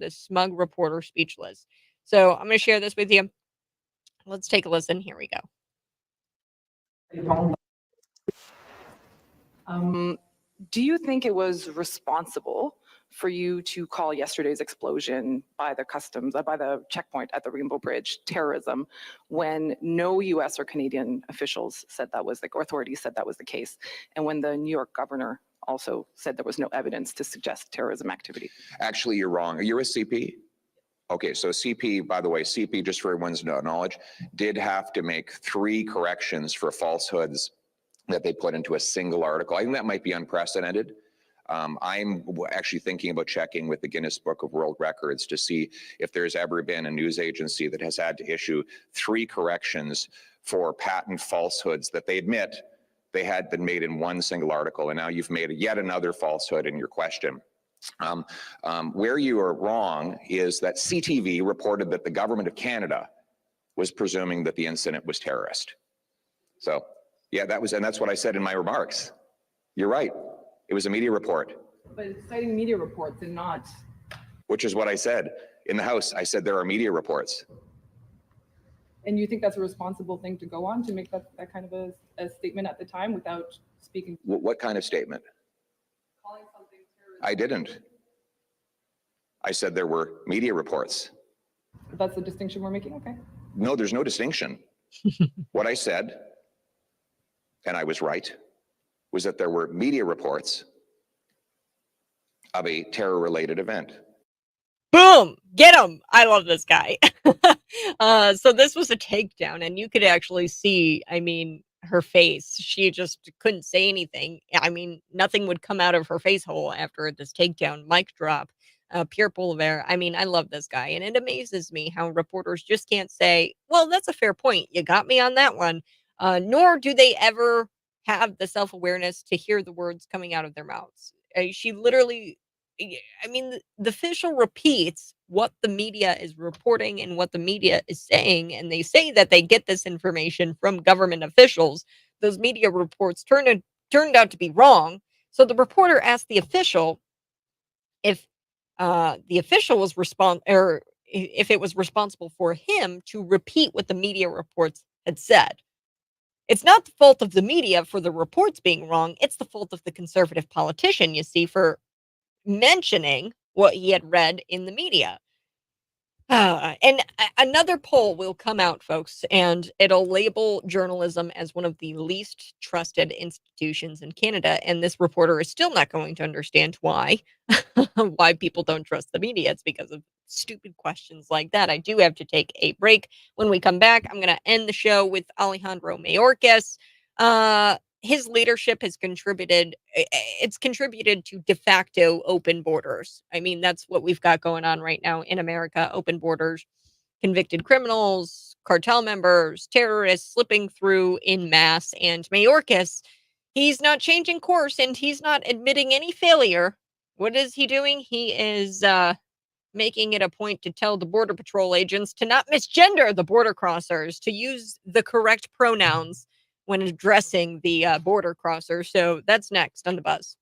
smug reporter, speechless. So I'm going to share this with you. Let's take a listen. Here we go. Do you think it was responsible for you to call yesterday's explosion by the checkpoint at the Rainbow Bridge terrorism when no US or Canadian officials said that was or authorities said that was the case, and when the New York governor also said there was no evidence to suggest terrorism activity? Actually, you're wrong. You're a CP? Okay, so CP, by the way, CP, just for everyone's knowledge, did have to make 3 corrections for falsehoods that they put into a single article. I think that might be unprecedented. I'm actually thinking about checking with the Guinness Book of World Records to see if there's ever been a news agency that has had to issue 3 corrections for patent falsehoods that they admit they had been made in one single article, and now you've made yet another falsehood in your question. Where you are wrong is that CTV reported that the government of Canada was presuming that the incident was terrorist. So, yeah, that's what I said in my remarks. You're right. It was a media report. But it's citing media reports and not. Which is what I said in the House. I said there are media reports. And you think that's a responsible thing to go on, to make that kind of a statement at the time without speaking? What kind of statement? Calling something terrorist. I didn't. I said there were media reports. That's the distinction we're making? Okay. No, there's no distinction. What I said, and I was right, was that there were media reports of a terror-related event. Boom! Get him! I love this guy. So this was a takedown, and you could actually see, I mean, her face. She just couldn't say anything. I mean, nothing would come out of her face hole after this takedown. Mic drop. Pierre Boulevard. I mean, I love this guy, and it amazes me how reporters just can't say, well, that's a fair point. You got me on that one. Nor do they ever have the self-awareness to hear the words coming out of their mouths. She literally, I mean, the official repeats what the media is reporting and what the media is saying, and they say that they get this information from government officials. Those media reports turned out to be wrong. So the reporter asked the official if the official was or if it was responsible for him to repeat what the media reports had said. It's not the fault of the media for the reports being wrong. It's the fault of the conservative politician, you see, for mentioning what he had read in the media. And another poll will come out, folks, and it'll label journalism as one of the least trusted institutions in Canada. And this reporter is still not going to understand why people don't trust the media. It's because of stupid questions like that. I do have to take a break. When we come back, I'm going to end the show with Alejandro Mayorkas. His leadership has contributed, it's contributed to de facto open borders. I mean, that's what we've got going on right now in America, open borders, convicted criminals, cartel members, terrorists slipping through in mass. And Mayorkas, he's not changing course and he's not admitting any failure. What is he doing? He is making it a point to tell the Border Patrol agents to not misgender the border crossers, to use the correct pronouns when addressing the border crosser. So that's next on The Buzz.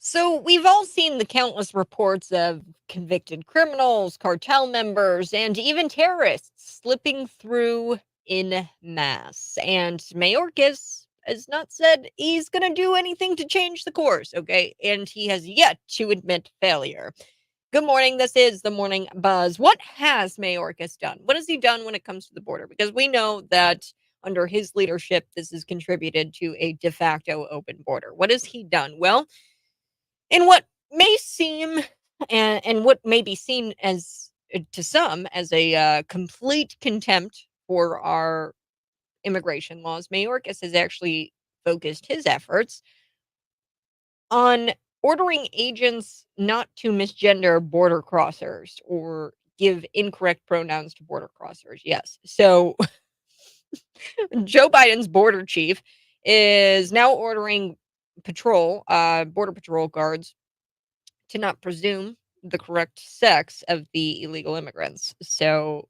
So we've all seen the countless reports of convicted criminals, cartel members, and even terrorists slipping through in mass. And Mayorkas has not said he's going to do anything to change the course, okay? And he has yet to admit failure. Good morning. This is the Morning Buzz. What has Mayorkas done? What has he done when it comes to the border? Because we know that under his leadership, this has contributed to a de facto open border. What has he done? Well, in what may seem and what may be seen as to some as a complete contempt for our immigration laws, Mayorkas has actually focused his efforts on ordering agents not to misgender border crossers or give incorrect pronouns to border crossers. Yes. So Joe Biden's border chief is now ordering border patrol guards to not presume the correct sex of the illegal immigrants. So,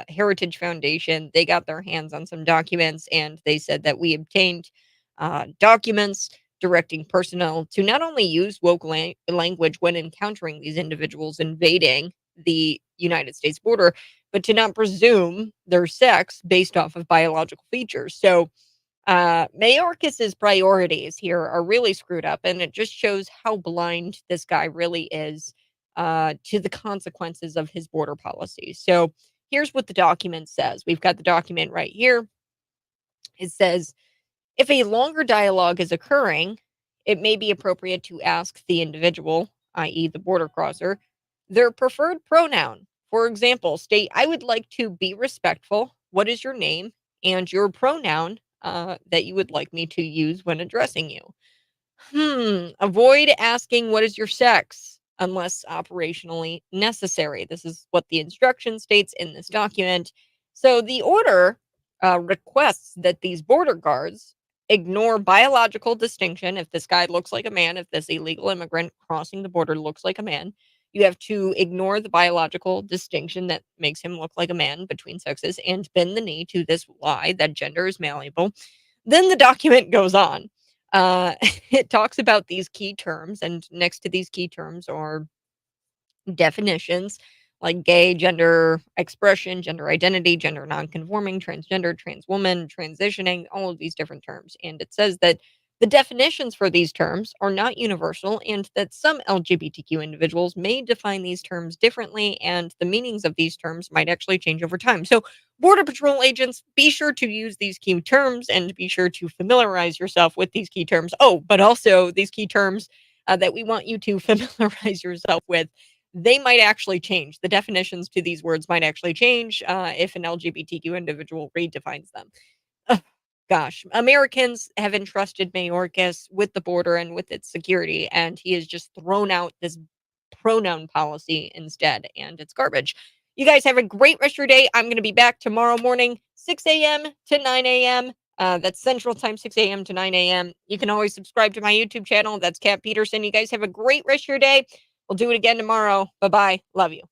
Heritage Foundation, they got their hands on some documents and they said that we obtained documents directing personnel to not only use woke language when encountering these individuals invading the United States border, but to not presume their sex based off of biological features. So, Mayorkas's priorities here are really screwed up, and it just shows how blind this guy really is to the consequences of his border policy. So here's what the document says. We've got the document right here. It says, if a longer dialogue is occurring, it may be appropriate to ask the individual, i.e., the border crosser, their preferred pronoun. For example, state, I would like to be respectful. What is your name and your pronoun that you would like me to use when addressing you? Avoid asking what is your sex unless operationally necessary. This is what the instruction states in this document. So the order requests that these border guards ignore biological distinction. If this guy looks like a man, if this illegal immigrant crossing the border looks like a man, you have to ignore the biological distinction that makes him look like a man between sexes and bend the knee to this lie that gender is malleable. Then the document goes on. It talks about these key terms, and next to these key terms are definitions like gay, gender expression, gender identity, gender nonconforming, transgender, trans woman, transitioning, all of these different terms. And it says that the definitions for these terms are not universal and that some LGBTQ individuals may define these terms differently and the meanings of these terms might actually change over time. So, Border Patrol agents, be sure to use these key terms and be sure to familiarize yourself with these key terms. Oh, but also these key terms that we want you to familiarize yourself with, they might actually change. The definitions to these words might actually change if an LGBTQ individual redefines them. Ugh, gosh, Americans have entrusted Mayorkas with the border and with its security, and he has just thrown out this pronoun policy instead, and it's garbage. You guys have a great rest of your day. I'm going to be back tomorrow morning, 6 a.m. to 9 a.m. That's Central Time, 6 a.m. to 9 a.m. You can always subscribe to my YouTube channel. That's Kat Peterson. You guys have a great rest of your day. We'll do it again tomorrow. Bye-bye. Love you.